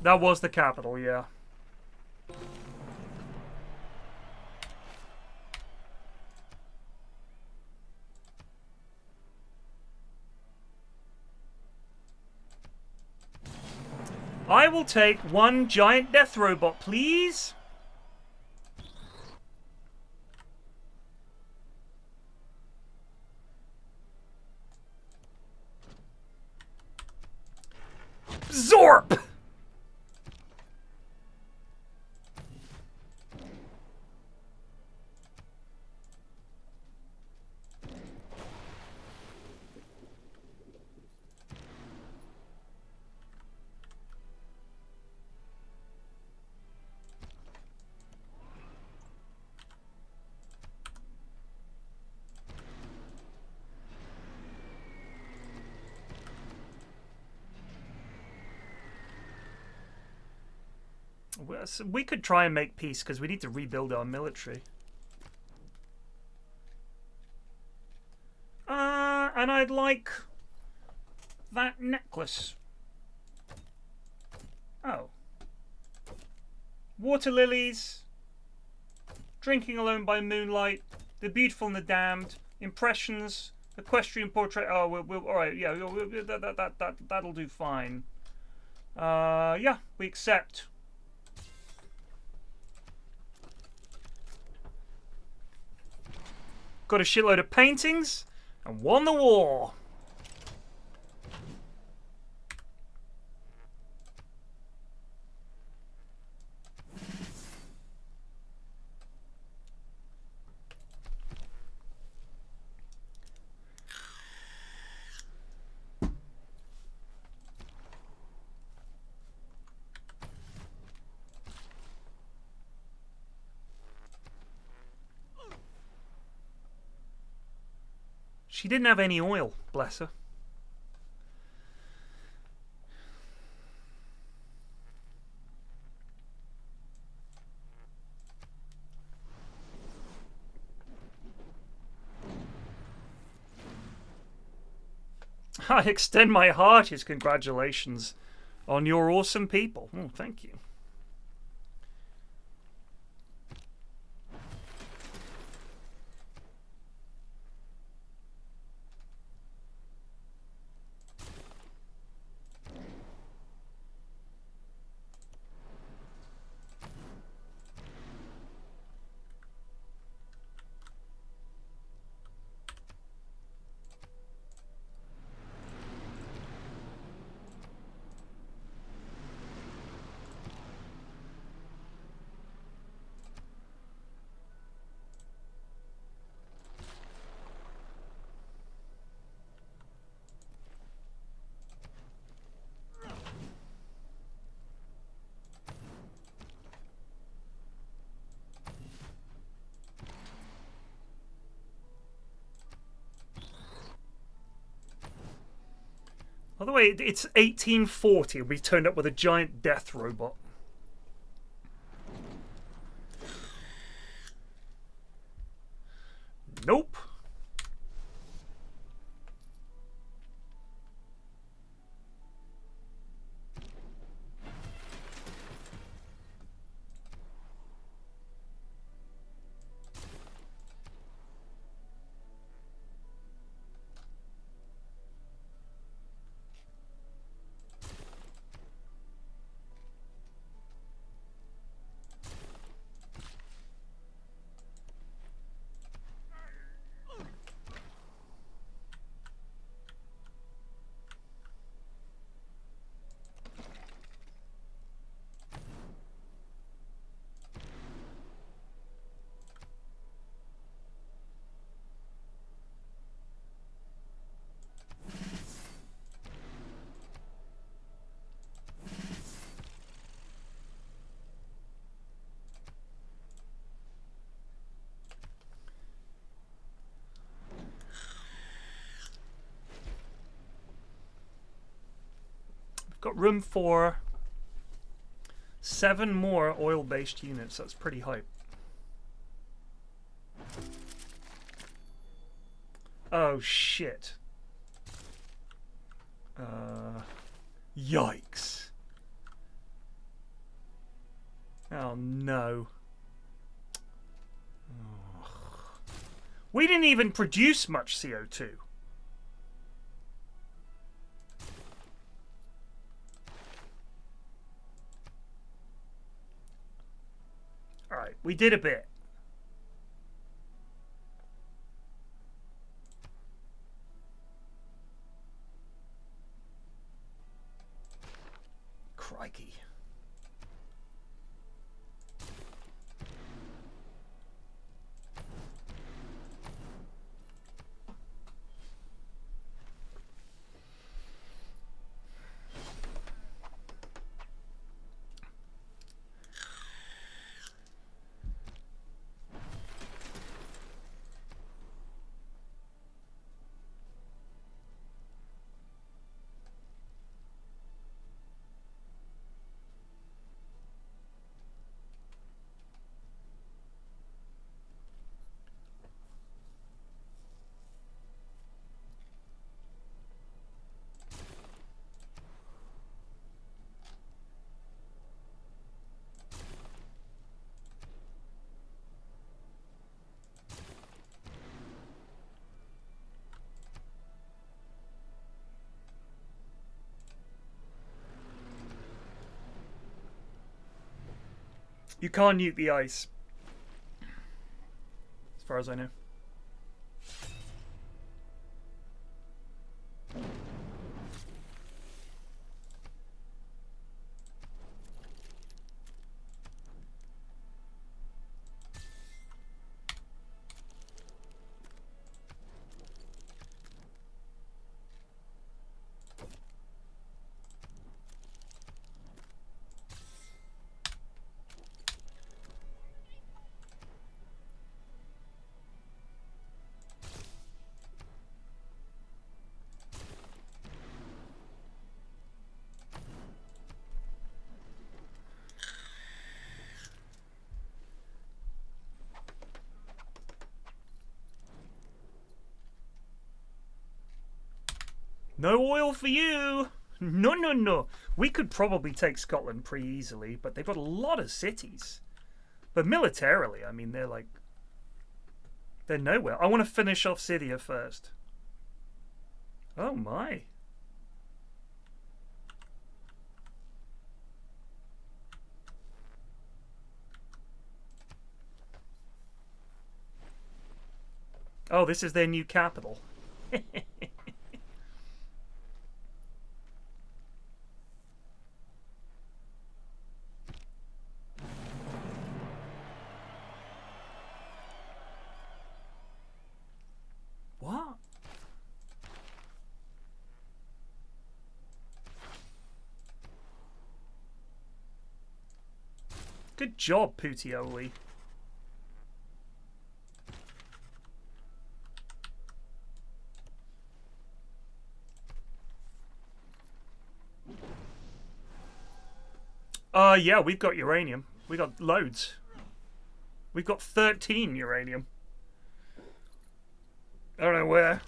That was the capital, yeah. I will take one giant death robot, please. Zorp! We could try and make peace because we need to rebuild our military. And I'd like that necklace. Oh. Water lilies. Drinking alone by moonlight. The beautiful and the damned. Impressions. Equestrian portrait. Oh, all right. Yeah, that'll do fine. Yeah, we accept. Got a shitload of paintings and won the war. She didn't have any oil, bless her. I extend my heartiest congratulations on your awesome people. Oh, thank you. By the way, it's 1840. We turned up with a giant death robot. Nope. Got room for 7 more oil-based units. That's pretty hype. Oh shit. Yikes. Oh no. Ugh. We didn't even produce much CO2. Alright, we did a bit. Crikey. You can't nuke the ice. As far as I know. No oil for you! No, no, no. We could probably take Scotland pretty easily, but they've got a lot of cities. But militarily, I mean, they're like... They're nowhere. I want to finish off Scythia first. Oh my. Oh, this is their new capital. What? Good job, Puteoli. Yeah, we've got uranium. We got loads. We've got 13 uranium. I don't know where.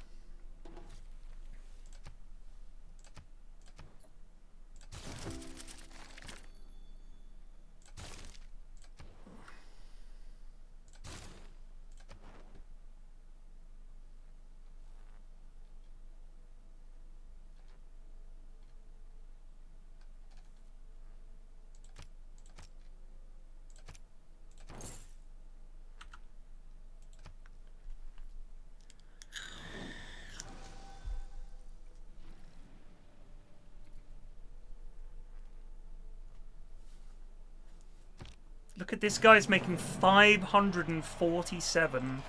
Look at this guy's making 547.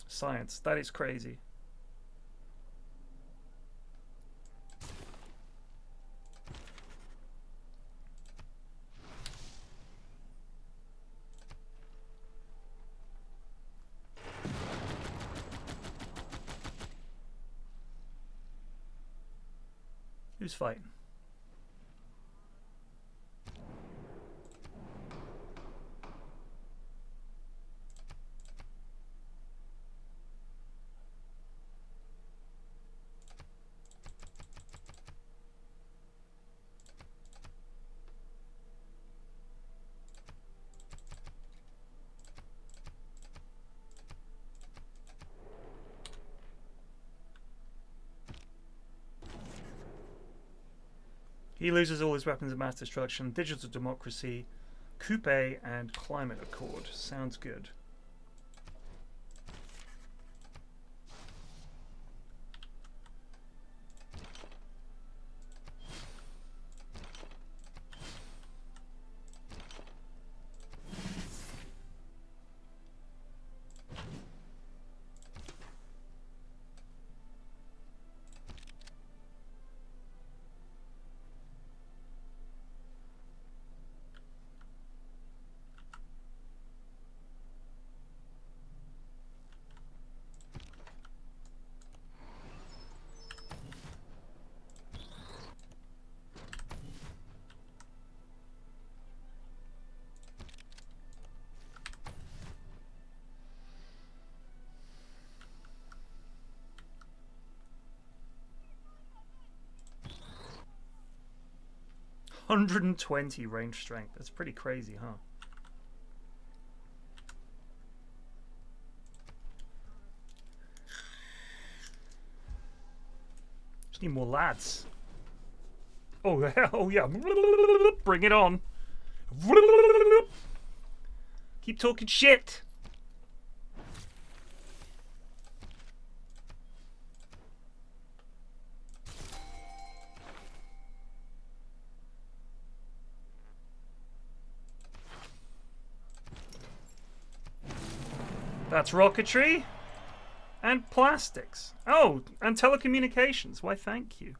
Science, that is crazy. Who's fighting? He loses all his weapons of mass destruction, digital democracy, coupe, and climate accord. Sounds good. $120 range strength. That's pretty crazy, huh? Just need more lads. Oh, oh yeah. Bring it on. Keep talking shit. That's rocketry and plastics. Oh, and telecommunications. Why, thank you.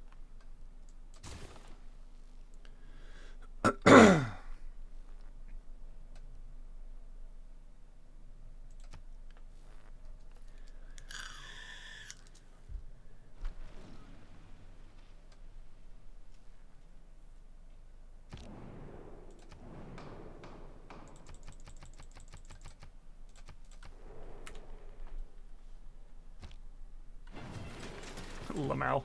Lamau.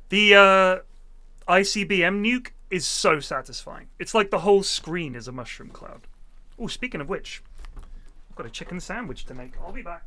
The ICBM nuke is so satisfying. It's like the whole screen is a mushroom cloud. Oh, speaking of which, I've got a chicken sandwich to make. I'll be back.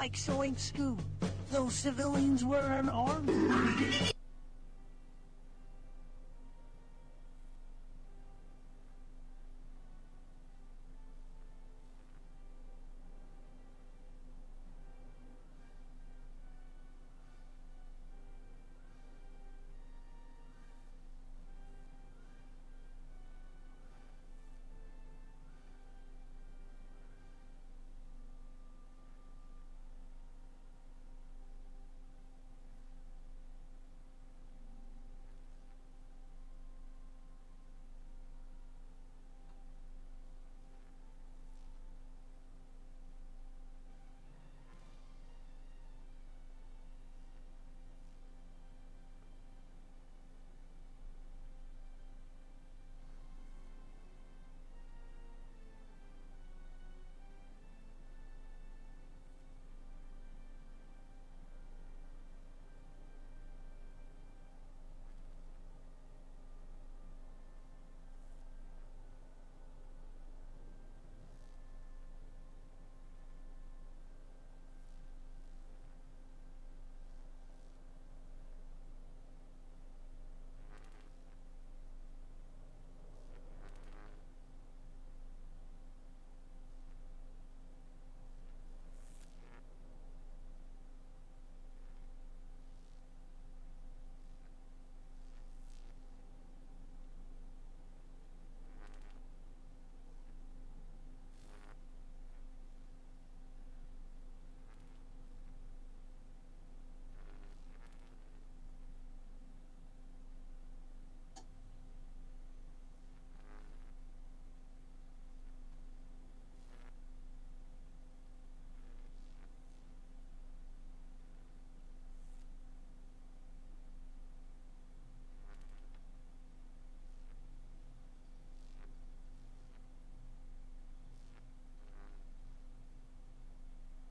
like sowing scoop. Those civilians were unarmed.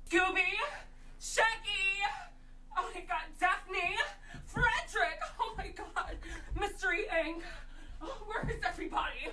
Scooby, Shaggy, oh my god, Daphne, Frederick, oh my god, Mystery Inc. Oh, where is everybody?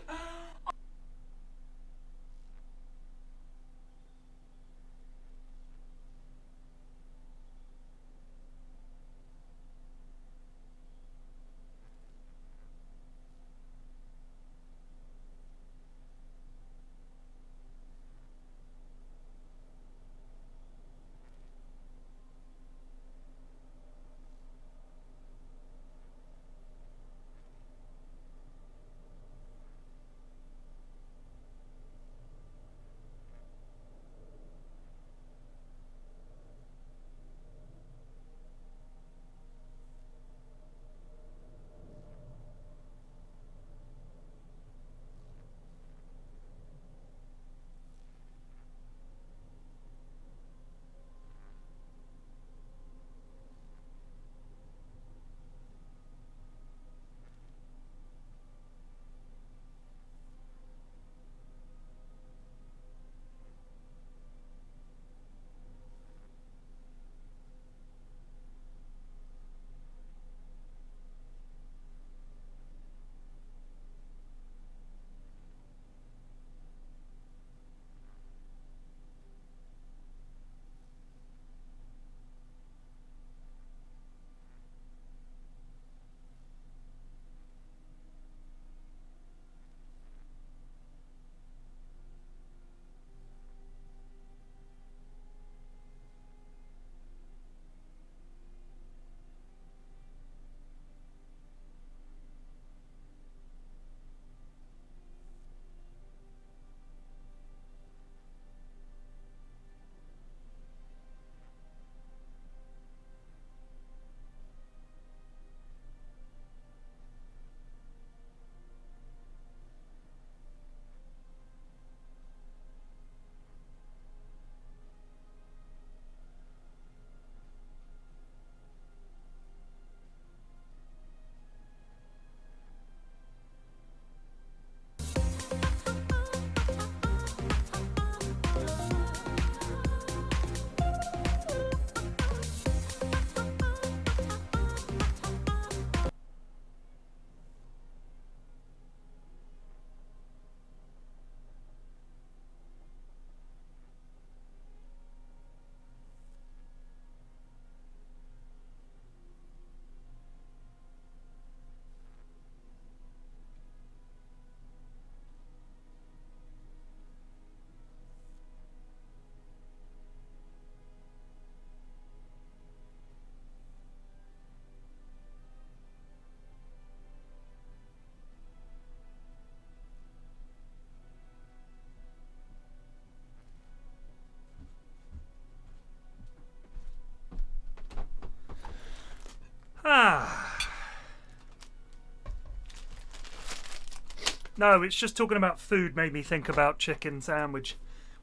No, it's just talking about food made me think about chicken sandwich.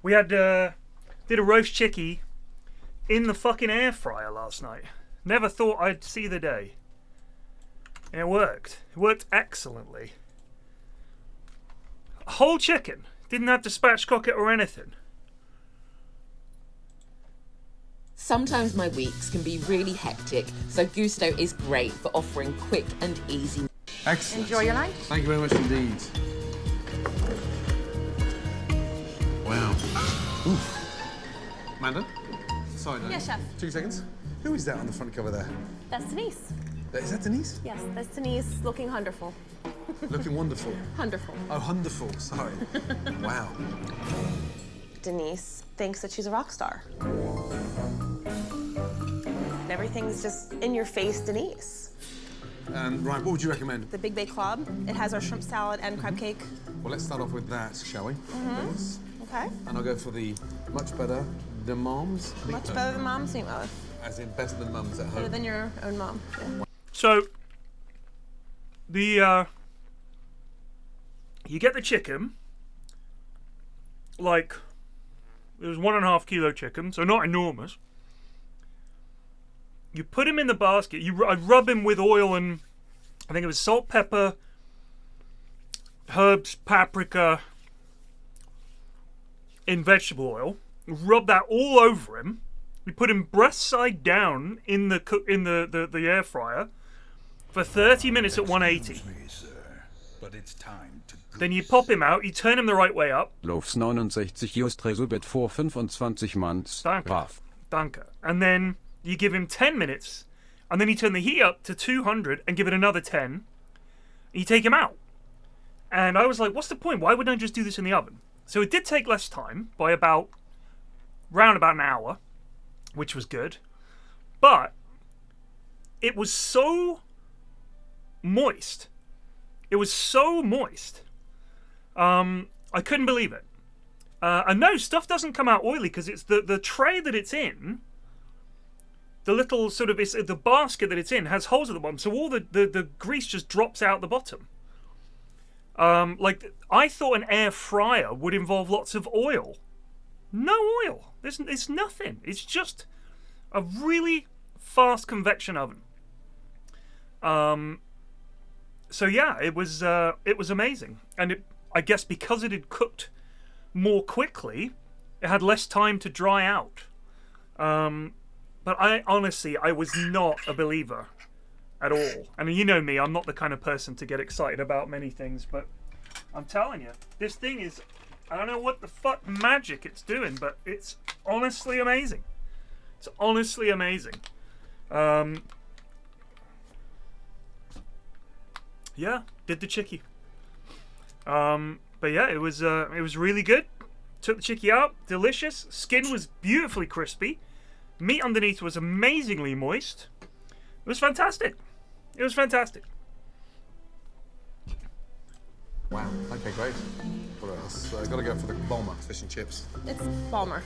We had did a roast chickie in the fucking air fryer last night. Never thought I'd see the day. It worked. It worked excellently. A whole chicken. Didn't have to spatchcock it or anything. Sometimes my weeks can be really hectic, so Gusto is great for offering quick and easy. Excellent. Enjoy your night. Thank you very much indeed. Wow. Oof. Amanda? Sorry, Yes, chef. 2 seconds. Who is that on the front cover there? That's Denise. Is that Denise? Yes, that's Denise looking wonderful. Looking wonderful. Wonderful. Oh, wonderful. Sorry. Wow. Denise thinks that she's a rock star. Everything's just in your face, Denise. Right, what would you recommend? The Big Bay Club. It has our shrimp salad and crab cake. Well, let's start off with that, shall we? Please. Okay. And I'll go for the much better than mom's. Much better than mom's meatloaf. As in better than mum's at Better home. than your own mom. Yeah. So, the you get the chicken, like, it was 1.5 kilo chicken, so not enormous. You put him in the basket. I rub him with oil and I think it was salt, pepper, herbs, paprika, in vegetable oil. Rub that all over him. We put him breast side down in the air fryer for 30 minutes at 180. Excuse me, sir, but it's time to go. Then you pop him out, you turn him the right way up. Loafs 69 just Resobet vor 25 months. Danke. Brav. Danke. And then you give him 10 minutes, and then you turn the heat up to 200 and give it another 10, and you take him out. And I was like, what's the point? Why wouldn't I just do this in the oven? So it did take less time by round about an hour, which was good. But it was so moist. It was so moist. I couldn't believe it. And no, stuff doesn't come out oily because it's the tray that it's in. The little sort of, it's the basket that it's in has holes at the bottom, so all the grease just drops out the bottom. Like, I thought an air fryer would involve lots of oil. No oil. It's nothing. It's just a really fast convection oven. So yeah, it was amazing, and I guess because it had cooked more quickly, it had less time to dry out. But I was not a believer at all. And you know me, I'm not the kind of person to get excited about many things, but I'm telling you, this thing is, I don't know what the fuck magic it's doing, but it's honestly amazing. It's honestly amazing. Yeah, did the chickie. But yeah, it was really good. Took the chickie out, delicious. Skin was beautifully crispy. Meat underneath was amazingly moist. It was fantastic. It was fantastic. Wow. Okay, great. What else? Gotta go for the Balmer fish and chips. It's Balmer.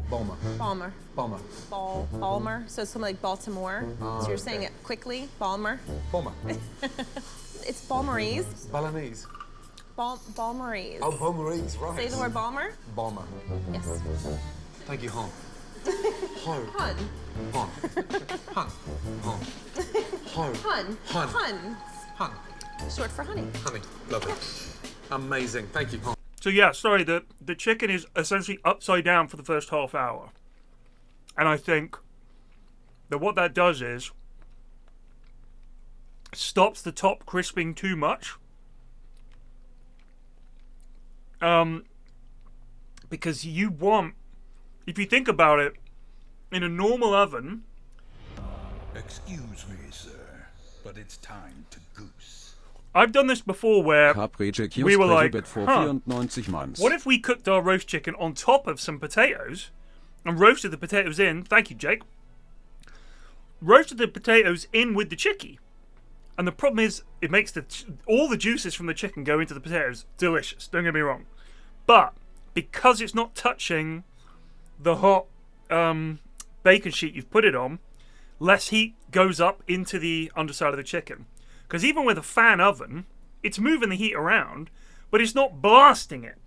Balmer. Balmer. Balmer. Balmer. So it's something like Baltimore. So you're saying it quickly. Balmer. Balmer. It's Balmerese. Balinese. Balmerese. Oh, Balmerese, right. Say the word Balmer. Balmer. Yes. Thank you, hon. Ho. Hun. Hon. Hun. Hon. Ho. Hun. Hun. Hun. Hun. Short for honey. Honey. Lovely. Amazing. Thank you, hon. So yeah, sorry, the chicken is essentially upside down for the first half hour. And I think that what that does is stops the top crisping too much. Because you want, if you think about it, in a normal oven. Excuse me, sir, but it's time to goose. I've done this before where we were like, what if we cooked our roast chicken on top of some potatoes and roasted the potatoes in, thank you, Jake, roasted the potatoes in with the chickie. And the problem is, it makes all the juices from the chicken go into the potatoes. Delicious, don't get me wrong. But because it's not touching the hot bacon sheet you've put it on, less heat goes up into the underside of the chicken. Because even with a fan oven, it's moving the heat around, but it's not blasting it.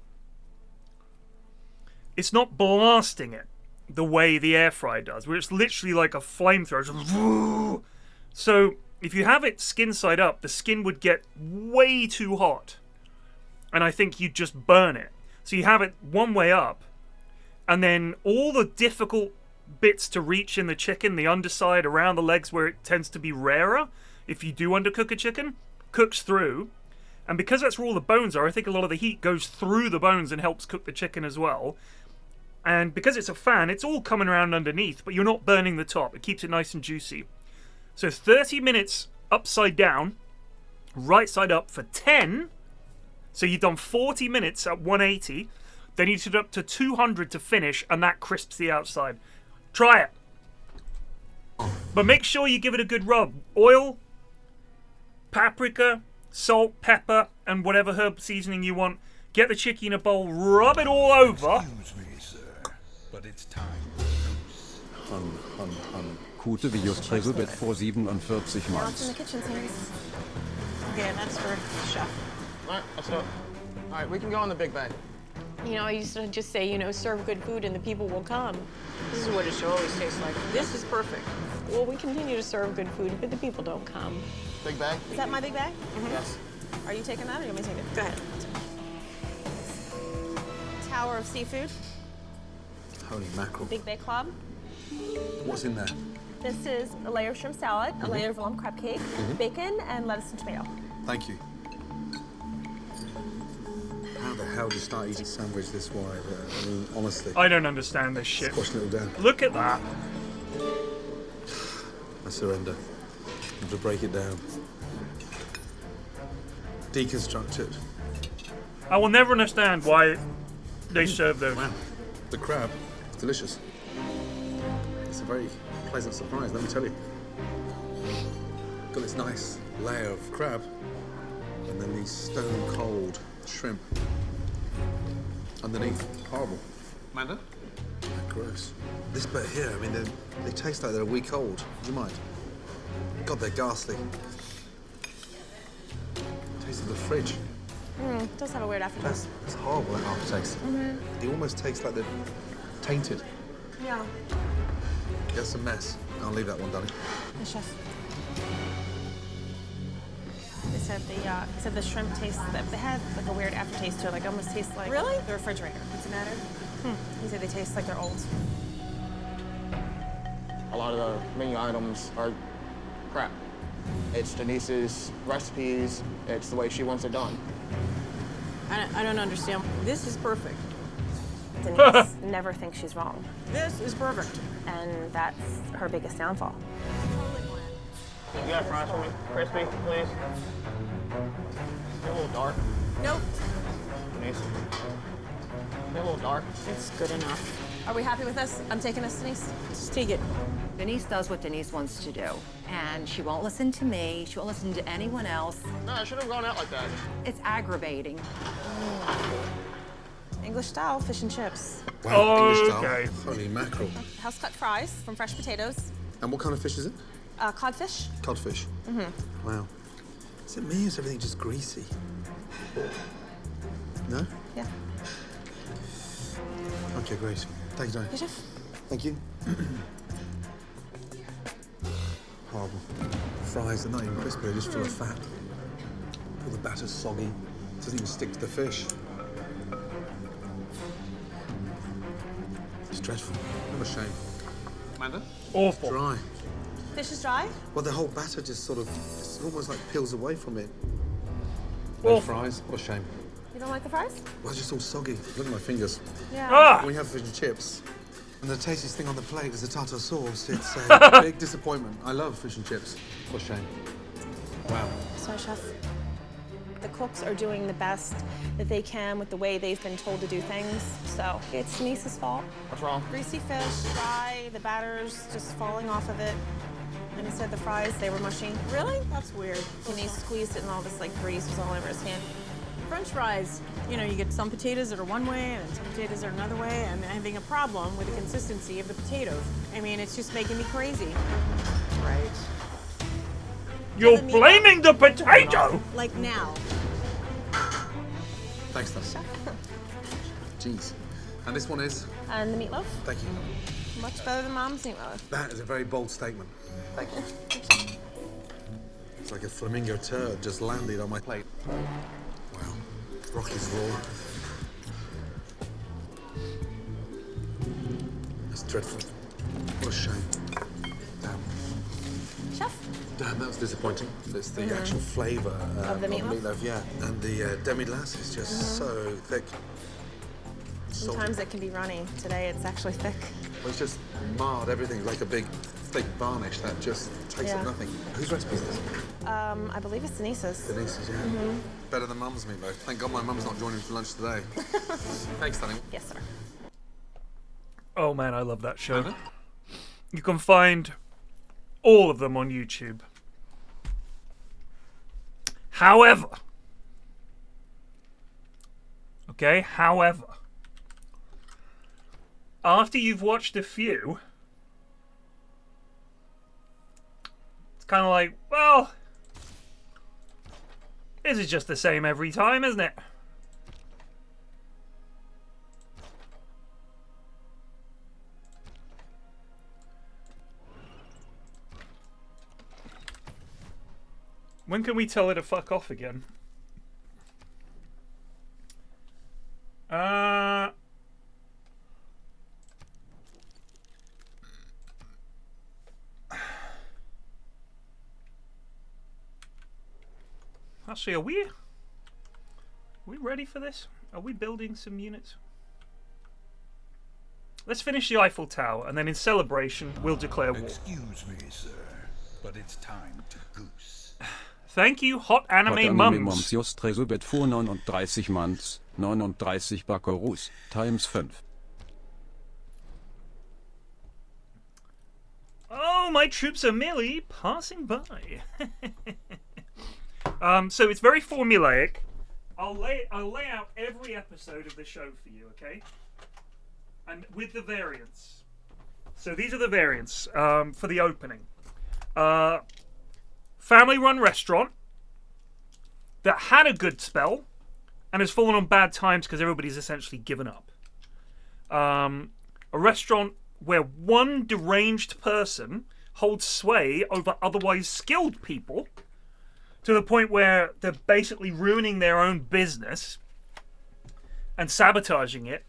It's not blasting it the way the air fryer does, where it's literally like a flamethrower. So if you have it skin side up, the skin would get way too hot. And I think you'd just burn it. So you have it one way up, and then all the difficult bits to reach in the chicken, the underside around the legs where it tends to be rarer, if you do undercook a chicken, cooks through. And because that's where all the bones are, I think a lot of the heat goes through the bones and helps cook the chicken as well. And because it's a fan, it's all coming around underneath, but you're not burning the top. It keeps it nice and juicy. So 30 minutes upside down, right side up for 10. So you've done 40 minutes at 180. Then you took it up to 200 to finish, and that crisps the outside. Try it. But make sure you give it a good rub. Oil, paprika, salt, pepper, and whatever herb seasoning you want. Get the chicken in a bowl, rub it all over. Excuse me, sir, but it's time. Gute Videos Tresobet vor 47 Now it's in months. the kitchen, Terrence. Okay, and that's for chef. All right, let's go. All right, we can go in the big bag. You know, I used to just say, you know, serve good food and the people will come. This is what it should always taste like. This is perfect. Well, we continue to serve good food, but the people don't come. Big bag? Is that my big bag? Yes. Are you taking that or you want me to take it? Go ahead. Tower of seafood, Holy mackerel. big bay club. What's in there? This is a layer of shrimp salad, a layer of lump crab cake, bacon, and lettuce and tomato. Thank you. How the hell do you start eating sandwich this wide? I mean, honestly. I don't understand this shit. Squashing it all down. Look at that. I surrender. I'm going to break it down. Deconstruct it. I will never understand why they serve those. Wow. The crab is delicious. It's a very pleasant surprise, let me tell you. Got this nice layer of crab and then these stone cold shrimp underneath. Horrible. Amanda? Gross. This bit here, I mean, they taste like they're a week old. Would you mind? God, they're ghastly. Taste of the fridge. It does have a weird aftertaste. It's horrible, that aftertaste. It almost tastes like they're tainted. Yeah. That's a mess. I'll leave that one, darling. Hey, chef. They said the shrimp tastes. They had like a weird aftertaste to it. Like almost tastes like the refrigerator. What's the matter? He said they taste like they're old. A lot of the menu items are crap. It's Denise's recipes. It's the way she wants it done. I don't understand. This is perfect. Denise never thinks she's wrong, This is perfect. and that's her biggest downfall. You got fries for me? Crispy, please. They're a little dark. Nope. Denise. They're a little dark. It's good enough. Are we happy with this? I'm taking this, Denise. Just take it. Denise does what Denise wants to do, and she won't listen to me. She won't listen to anyone else. No, I shouldn't have gone out like that. It's aggravating. English style fish and chips. Wow, English style. Okay. Holy mackerel. House cut fries from fresh potatoes. And what kind of fish is it? Codfish. Codfish. Wow. Is it me or is everything just greasy? No? Yeah. Okay, great. Thank you, darling. Hey, chef. Thank you. Horrible. Fries are not even crispy, they're just full of fat. All the batter's soggy. Doesn't even stick to the fish. It's dreadful. What a shame. Amanda? Awful. Dry. Fish is dry. Well, the whole batter just sort of, it's almost like peels away from it. Awful. No fries. What a shame. You don't like the fries? Well, it's just all soggy. Look at my fingers. Yeah. Ah! We have fish and chips. And the tastiest thing on the plate is the tartar sauce. It's a big disappointment. I love fish and chips. What a shame. Wow. Sorry, chef. The cooks are doing the best that they can with the way they've been told to do things. So it's Denise's fault. What's wrong? Greasy fish, dry, the batter's just falling off of it. And instead the fries, they were mushy. Really? That's weird. Denise squeezed it and all this like grease was all over his hand. French fries, you know, you get some potatoes that are one way and some potatoes that are another way, and I'm having a problem with the consistency of the potatoes. I mean, it's just making me crazy. right? You're blaming the potato! Like now. Thanks, Dad. Jeez. And this one is? And the meatloaf? Thank you. Much better than Mom's meatloaf. That is a very bold statement. Thank you. It's like a flamingo turd just landed on my plate. Wow. Broccoli's raw. That's dreadful. What a shame. Damn. Chef? Damn, that was disappointing. It's the actual flavour Of the meatloaf? yeah. And the demi-glace is just so thick. Sometimes it can be runny. Today it's actually thick. Well, it's just marred everything like a big thick varnish that just tastes of nothing. Whose recipe is this? I believe it's Denise's. Denise's, yeah. Better than Mum's meatloaf. Thank God my Mum's not joining for lunch today. Thanks, Danny. Yes, sir. Oh man, I love that show. You can find all of them on YouTube. However, after you've watched a few, it's kind of like, well, this is just the same every time, isn't it? When can we tell her to fuck off again? Actually, are we ready for this? Are we building some units? Let's finish the Eiffel Tower, and then in celebration, we'll declare war. Excuse me, sir, but it's time to goose. Thank you, Hot Anime Mums. Just Resobet vor 39 Months, 39 Buckaroos, times 5. Oh, my troops are merely passing by. So it's very formulaic. I'll lay out every episode of the show for you, okay? And with the variants. So these are the variants for the opening. Family-run restaurant that had a good spell and has fallen on bad times because everybody's essentially given up. A restaurant where one deranged person holds sway over otherwise skilled people to the point where they're basically ruining their own business and sabotaging it,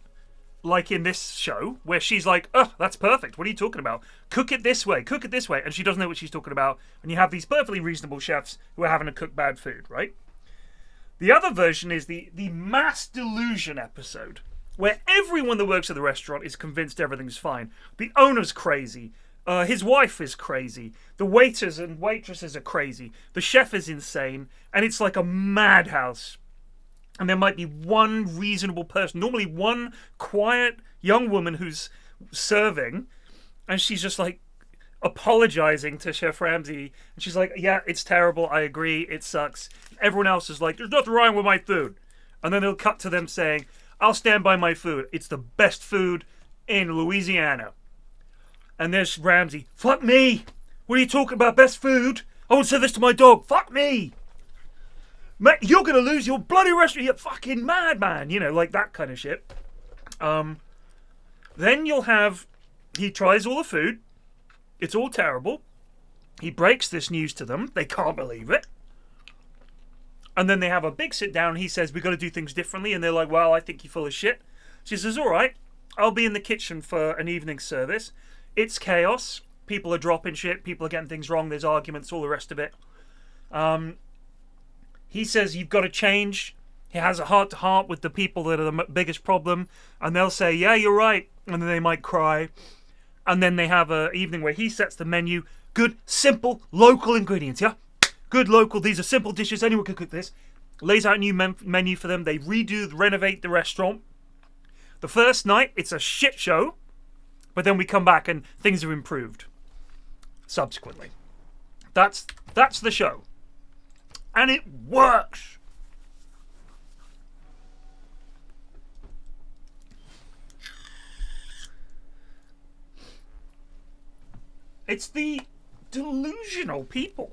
like in this show, where she's like, oh, that's perfect. What are you talking about? Cook it this way. Cook it this way. And she doesn't know what she's talking about. And you have these perfectly reasonable chefs who are having to cook bad food, right? The other version is the mass delusion episode, where everyone that works at the restaurant is convinced everything's fine. The owner's crazy. His wife is crazy. The waiters and waitresses are crazy. The chef is insane. And it's like a madhouse. And there might be one reasonable person, normally one quiet young woman who's serving, and she's just like apologizing to Chef Ramsay. And she's like, yeah, it's terrible. I agree. It sucks. Everyone else is like, there's nothing wrong with my food. And then they'll cut to them saying, I'll stand by my food. It's the best food in Louisiana. And there's Ramsay. Fuck me. What are you talking about? Best food? I won't say this to my dog. Fuck me. Mate, you're going to lose your bloody restaurant. You fucking madman. You know, like that kind of shit. Then you'll have... He tries all the food. It's all terrible. He breaks this news to them. They can't believe it. And then they have a big sit down. He says, we've got to do things differently. And they're like, well, I think you're full of shit. She says, all right. I'll be in the kitchen for an evening service. It's chaos. People are dropping shit. People are getting things wrong. There's arguments, all the rest of it. He says, you've got to change. He has a heart-to-heart with the people that are the biggest problem. And they'll say, yeah, you're right. And then they might cry. And then they have an evening where he sets the menu. Good, simple, local ingredients, yeah? Good, local. These are simple dishes. Anyone can cook this. Lays out a new menu for them. They renovate the restaurant. The first night, it's a shit show. But then we come back and things are improved subsequently. That's the show. And it works. It's the delusional people.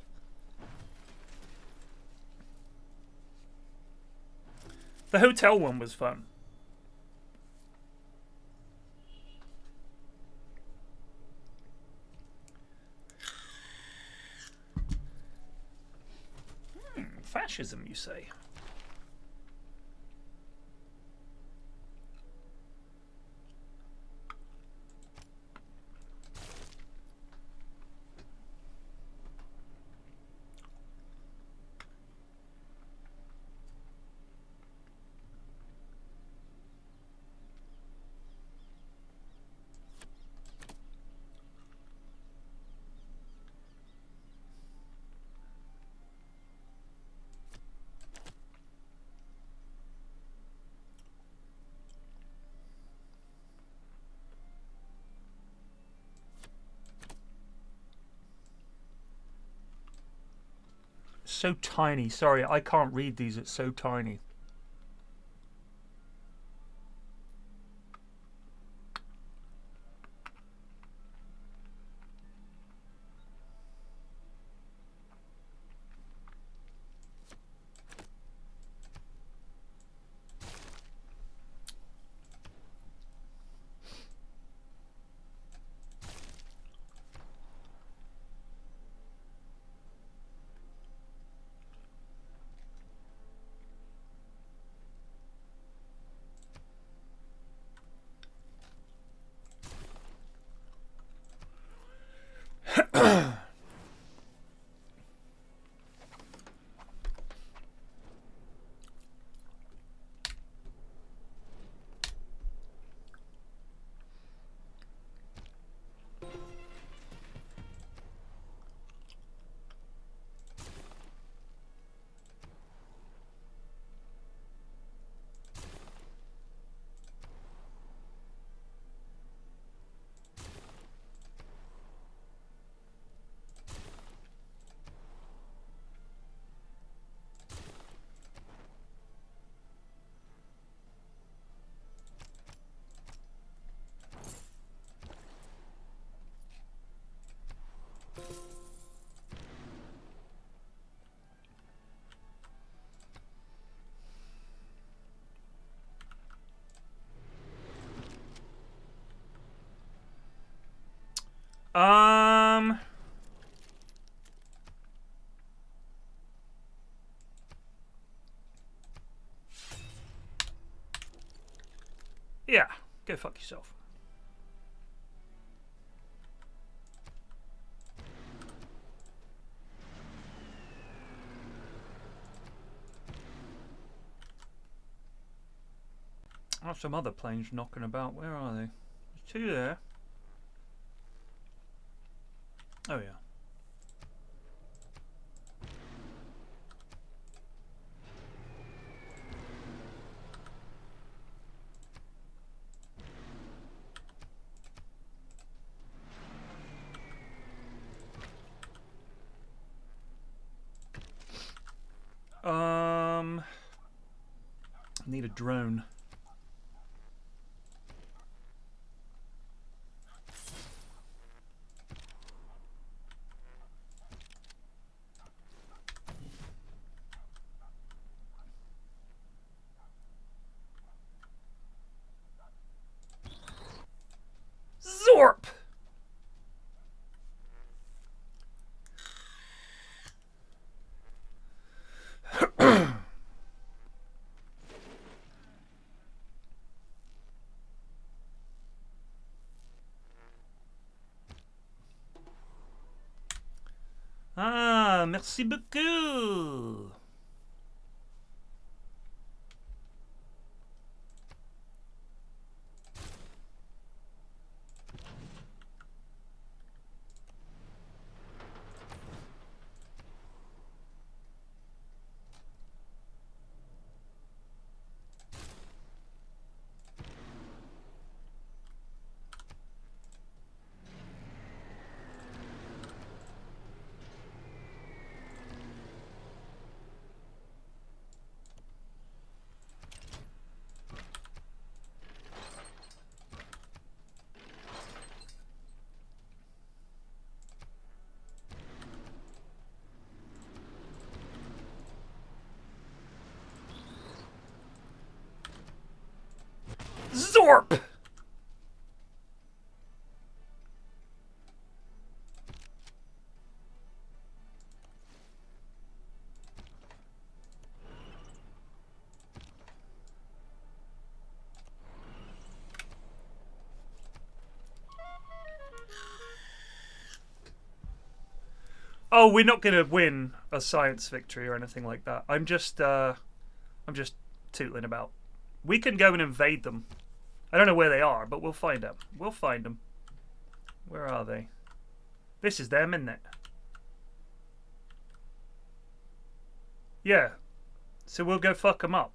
The hotel one was fun. Fascism, you say? So tiny. Sorry, I can't read these. It's so tiny. Yeah, go fuck yourself. I have some other planes knocking about. Where are they? There's two there. Oh yeah. I need a drone. Zorp! Ah, merci beaucoup. Zorp! Oh, we're not going to win a science victory or anything like that. I'm just tootling about. We can go and invade them. I don't know where they are, but we'll find them. We'll find them. Where are they? This is them, isn't it? Yeah. So we'll go fuck them up.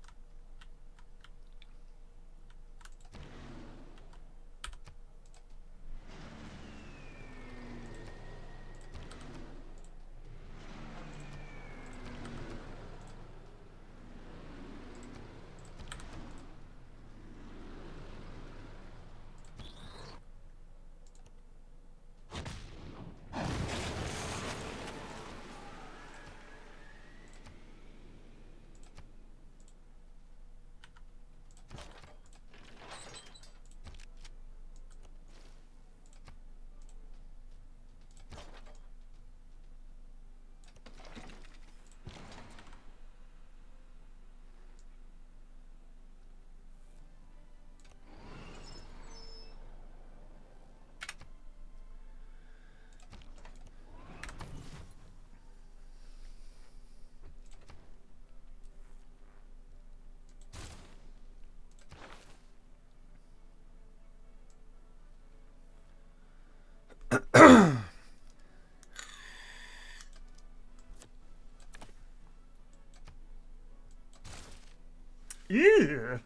Ew.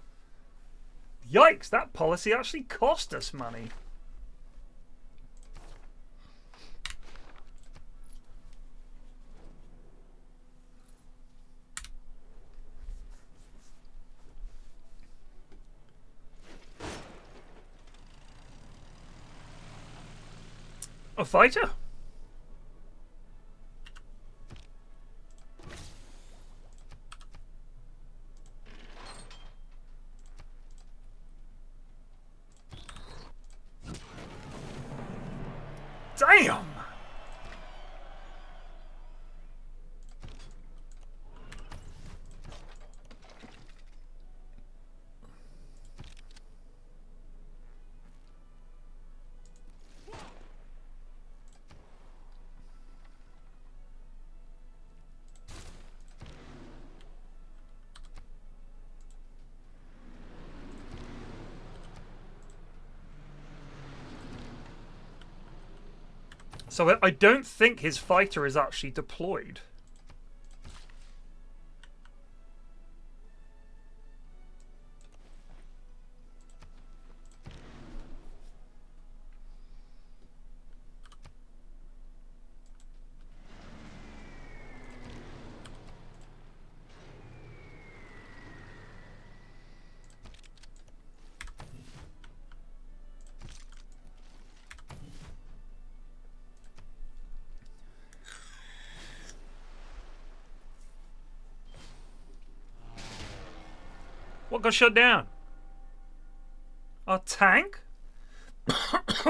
Yikes, that policy actually cost us money. A fighter? Damn! So I don't think his fighter is actually deployed. What got shut down? A tank?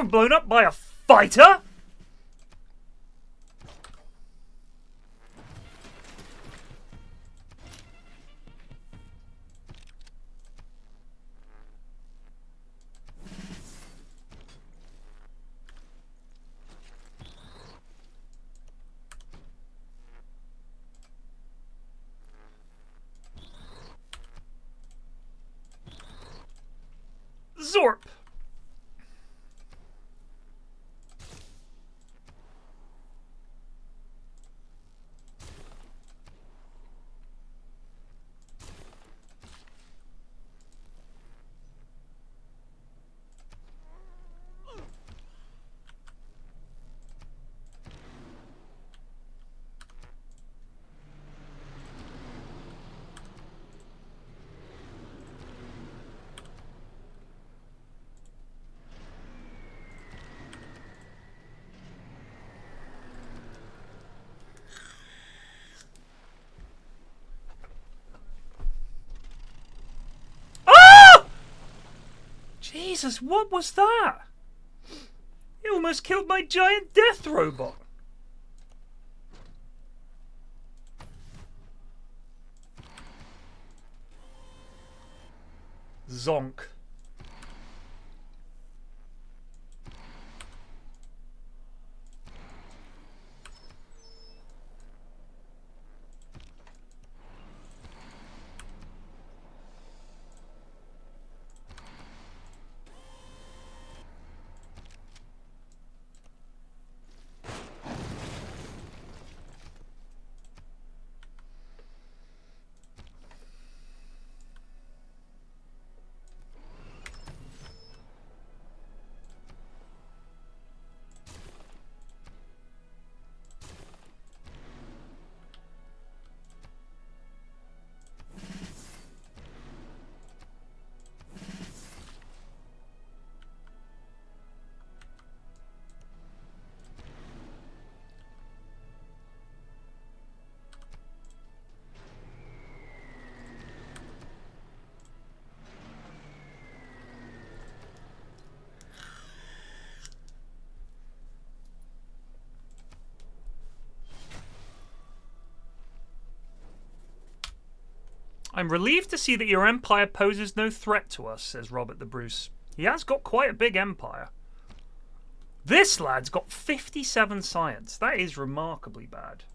Blown up by a fighter? Zorp! Jesus, what was that? He almost killed my giant death robot. Zonk. I'm relieved to see that your empire poses no threat to us, says Robert the Bruce. He has got quite a big empire. This lad's got 57 science. That is remarkably bad.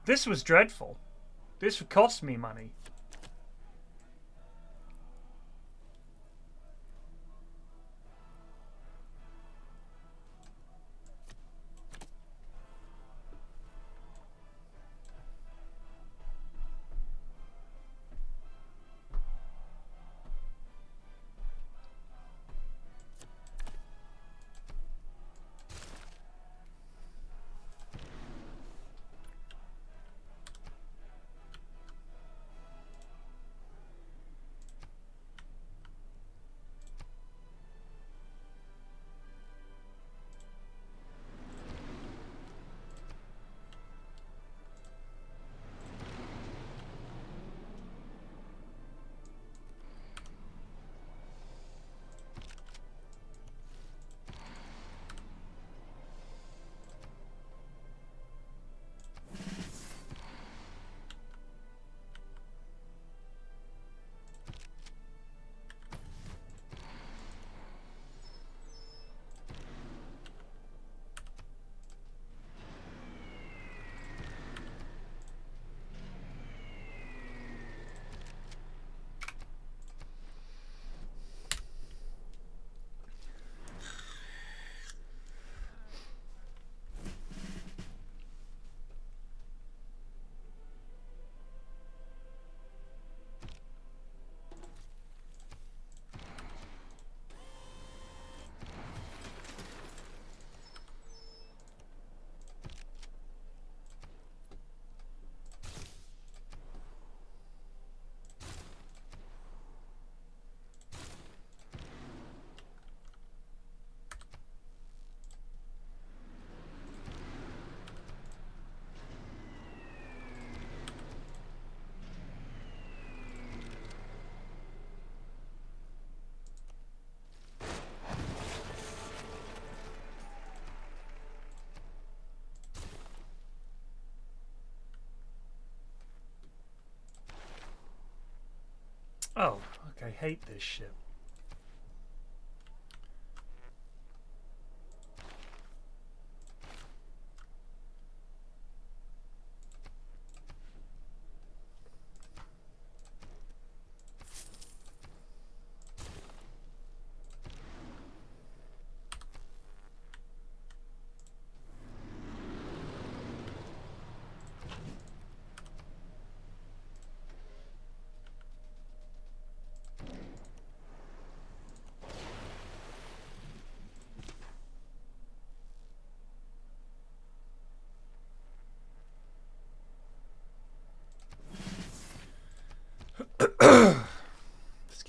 This was dreadful. This would cost me money. Oh, okay, hate this shit.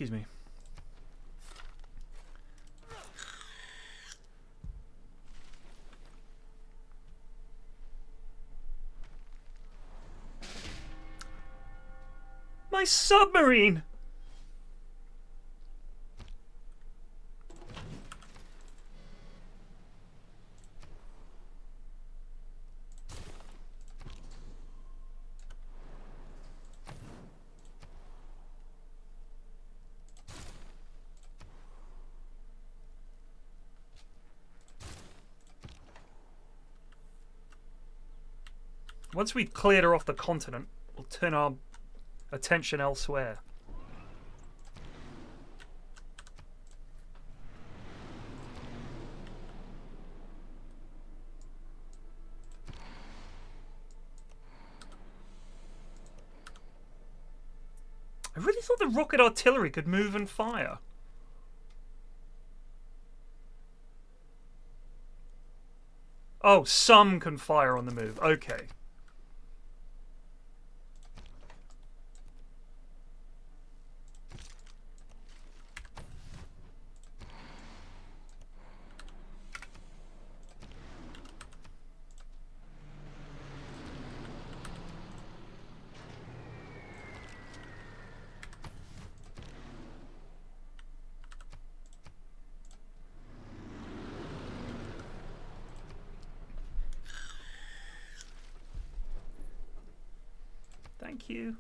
Excuse me. My submarine! Once we've cleared her off the continent, we'll turn our attention elsewhere. I really thought the rocket artillery could move and fire. Oh, some can fire on the move. Okay. Thank you.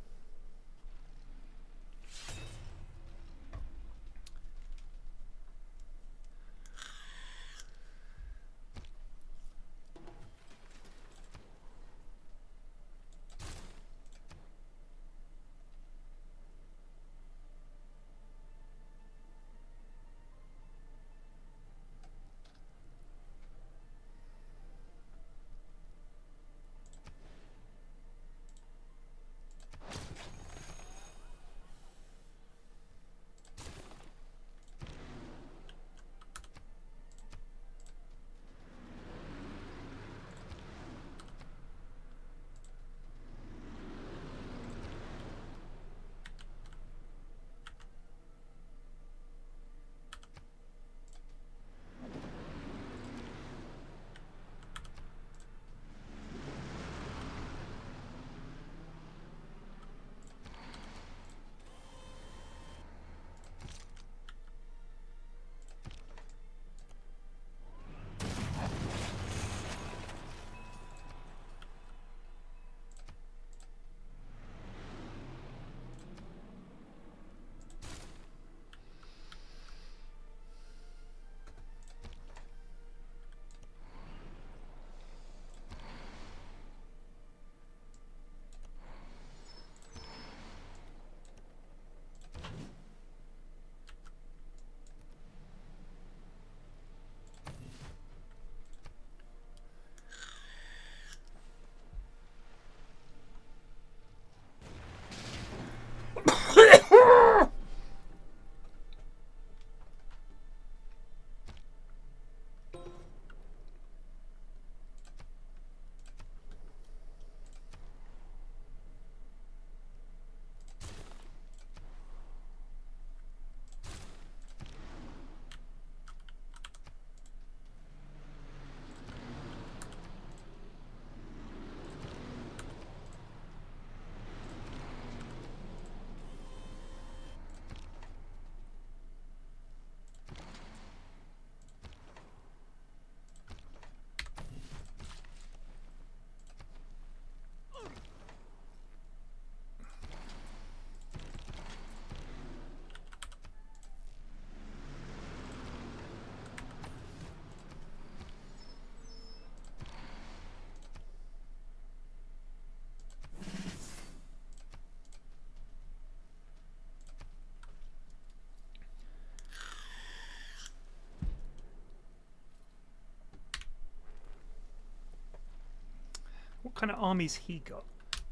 What kind of army's he got?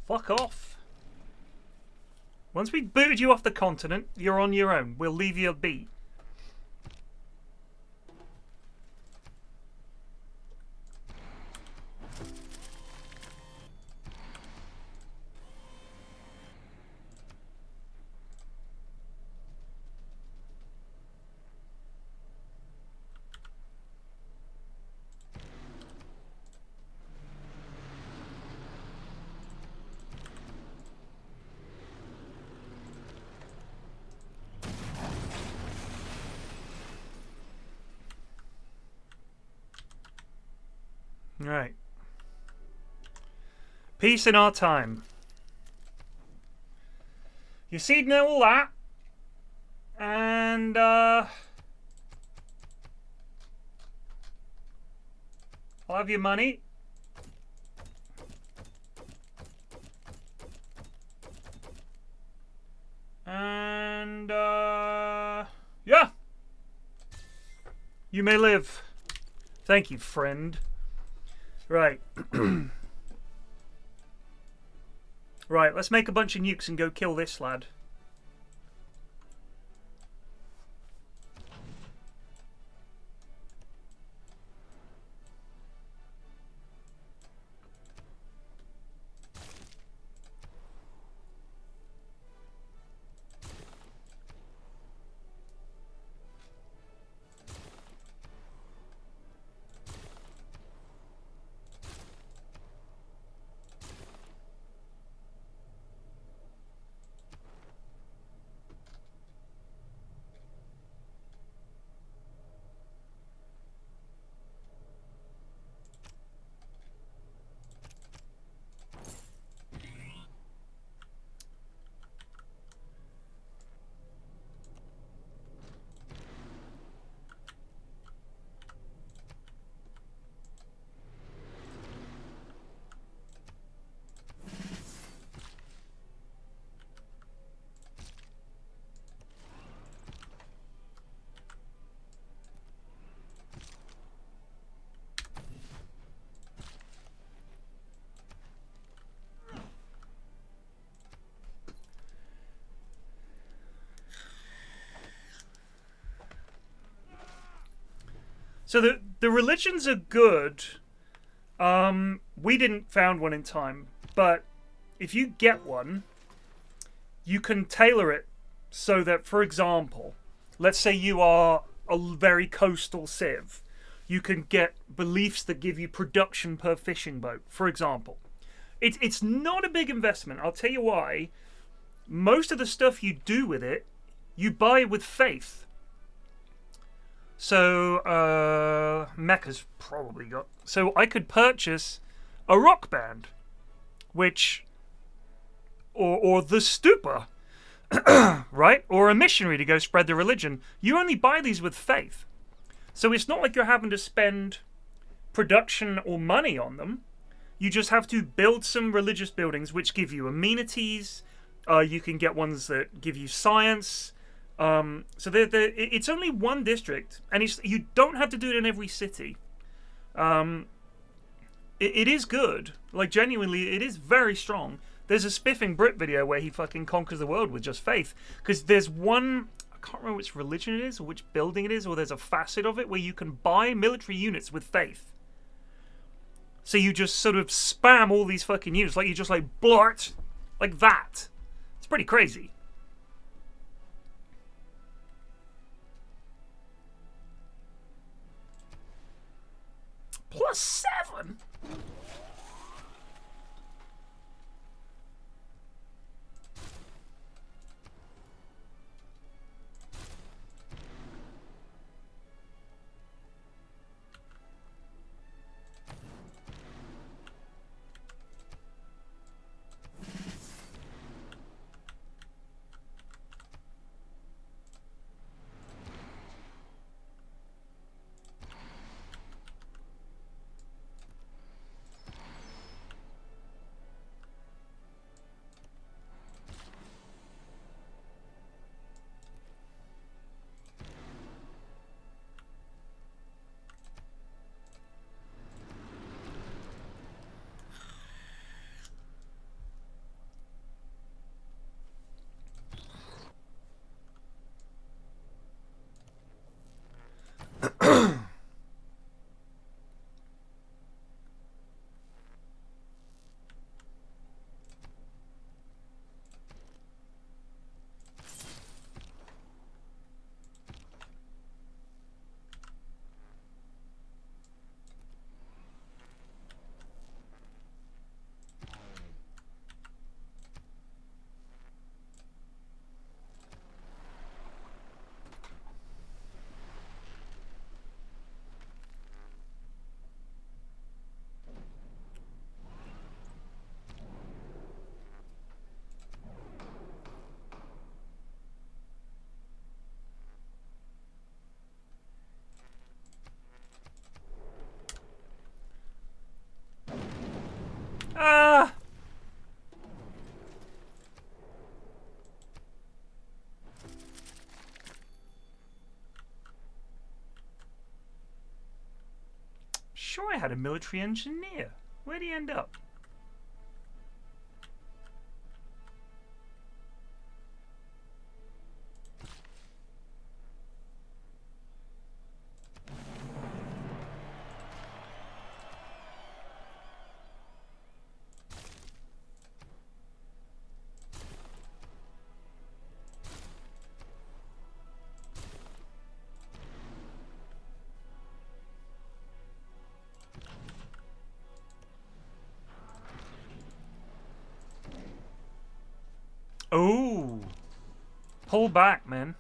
Fuck off. Once we've booted you off the continent, you're on your own. We'll leave you be. Right. Peace in our time. You see now all that. And, I'll have your money. And, yeah. You may live. Thank you, friend. Right. Right, let's make a bunch of nukes and go kill this lad. So the religions are good. We didn't found one in time, but if you get one, you can tailor it so that, for example, let's say you are a very coastal civ. You can get beliefs that give you production per fishing boat, for example. It's not a big investment. I'll tell you why. Most of the stuff you do with it, you buy with faith. So, Mecca's probably got... So I could purchase a rock band, which... Or the stupa, right? Or a missionary to go spread the religion. You only buy these with faith. So it's not like you're having to spend production or money on them. You just have to build some religious buildings which give you amenities. You can get ones that give you science. So it's only one district, and you don't have to do it in every city. It is good. Like, genuinely, it is very strong. There's a Spiffing Brit video where he fucking conquers the world with just faith. Because there's one... I can't remember which religion it is, or which building it is, or there's a facet of it where you can buy military units with faith. So you just sort of spam all these fucking units. Like, you just, like, blart. Like that. It's pretty crazy. +7? sure I had a military engineer. Where'd he end up? Oh, pull back, man.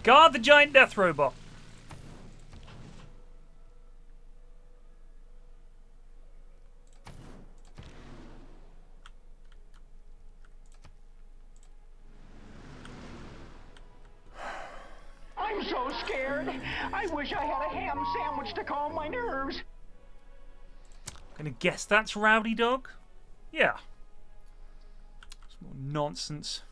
Guard the giant death robot. I'm so scared. I wish I had a ham sandwich to calm my nerves. Gonna guess that's Rowdy Dog? Yeah. It's more nonsense.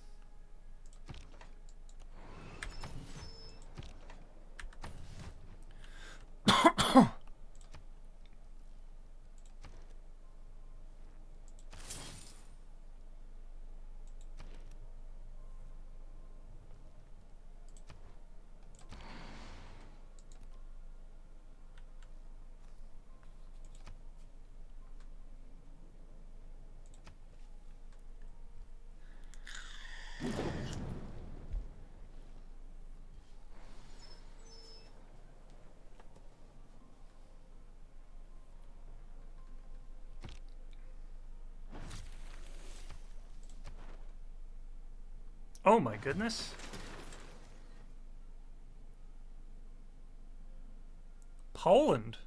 Oh my goodness. Poland.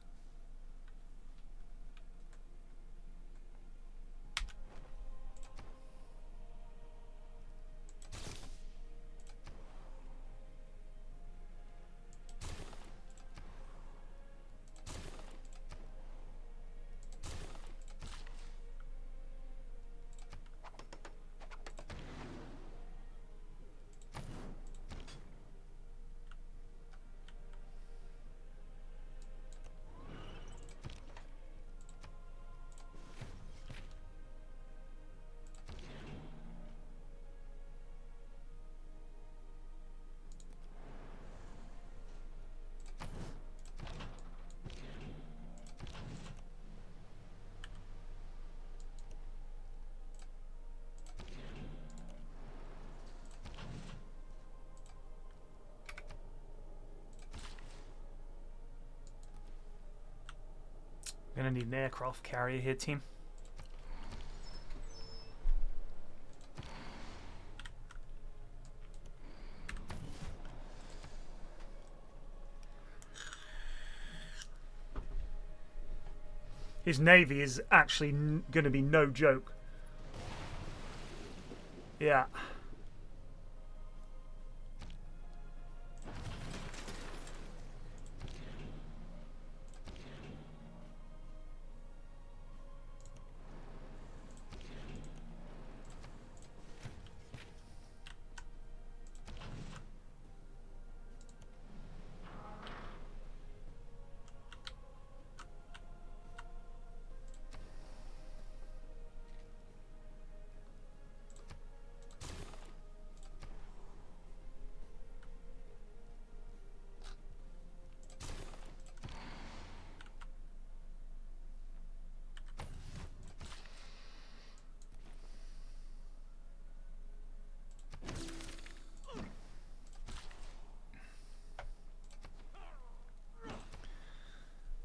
Gonna need an aircraft carrier here, team. His navy is actually gonna be no joke. Yeah.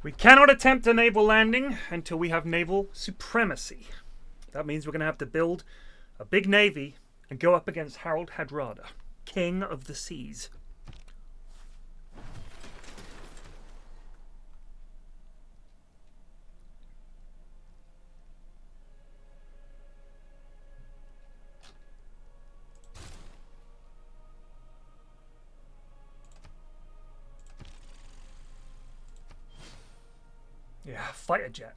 We cannot attempt a naval landing until we have naval supremacy. That means we're going to have to build a big navy and go up against Harald Hardrada, King of the Seas. Yeah, fighter jet.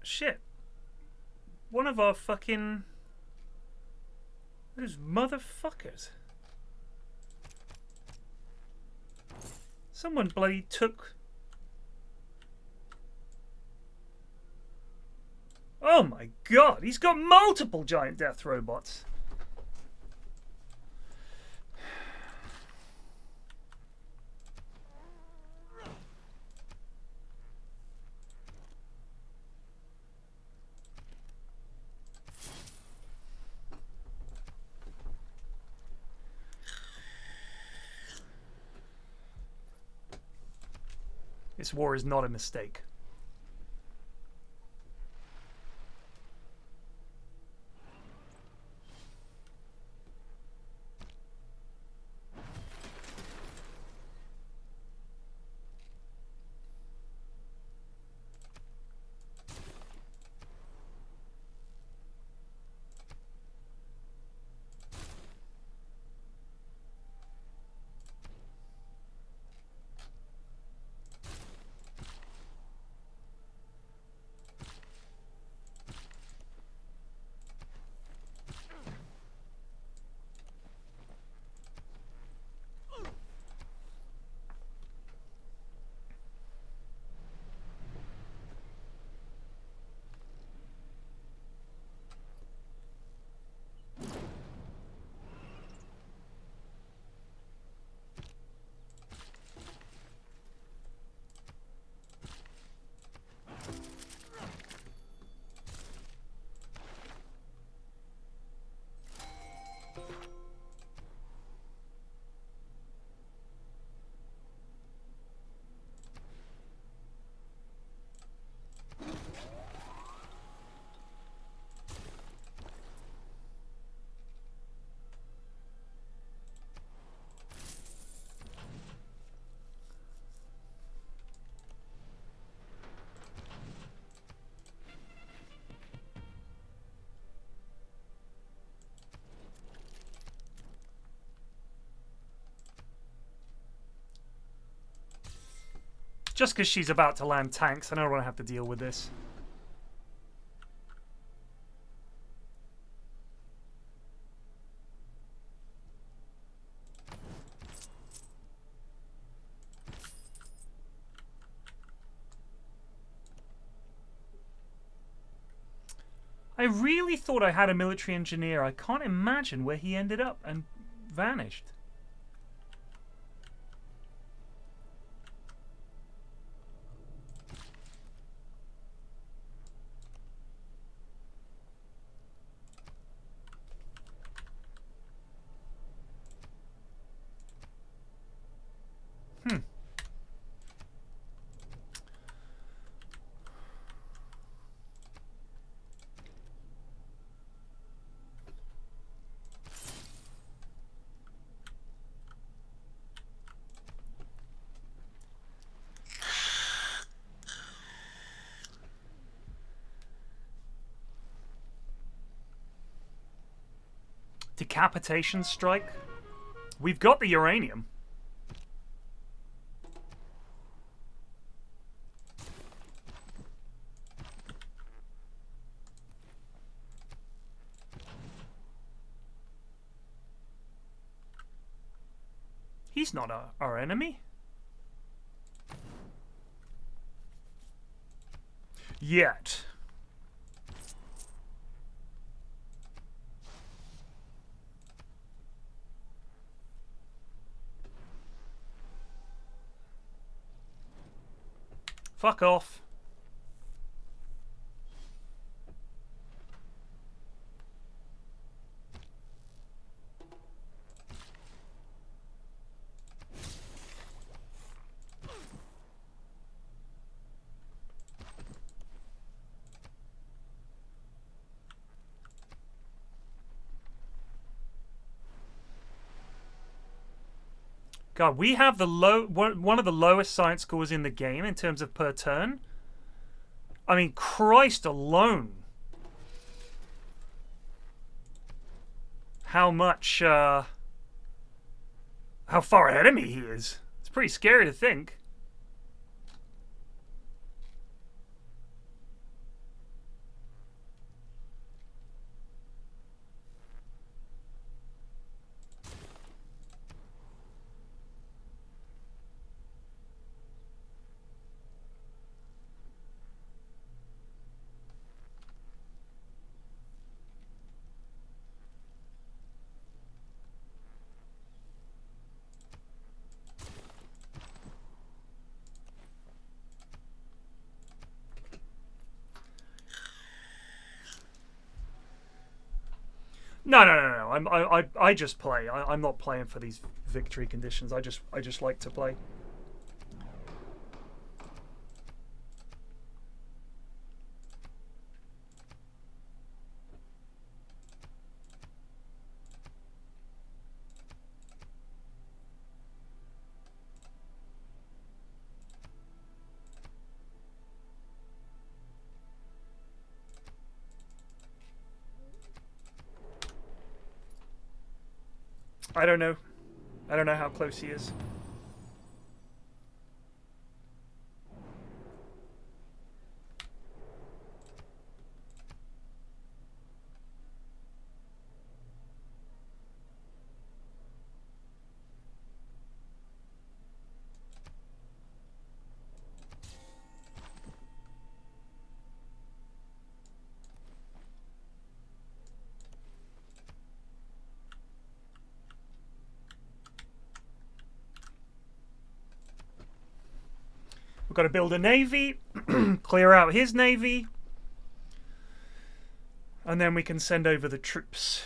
Shit. One of our fucking... Those motherfuckers. Someone bloody took... Oh my god, he's got multiple giant death robots. This war is not a mistake. Just because she's about to land tanks, I don't want to have to deal with this. I really thought I had a military engineer. I can't imagine where he ended up and vanished. Decapitation strike. We've got the uranium. He's not our enemy. Yet. Fuck off. God, we have the one of the lowest science scores in the game in terms of per turn. I mean, Christ alone. How much, how far ahead of me he is. It's pretty scary to think. No. I just play. I'm not playing for these victory conditions. I just like to play. I don't know. I don't know how close he is. We've got to build a navy, clear out his navy, and then we can send over the troops.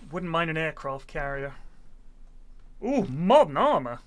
Wouldn't mind an aircraft carrier. Ooh, modern armor.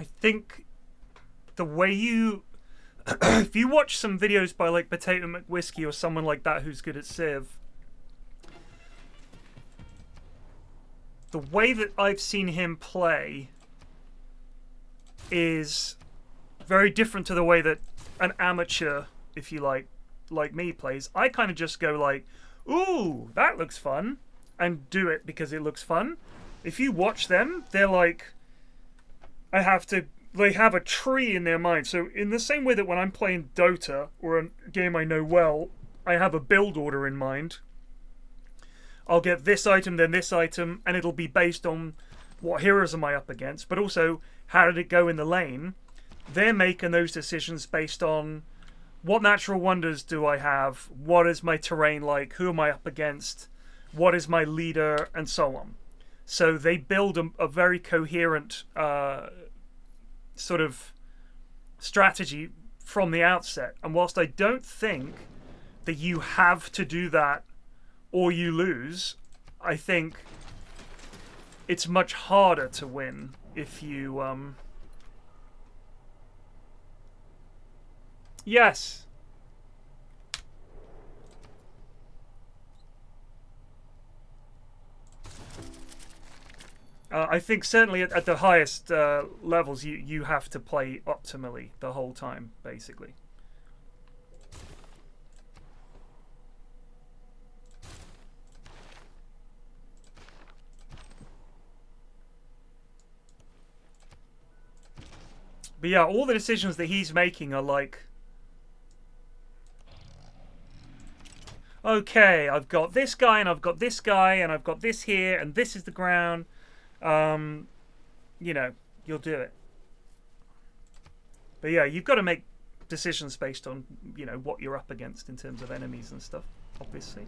I think the way you... if you watch some videos by like Potato McWhiskey or someone like that who's good at Civ, the way that I've seen him play is very different to the way that an amateur, if you like me, plays. I kind of just go like, ooh, that looks fun, and do it because it looks fun. If you watch them, they're like, they have a tree in their mind. So in the same way that when I'm playing Dota, or a game I know well, I have a build order in mind. I'll get this item, then this item, and it'll be based on what heroes am I up against, but also how did it go in the lane. They're making those decisions based on what natural wonders do I have, what is my terrain like, who am I up against, what is my leader, and so on. So they build a very coherent sort of strategy from the outset. And whilst I don't think that you have to do that or you lose, I think it's much harder to win if you yes. I think certainly at the highest levels you have to play optimally the whole time, basically. But yeah, all the decisions that he's making are like, okay, I've got this guy and I've got this guy and I've got this here and this is the ground. You know, you'll do it. But yeah, you've got to make decisions based on, you know, what you're up against in terms of enemies and stuff, obviously.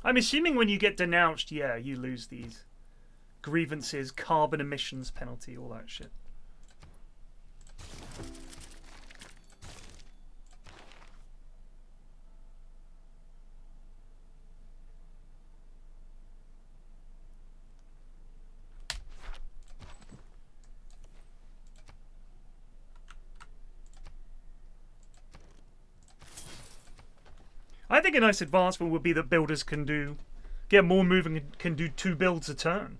I'm assuming when you get denounced, yeah, you lose these grievances, carbon emissions penalty, all that shit. I think a nice advancement would be that builders can get more moving and can do 2 builds a turn.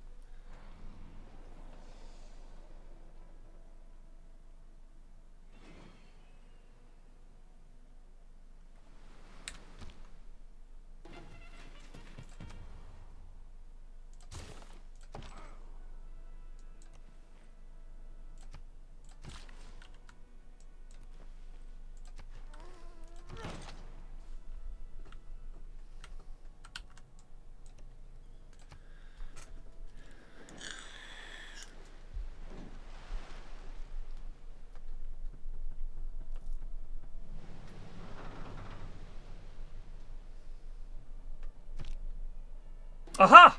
Aha!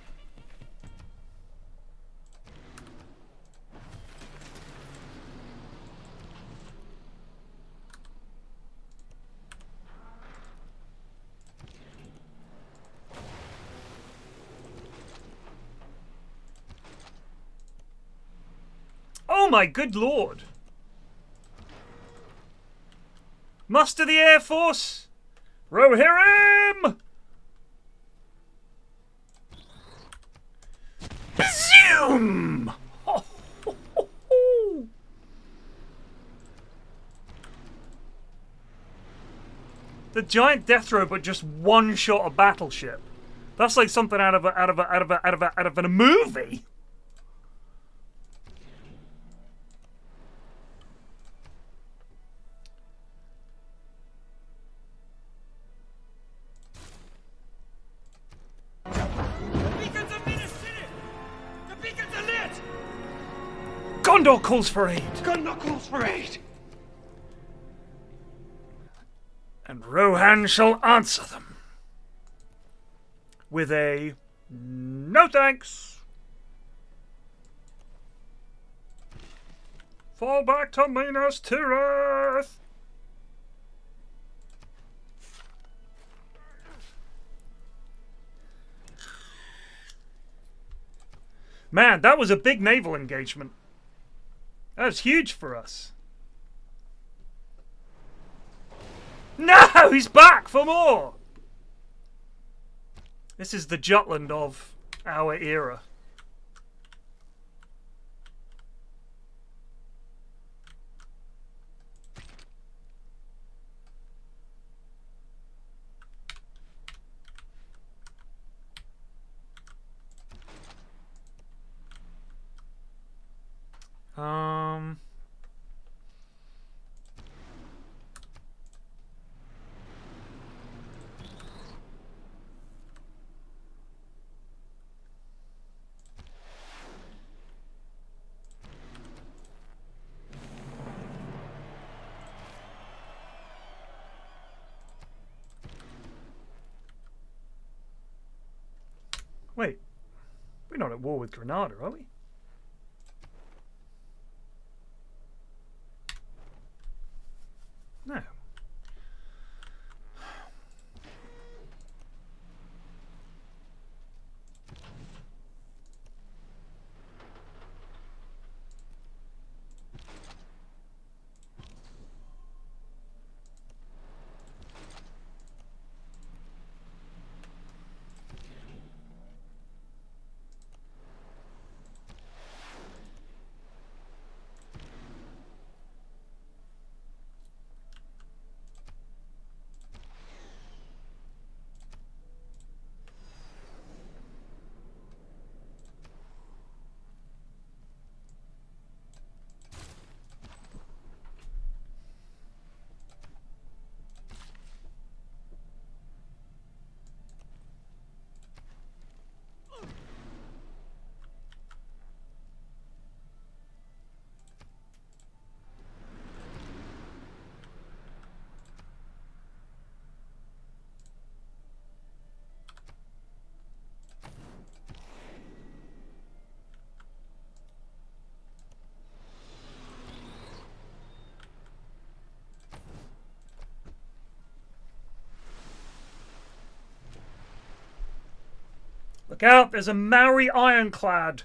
Oh my good lord! Muster the Air Force! Rohirrim! Zoom! Ho, ho, ho, ho. The giant death robot just one-shot a battleship. That's like something out of a movie. Gondor calls for aid! Gondor calls for aid! And Rohan shall answer them with a no thanks. Fall back to Minas Tirith. Man, that was a big naval engagement. That was huge for us. No, he's back for more. This is the Jutland of our era. Wait, we're not at war with Granada, are we? No. Look out, there's a Maori ironclad.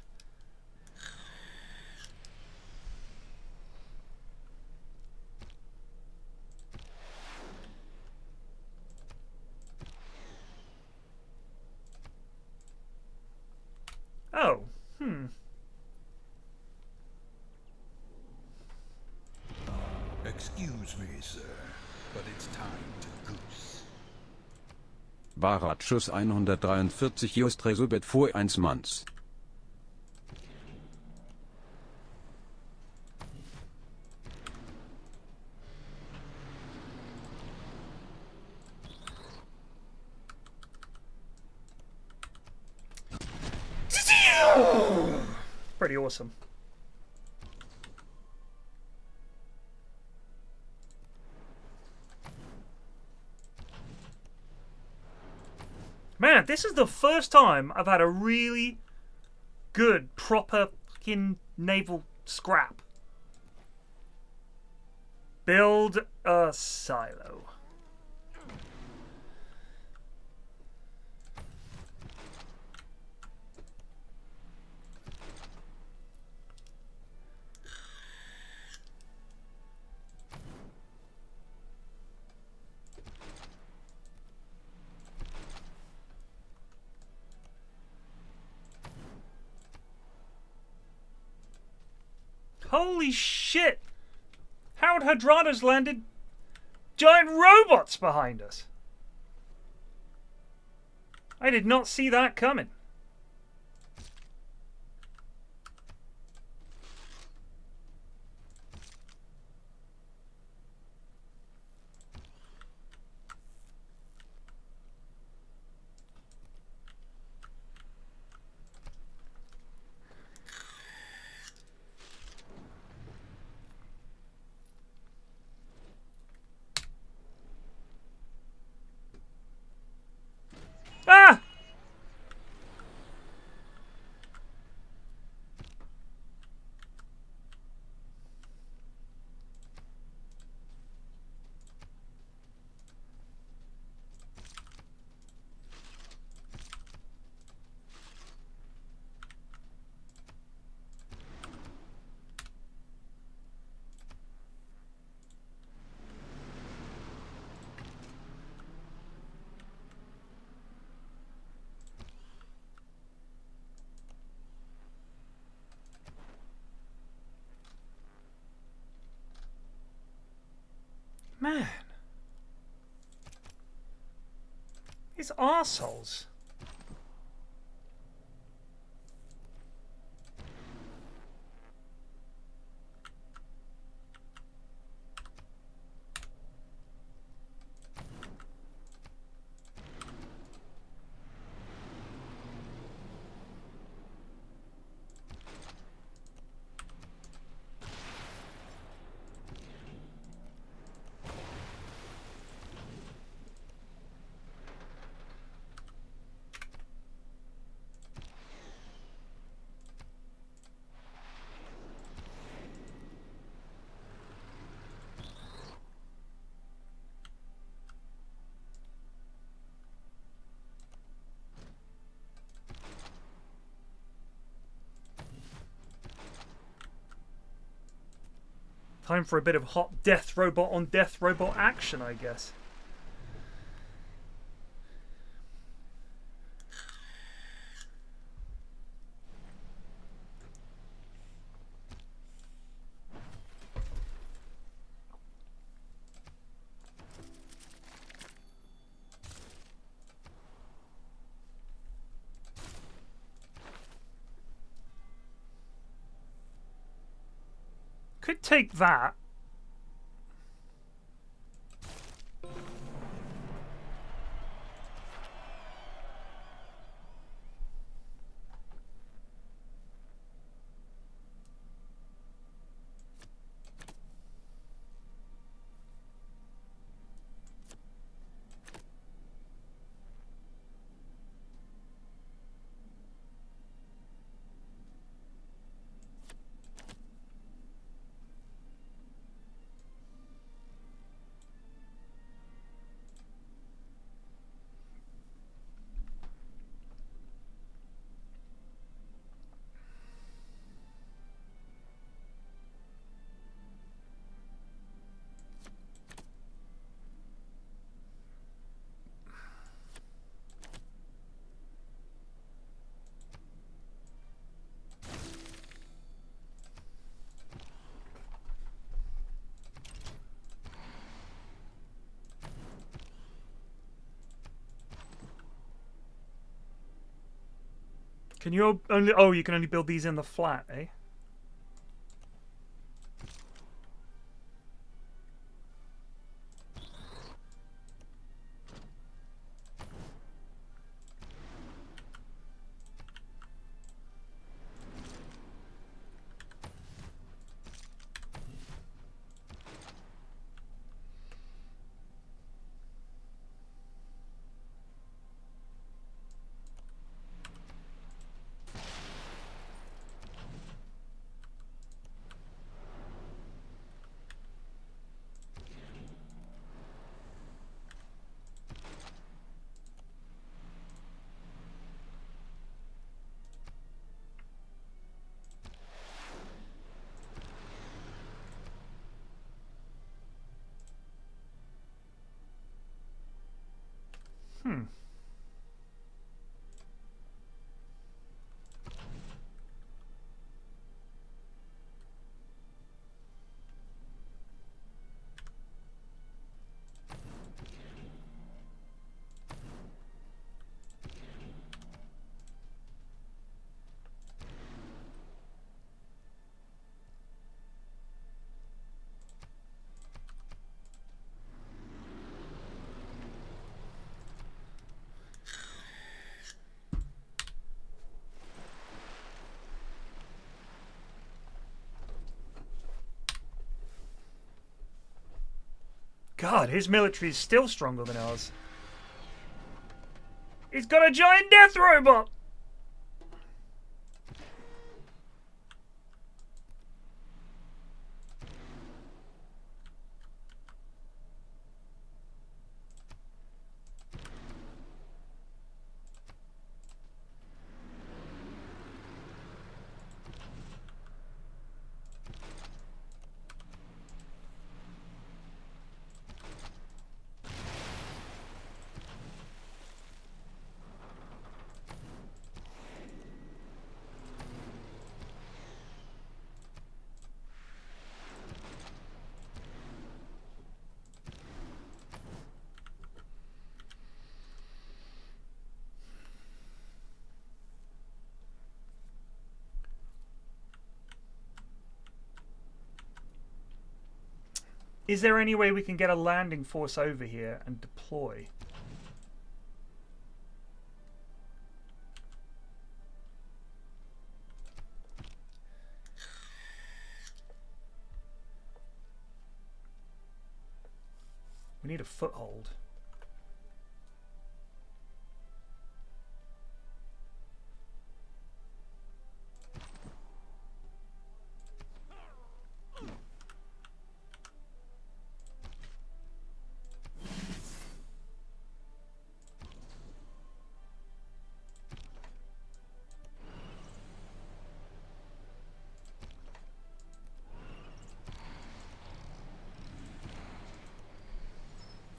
Oh, Excuse me, sir, but it's time to goose. Baratschuss 143 Jostresubet vor 1 Manns. pretty awesome. Man, this is the first time I've had a really good, proper fucking naval scrap. Build a silo. Holy shit! Howard Hadrada's landed giant robots behind us. I did not see that coming. Man. These arseholes. Time for a bit of hot death robot on death robot action, I guess. Could take that. Can you only... Oh, you can only build these in the flat, eh? Hmm. God, his military is still stronger than ours. He's got a giant death robot! Is there any way we can get a landing force over here and deploy? We need a foothold.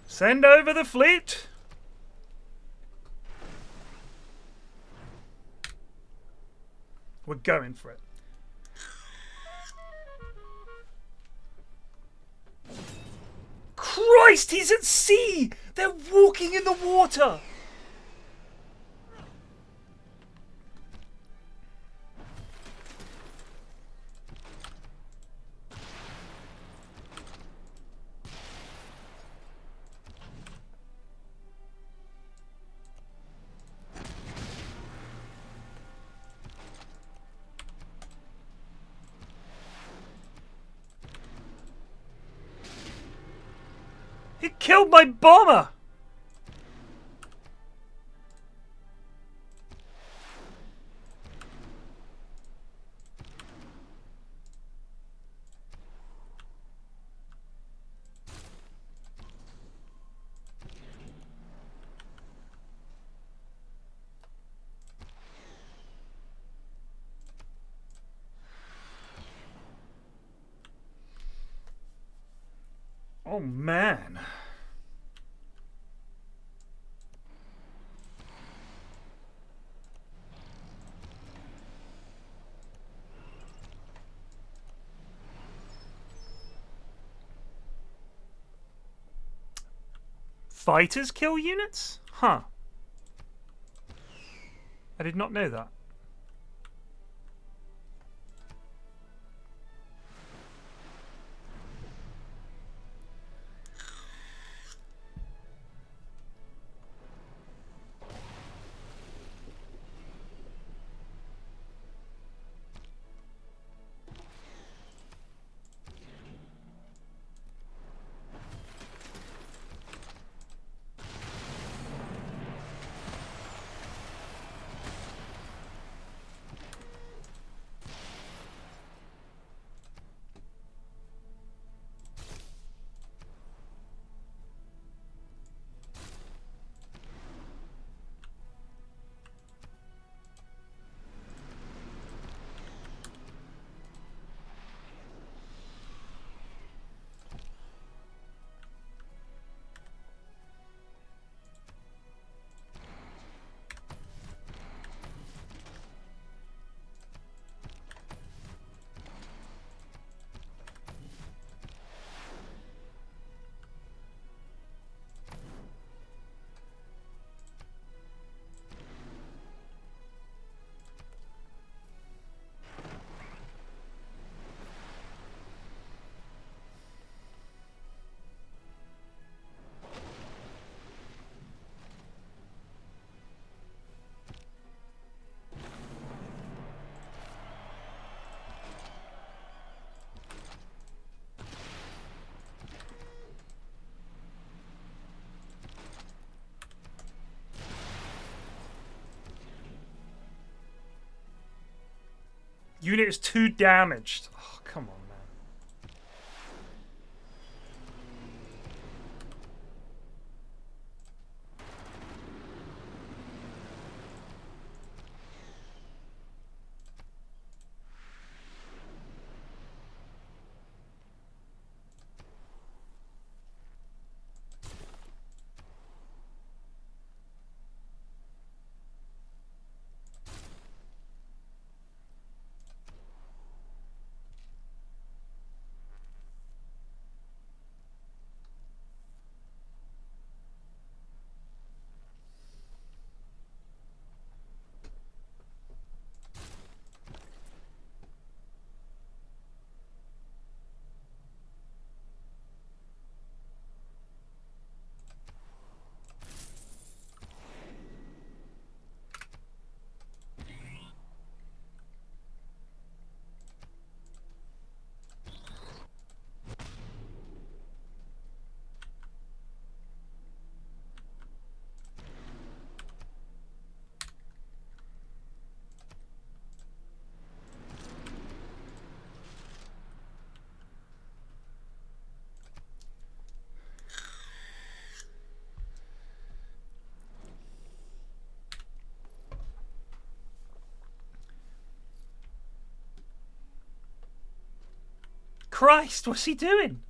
Send over the fleet! We're going for it. Christ, he's at sea! They're walking in the water! He killed my bomber! Oh man. Fighters kill units? Huh. I did not know that. Unit is too damaged. Oh, come on, man. Christ, what's he doing?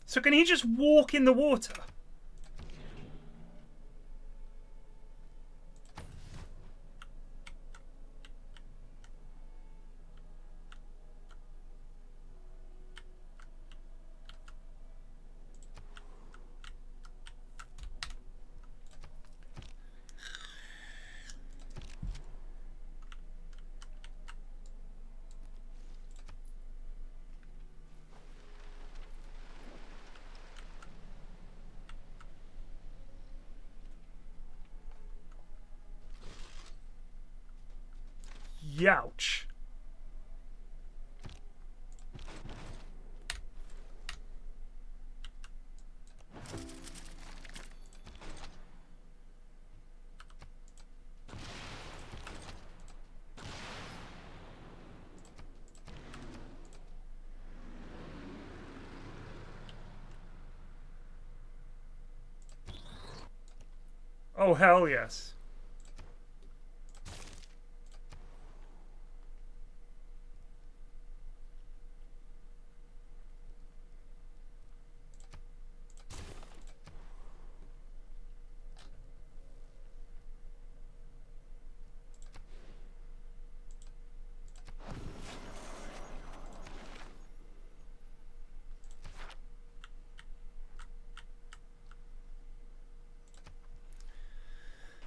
So can he just walk in the water? Youch. Oh, hell yes.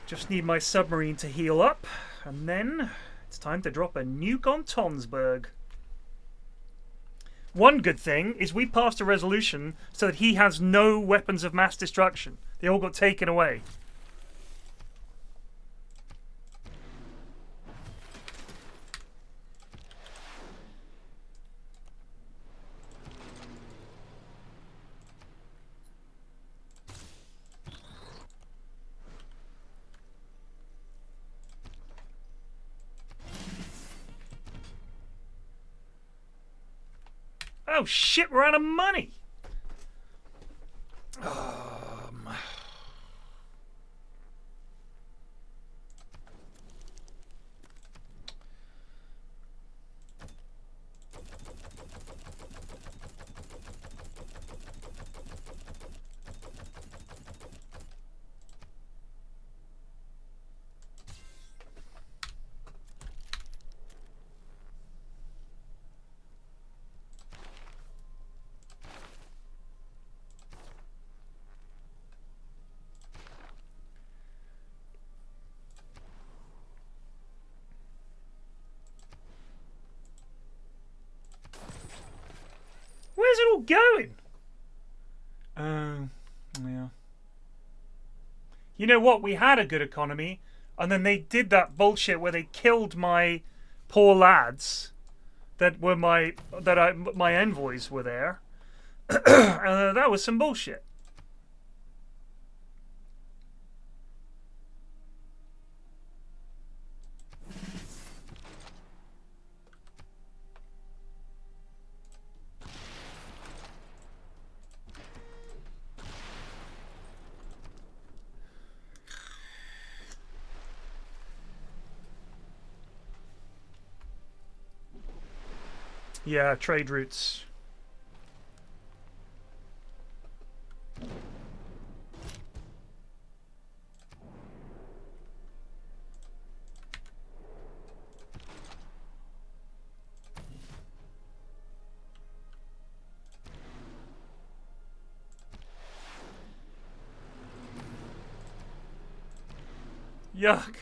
Just need my submarine to heal up, and then it's time to drop a nuke on Tonsberg. One good thing is we passed a resolution so that he has no weapons of mass destruction. They all got taken away. Oh shit, we're out of money. Where's it all going? Yeah. You know what? We had a good economy, and then they did that bullshit where they killed my poor lads that were my envoys were there. That was some bullshit. Yeah, trade routes. Yuck.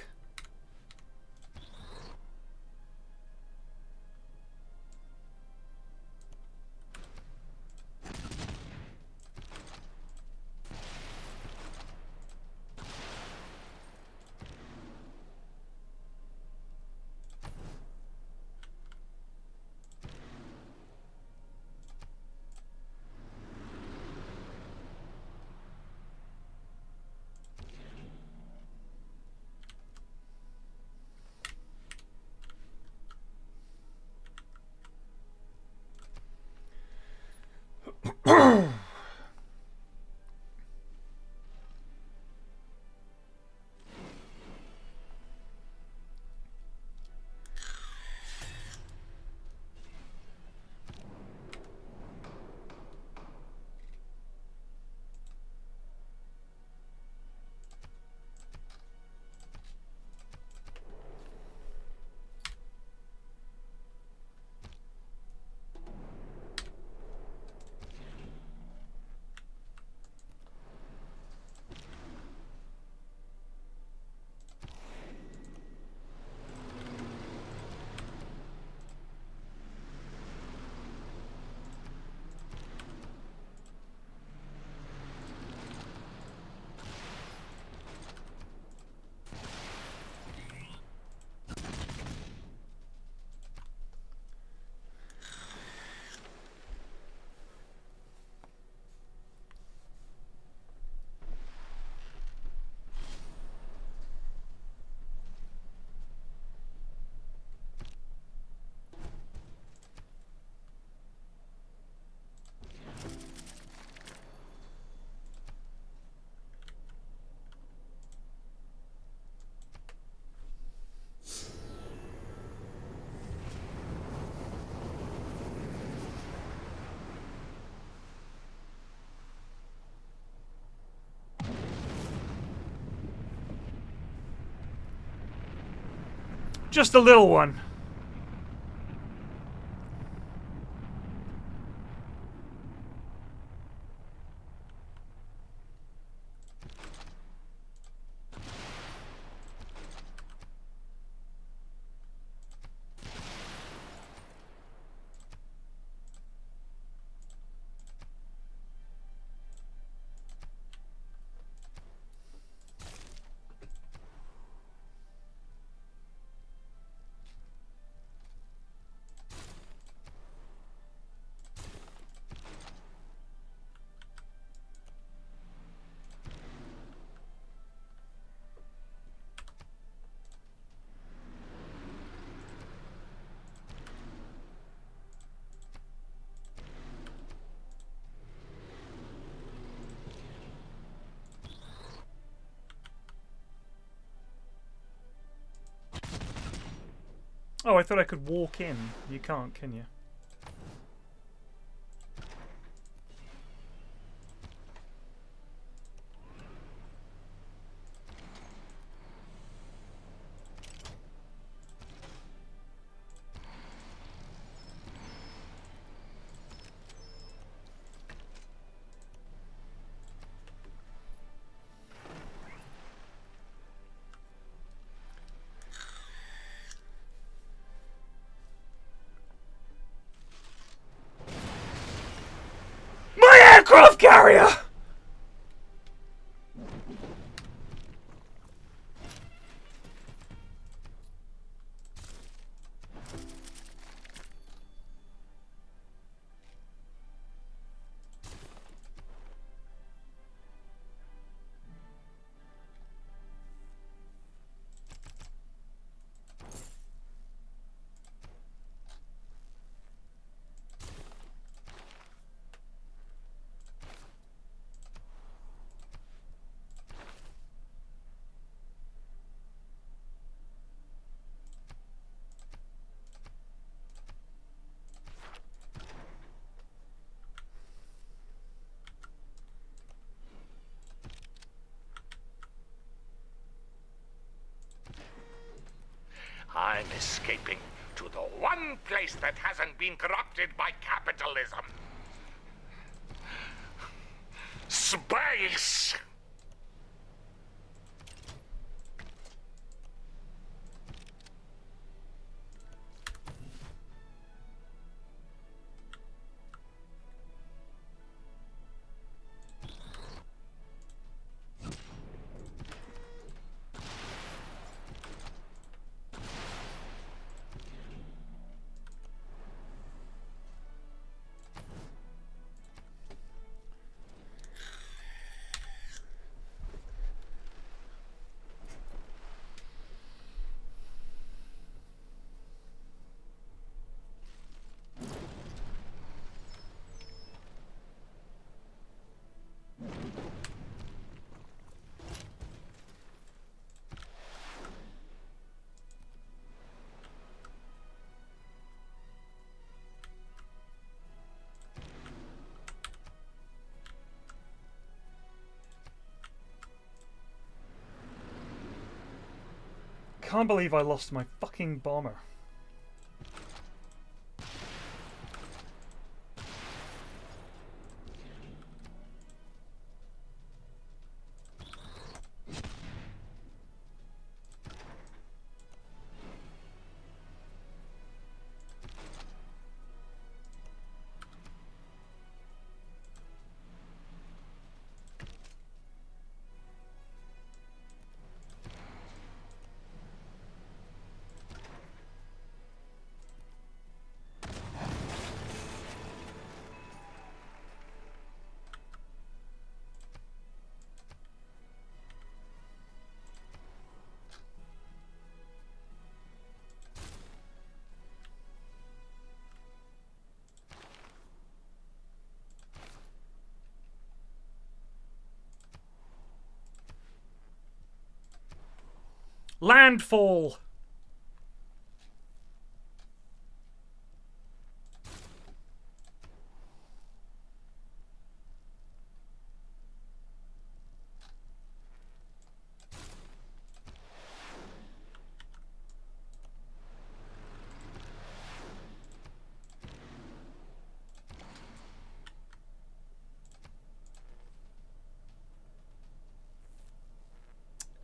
Just a little one. Oh, I thought I could walk in. You can't, can you? aircraft carrier! I'm escaping to the one place that hasn't been corrupted by capitalism. Space! Can't believe I lost my fucking bomber. Landfall!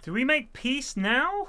Do we make peace now?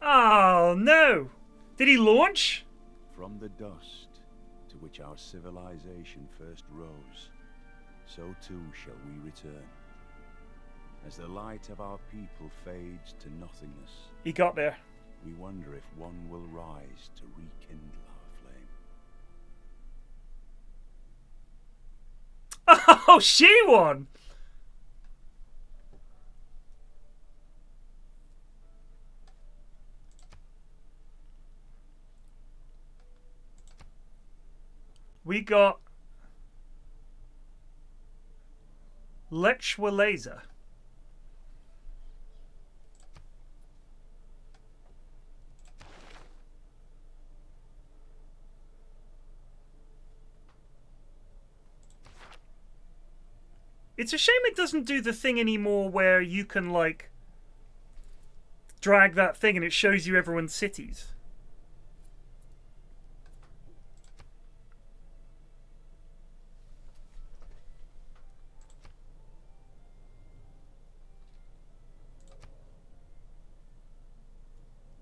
Oh no! Did he launch? From the dust to which our civilization first rose, so too shall we return. As the light of our people fades to nothingness, He got there. we wonder if one will rise to rekindle our flame. Oh, she won! We got Lechwaleza. It's a shame it doesn't do the thing anymore where you can, like, drag that thing and it shows you everyone's cities.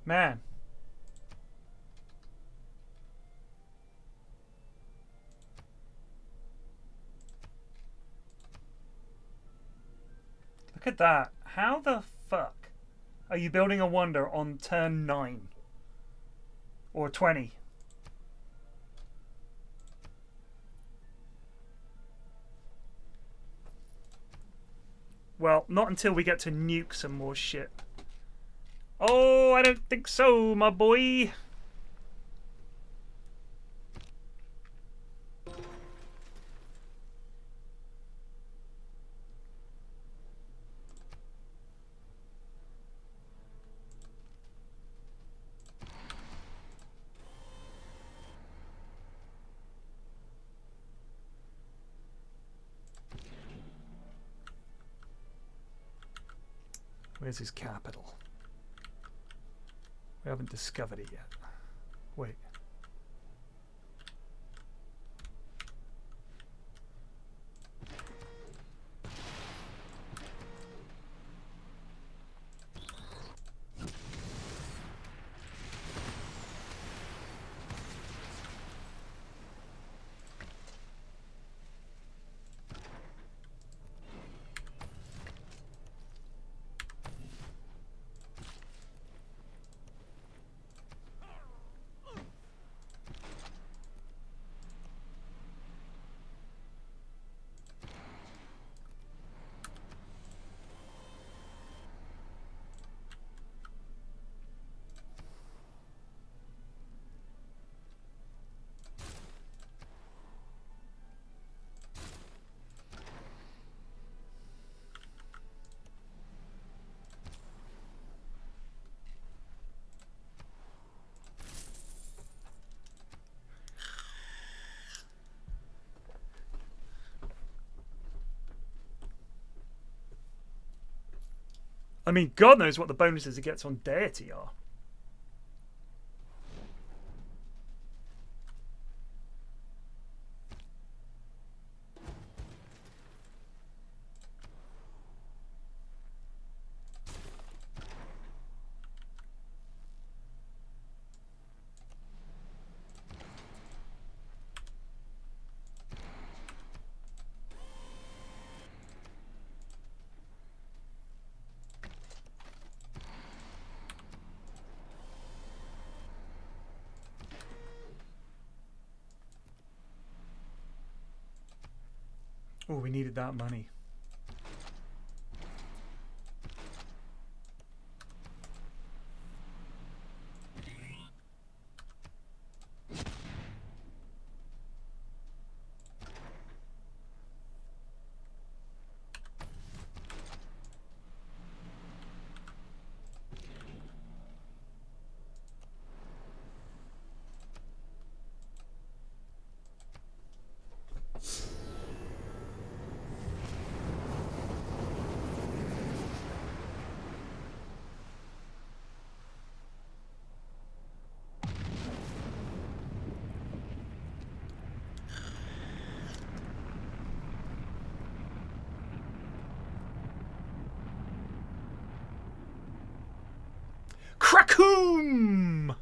Man. Look at that. How the fuck are you building a wonder on turn 9? Or 20? Well, not until we get to nuke some more shit. Oh, I don't think so, my boy. Where's his capital? We haven't discovered it yet. Wait. I mean, God knows what the bonuses it gets on deity are. Oh, we needed that money. Krakoom!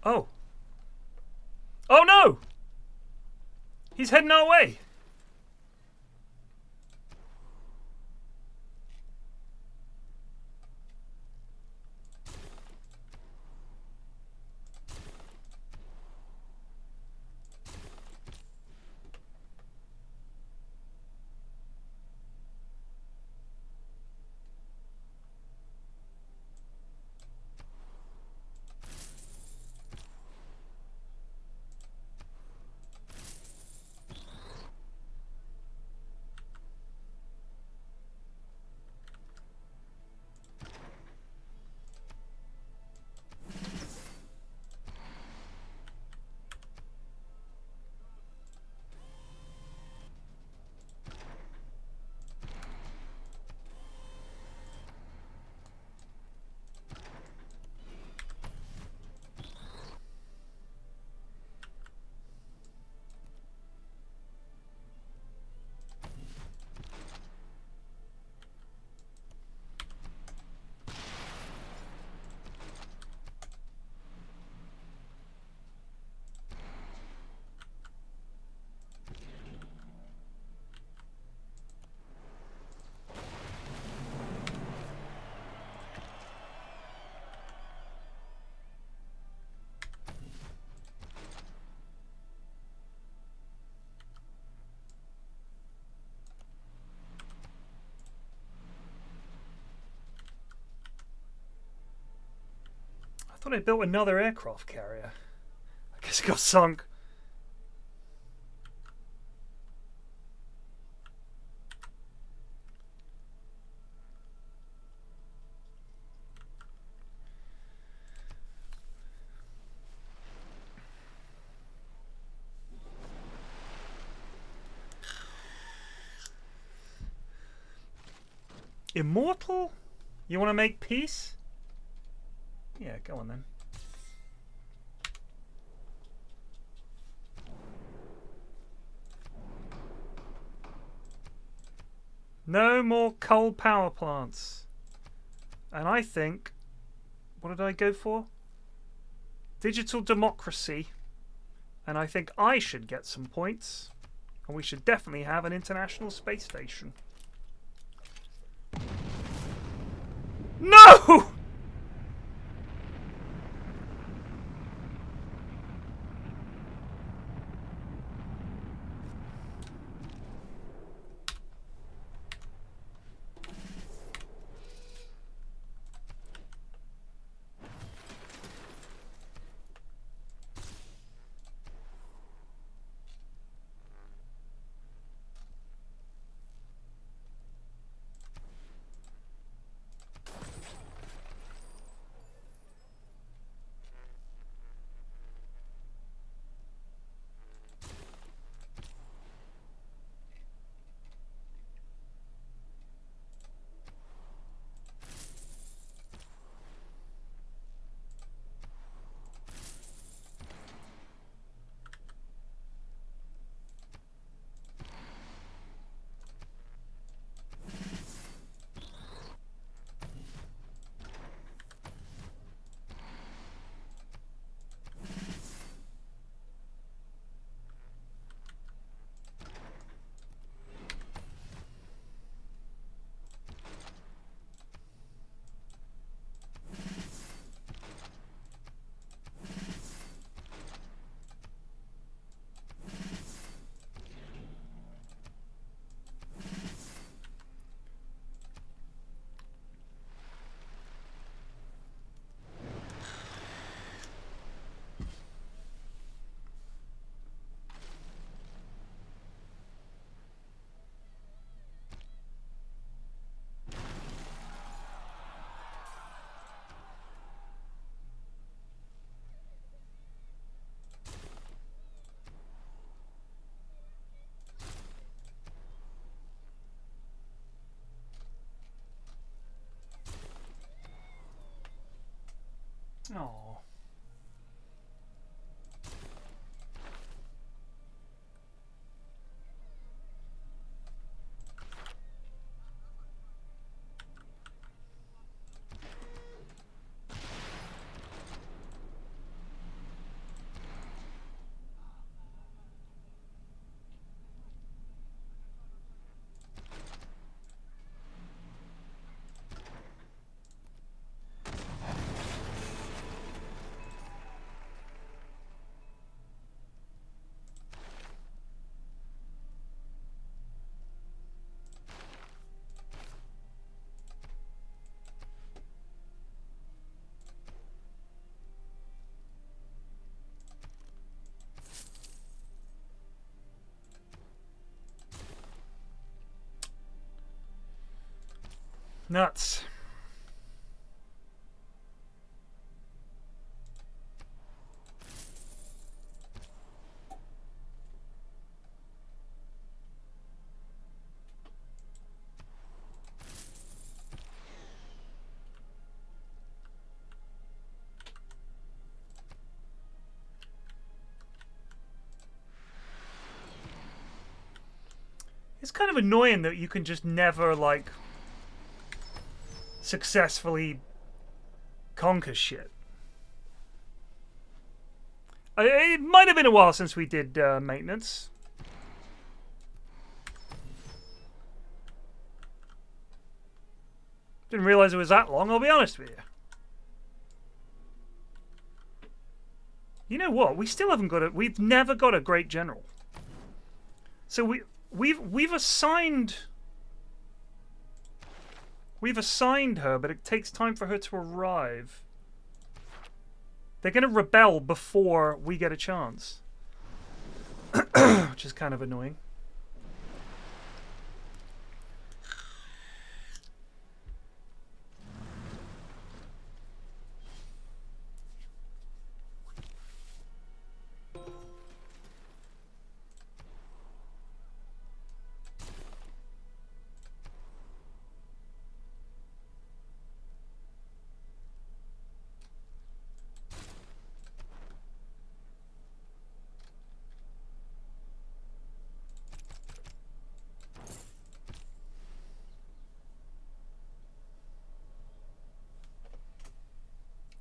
Oh. Oh no! He's heading our way. thought I built another aircraft carrier. I guess it got sunk. Immortal? You want to make peace? Yeah, go on then. No more coal power plants. And I think... What did I go for? Digital democracy. And I think I should get some points. And we should definitely have an international space station. No! Oh. Nuts. It's kind of annoying that you can just never, like, successfully conquer shit. It might have been a while since we did maintenance. Didn't realize it was that long, I'll be honest with you. You know what? We still haven't got we've never got a great general. So we've assigned her, but it takes time for her to arrive. They're going to rebel before we get a chance. Which is kind of annoying.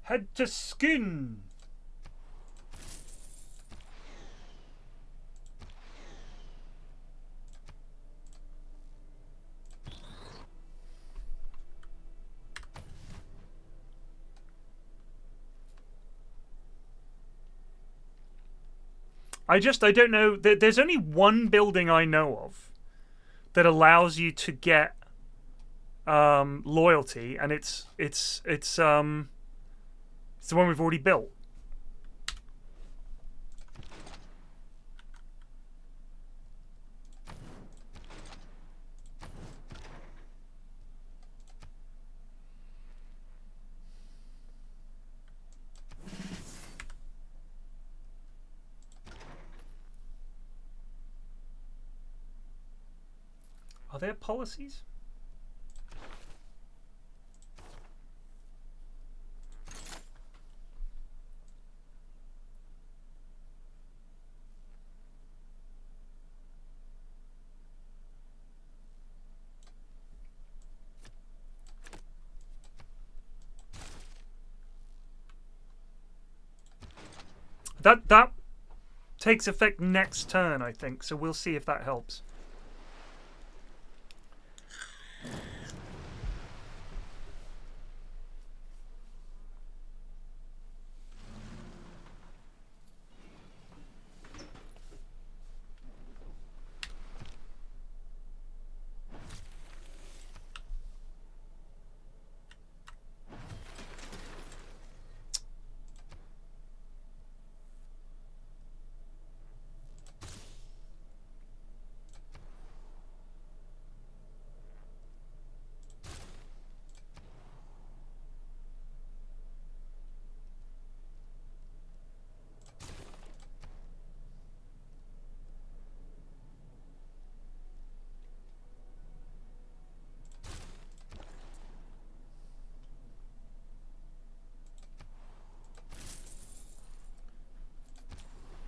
Head to Skin. I don't know. There's only one building I know of that allows you to get loyalty, and it's the one we've already built. Are there policies? That takes effect next turn, I think, so we'll see if that helps.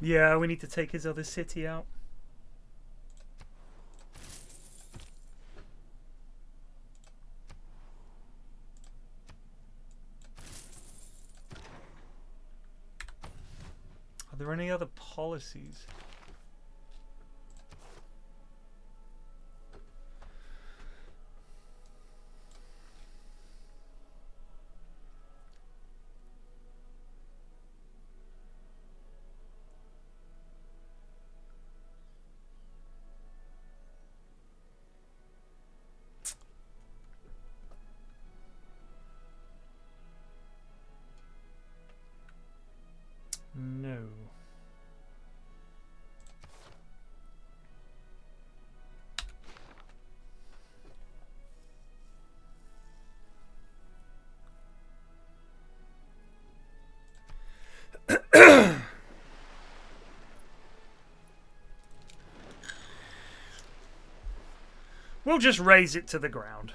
Yeah, we need to take his other city out. Are there any other policies? No. We'll just raise it to the ground.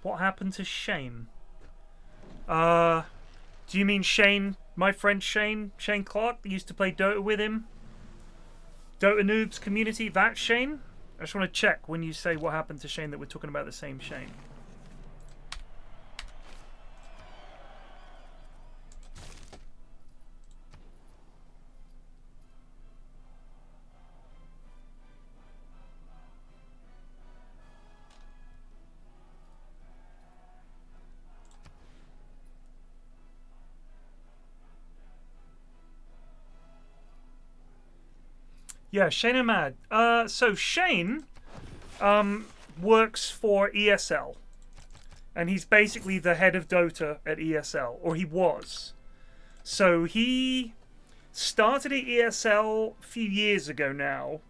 What happened to Shane? Do you mean Shane, my friend Shane? Shane Clark that used to play Dota with him? Dota Noobs community, that Shane? I just want to check when you say what happened to Shane that we're talking about the same Shane. Yeah, Shane Ahmad. So Shane works for ESL. And he's basically the head of Dota at ESL, or he was. So he started at ESL a few years ago now,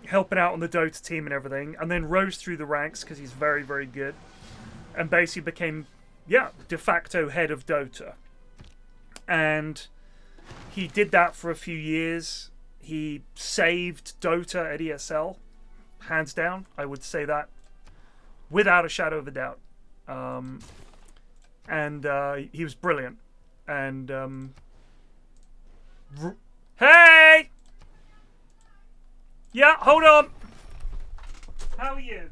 helping out on the Dota team and everything, and then rose through the ranks because he's very, very good, and basically became, yeah, de facto head of Dota. And he did that for a few years. He saved Dota at ESL, hands down. I would say that without a shadow of a doubt. And he was brilliant. And hey! Yeah, hold on. How are you?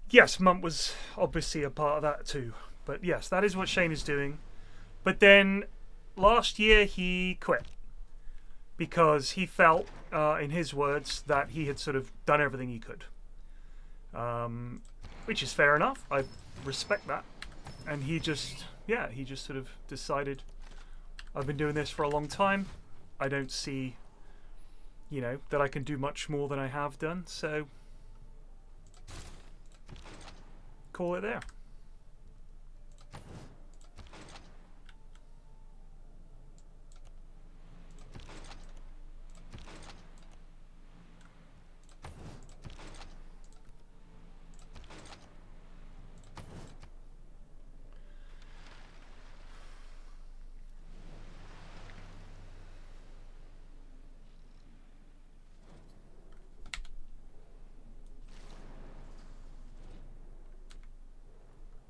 Yes, Mump was obviously a part of that too. But yes, that is what Shane is doing. But then last year he quit because he felt, in his words, that he had sort of done everything he could. Which is fair enough. I respect that. And he just sort of decided, I've been doing this for a long time. I don't see, that I can do much more than I have done. So call it there.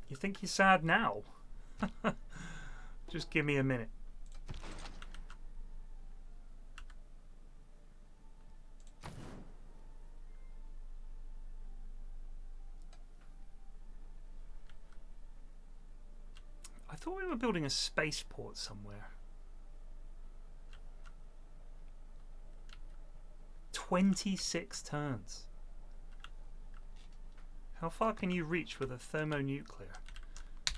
You think he's sad now? Just give me a minute. I thought we were building a spaceport somewhere. 26 turns. How far can you reach with a thermonuclear?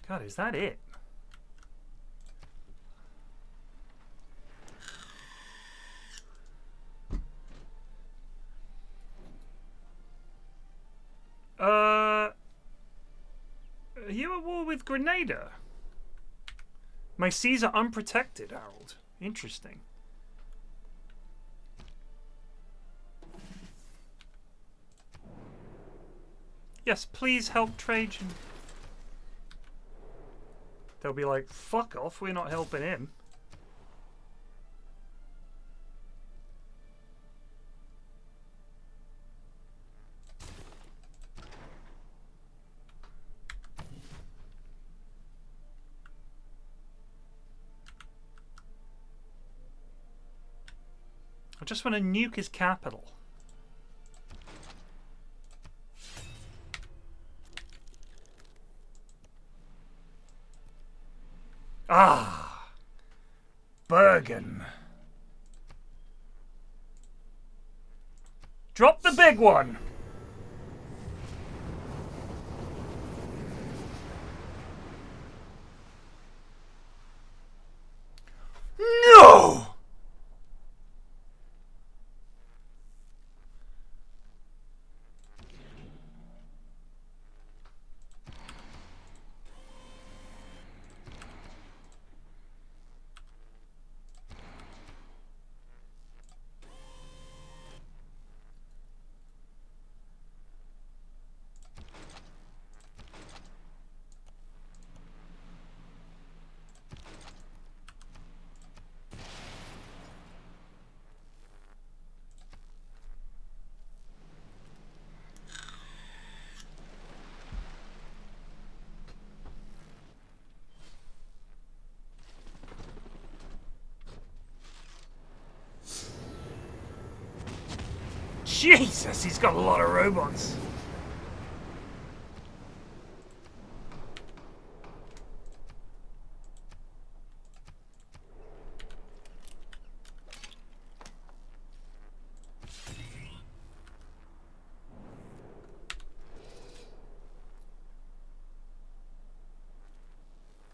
God, is that it? Are you at war with Grenada? My seas are unprotected, Harold. Interesting. Yes, please help Trajan. They'll be like, fuck off, we're not helping him. I just want to nuke his capital. Ah! Bergen. Drop the big one! No! Jesus, he's got a lot of robots.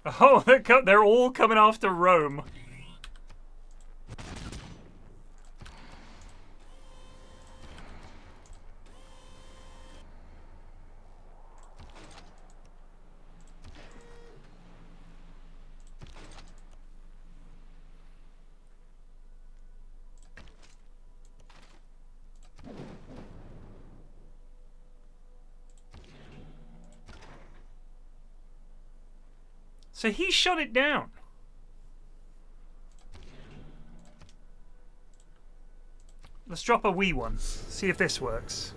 Oh, they're all coming after Rome. So he shut it down. Let's drop a wee one. See if this works.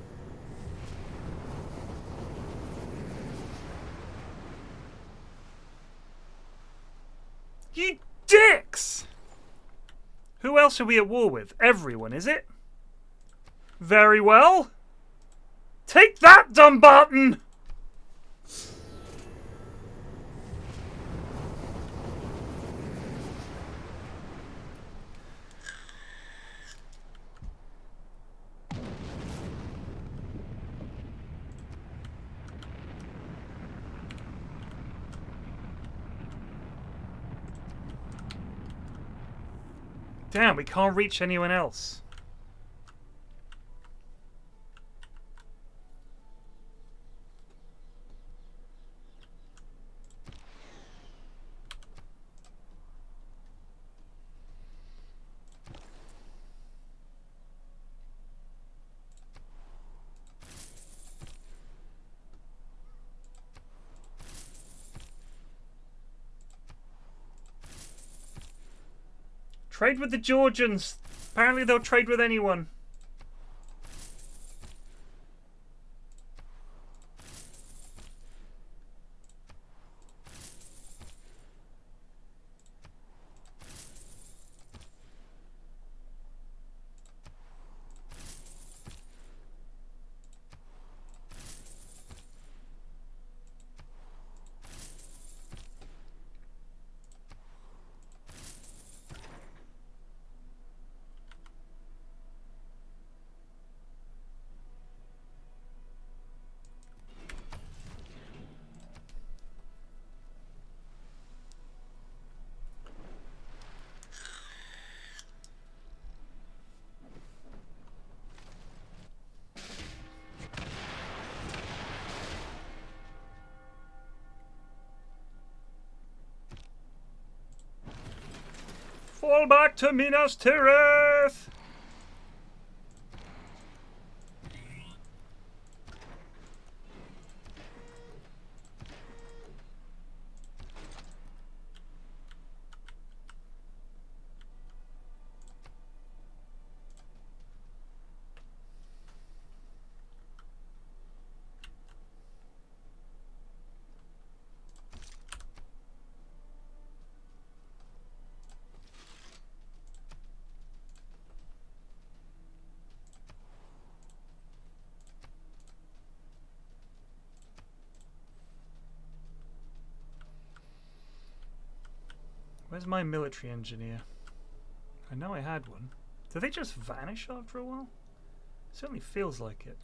You dicks! Who else are we at war with? Everyone, is it? Very well. Take that, Dumbarton! Damn, we can't reach anyone else. Trade with the Georgians. Apparently they'll trade with anyone. Fall back to Minas Tirith! Where's my military engineer? I know I had one. Do they just vanish after a while? Certainly feels like it.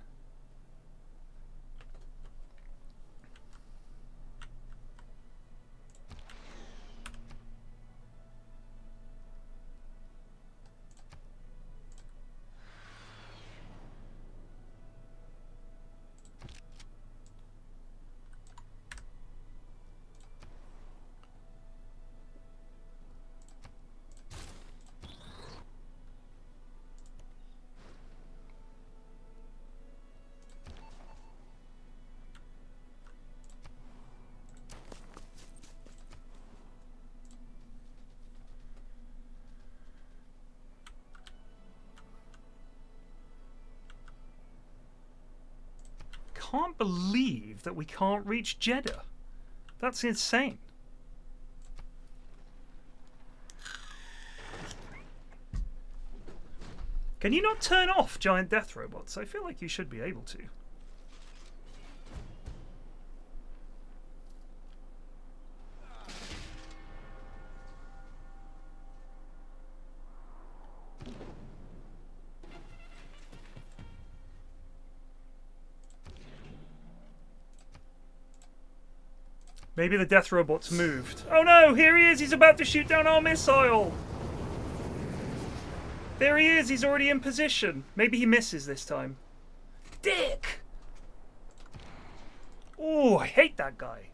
Can't believe that we can't reach Jeddah. That's insane. Can you not turn off giant death robots? I feel like you should be able to. Maybe the death robot's moved. Oh no, here he is, he's about to shoot down our missile! There he is, he's already in position. Maybe he misses this time. Dick! Oh, I hate that guy.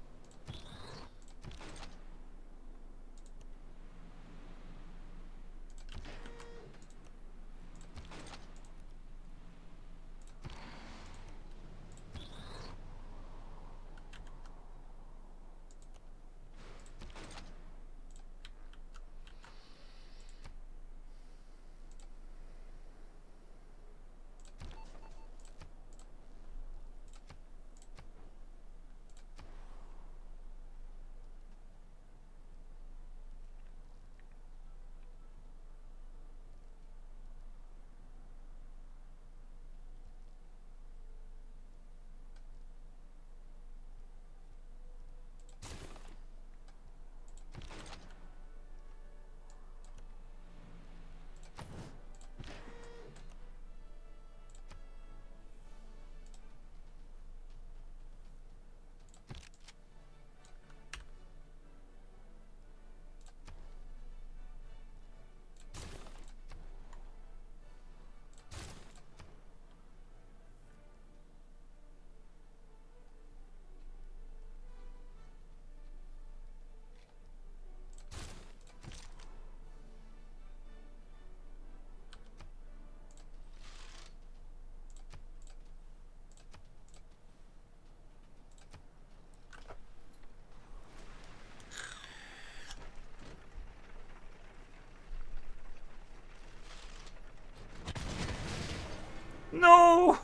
No!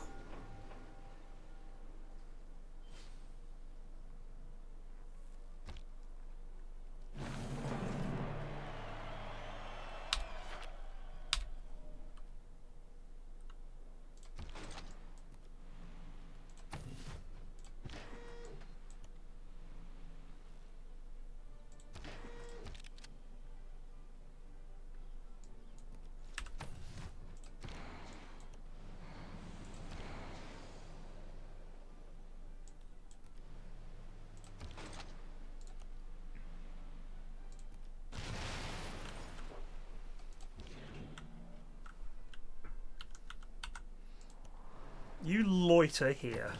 You loiter here.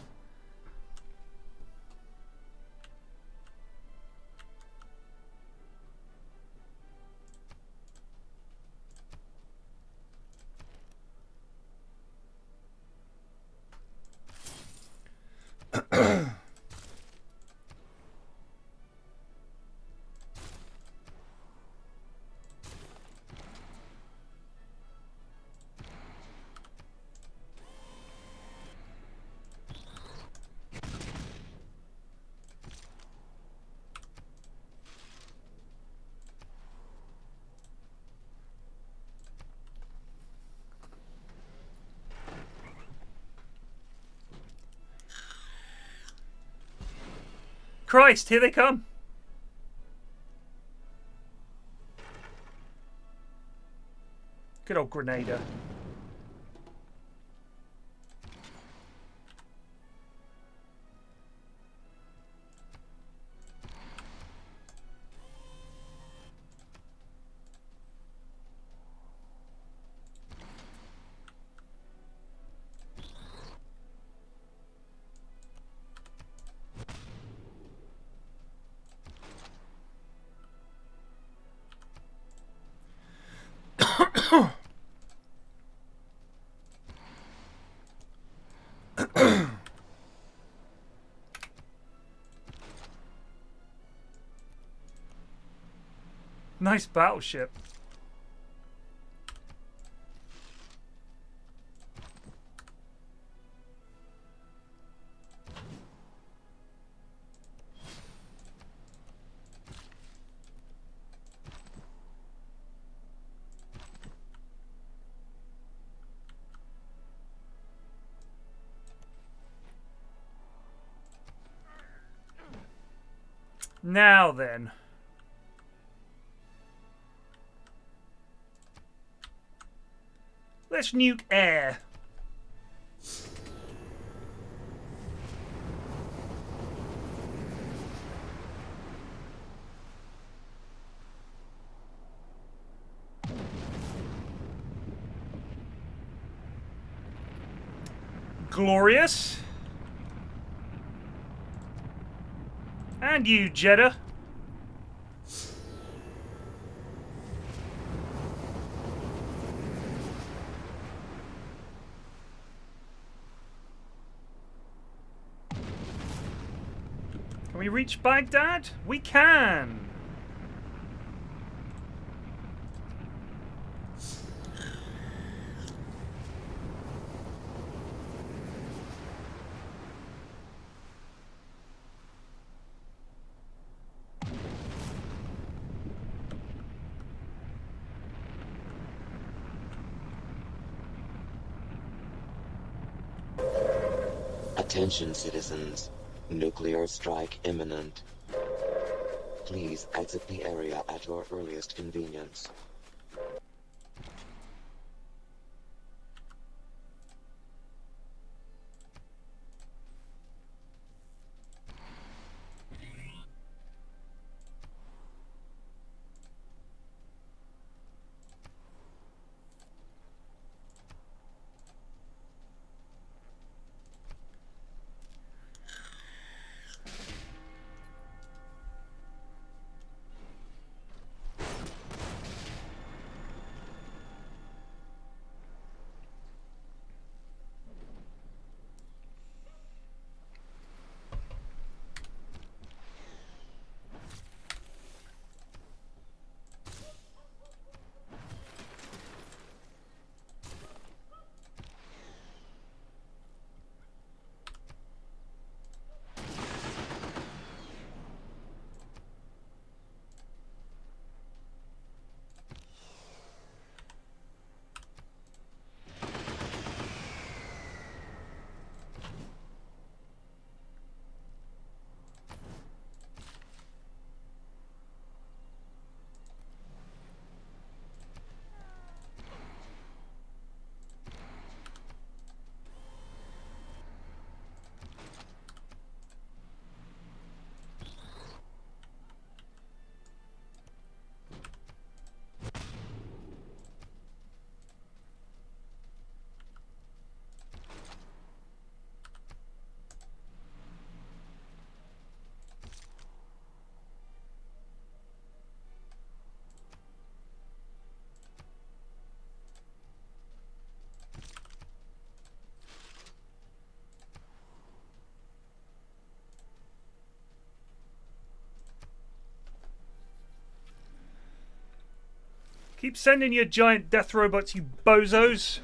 Christ, here they come. Good old Grenada. Nice battleship. Now then. Let's nuke air. Glorious. And you, Jeddah. Can we reach Baghdad? We can! Attention, citizens. Nuclear strike imminent. Please exit the area at your earliest convenience. Keep sending your giant death robots, you bozos.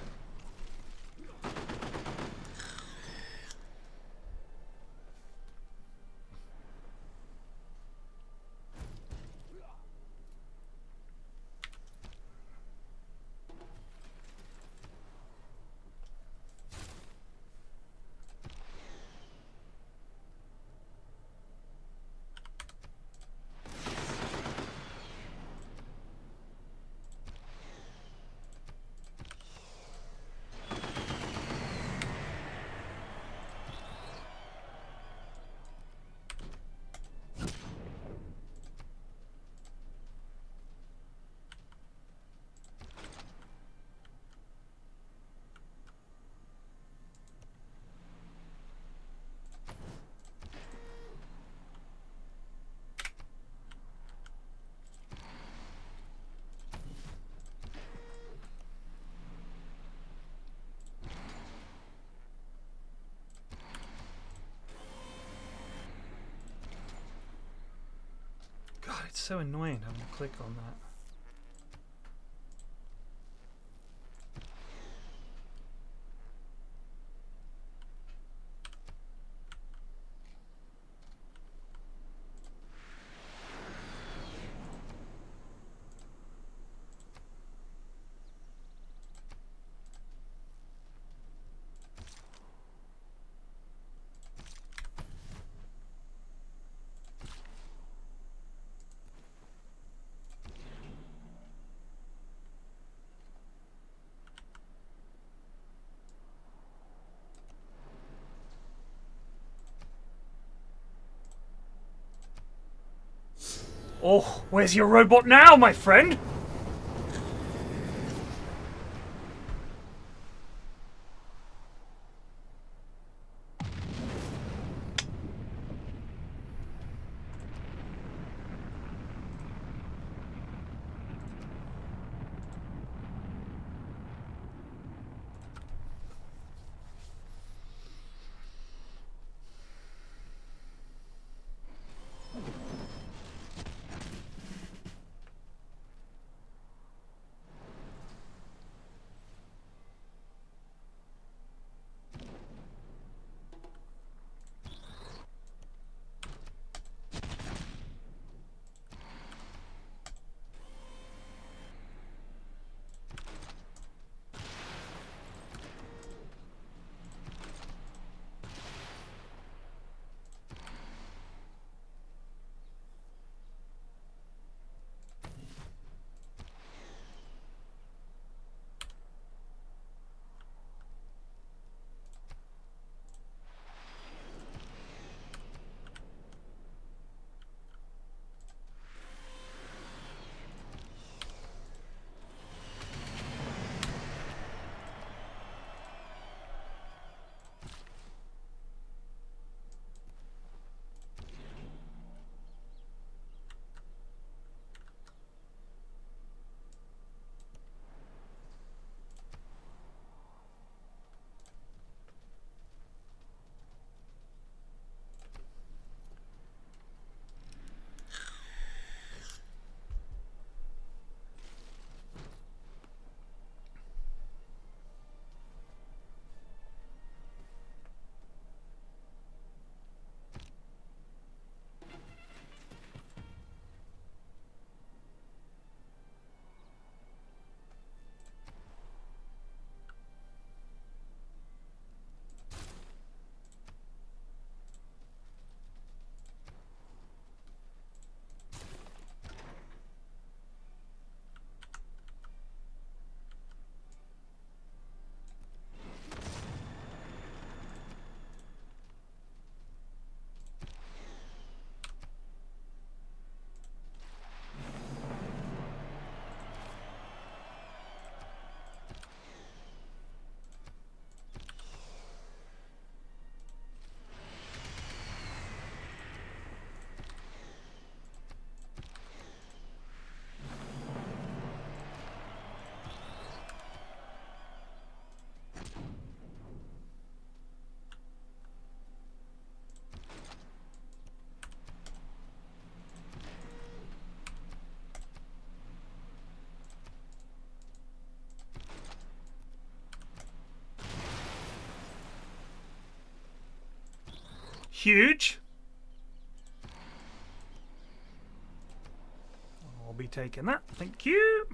it's so annoying having to click on that. Oh, where's your robot now, my friend? Huge. I'll be taking that. Thank you.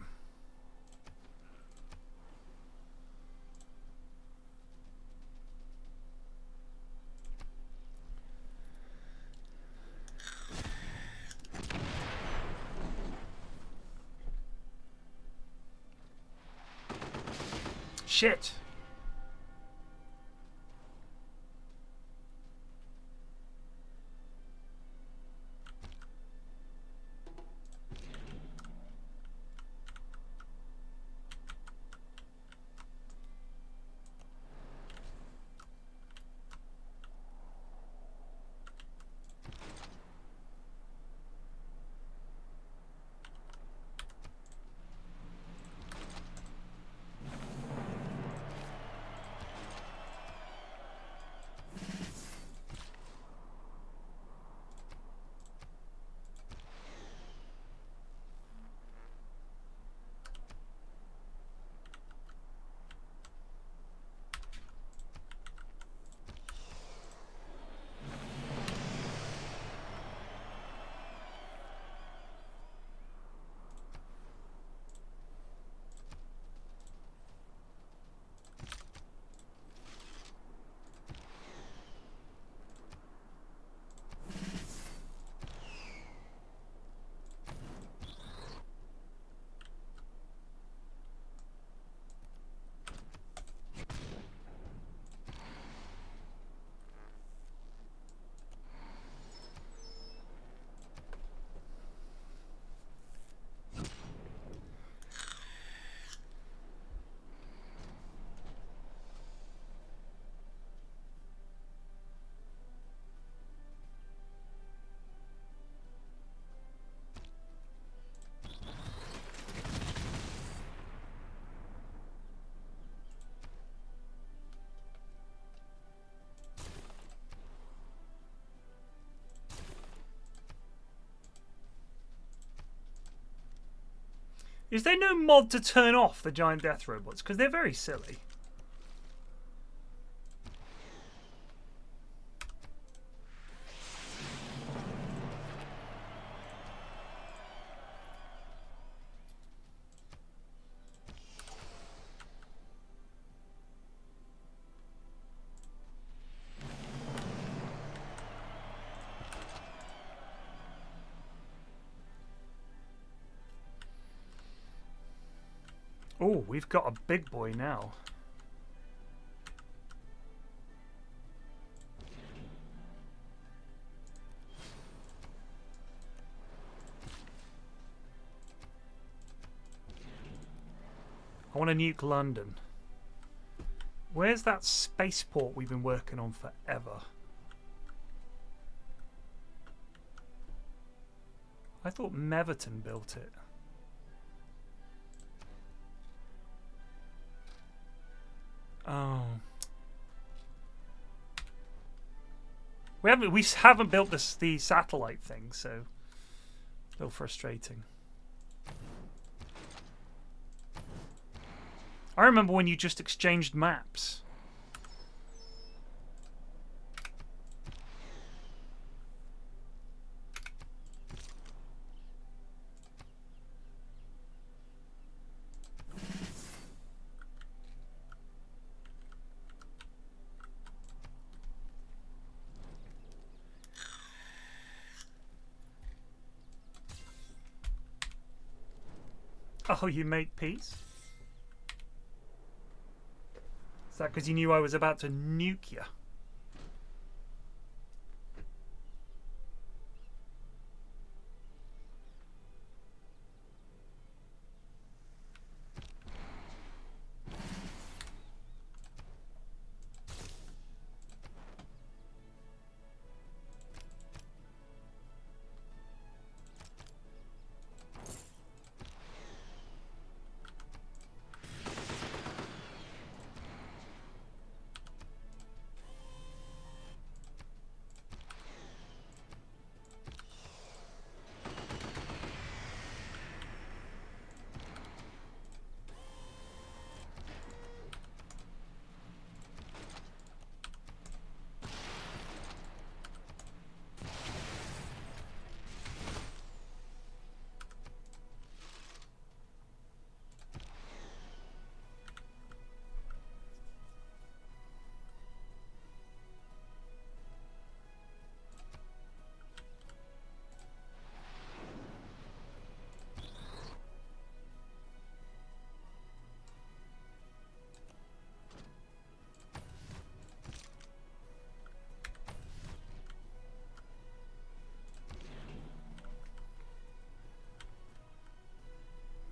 Shit. Is there no mod to turn off the giant death robots? Because they're very silly. Oh, we've got a big boy now. I want to nuke London. Where's that spaceport we've been working on forever? I thought Meverton built it. Oh. We haven't built the satellite thing, so a little frustrating. I remember when you just exchanged maps. Oh, you make peace? Is that because you knew I was about to nuke you?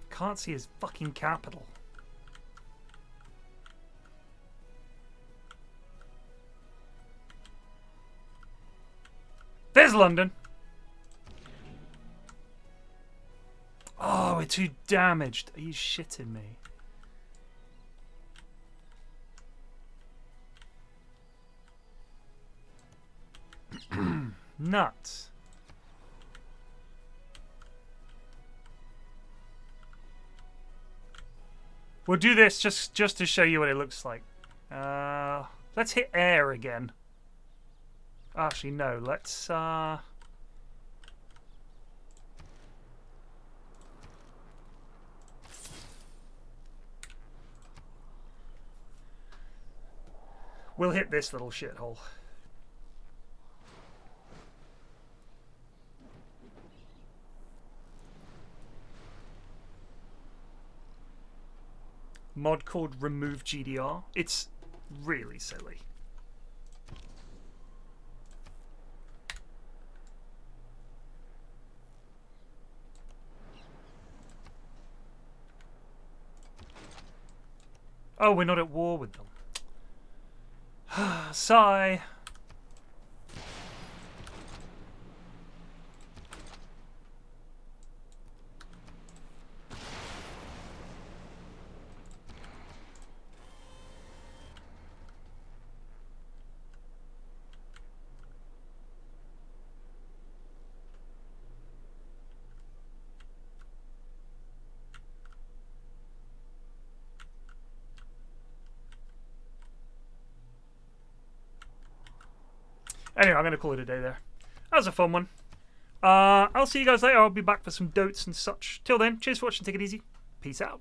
Can't see his fucking capital. There's London. Oh, we're too damaged. Are you shitting me? Nuts. We'll do this just to show you what it looks like. Let's hit air again. Actually, no. Let's we'll hit this little shithole. Mod called remove GDR. It's really silly. Oh, we're not at war with them. Sigh. Anyway, I'm going to call it a day there. That was a fun one. I'll see you guys later. I'll be back for some dotes and such. Till then, cheers for watching. Take it easy. Peace out.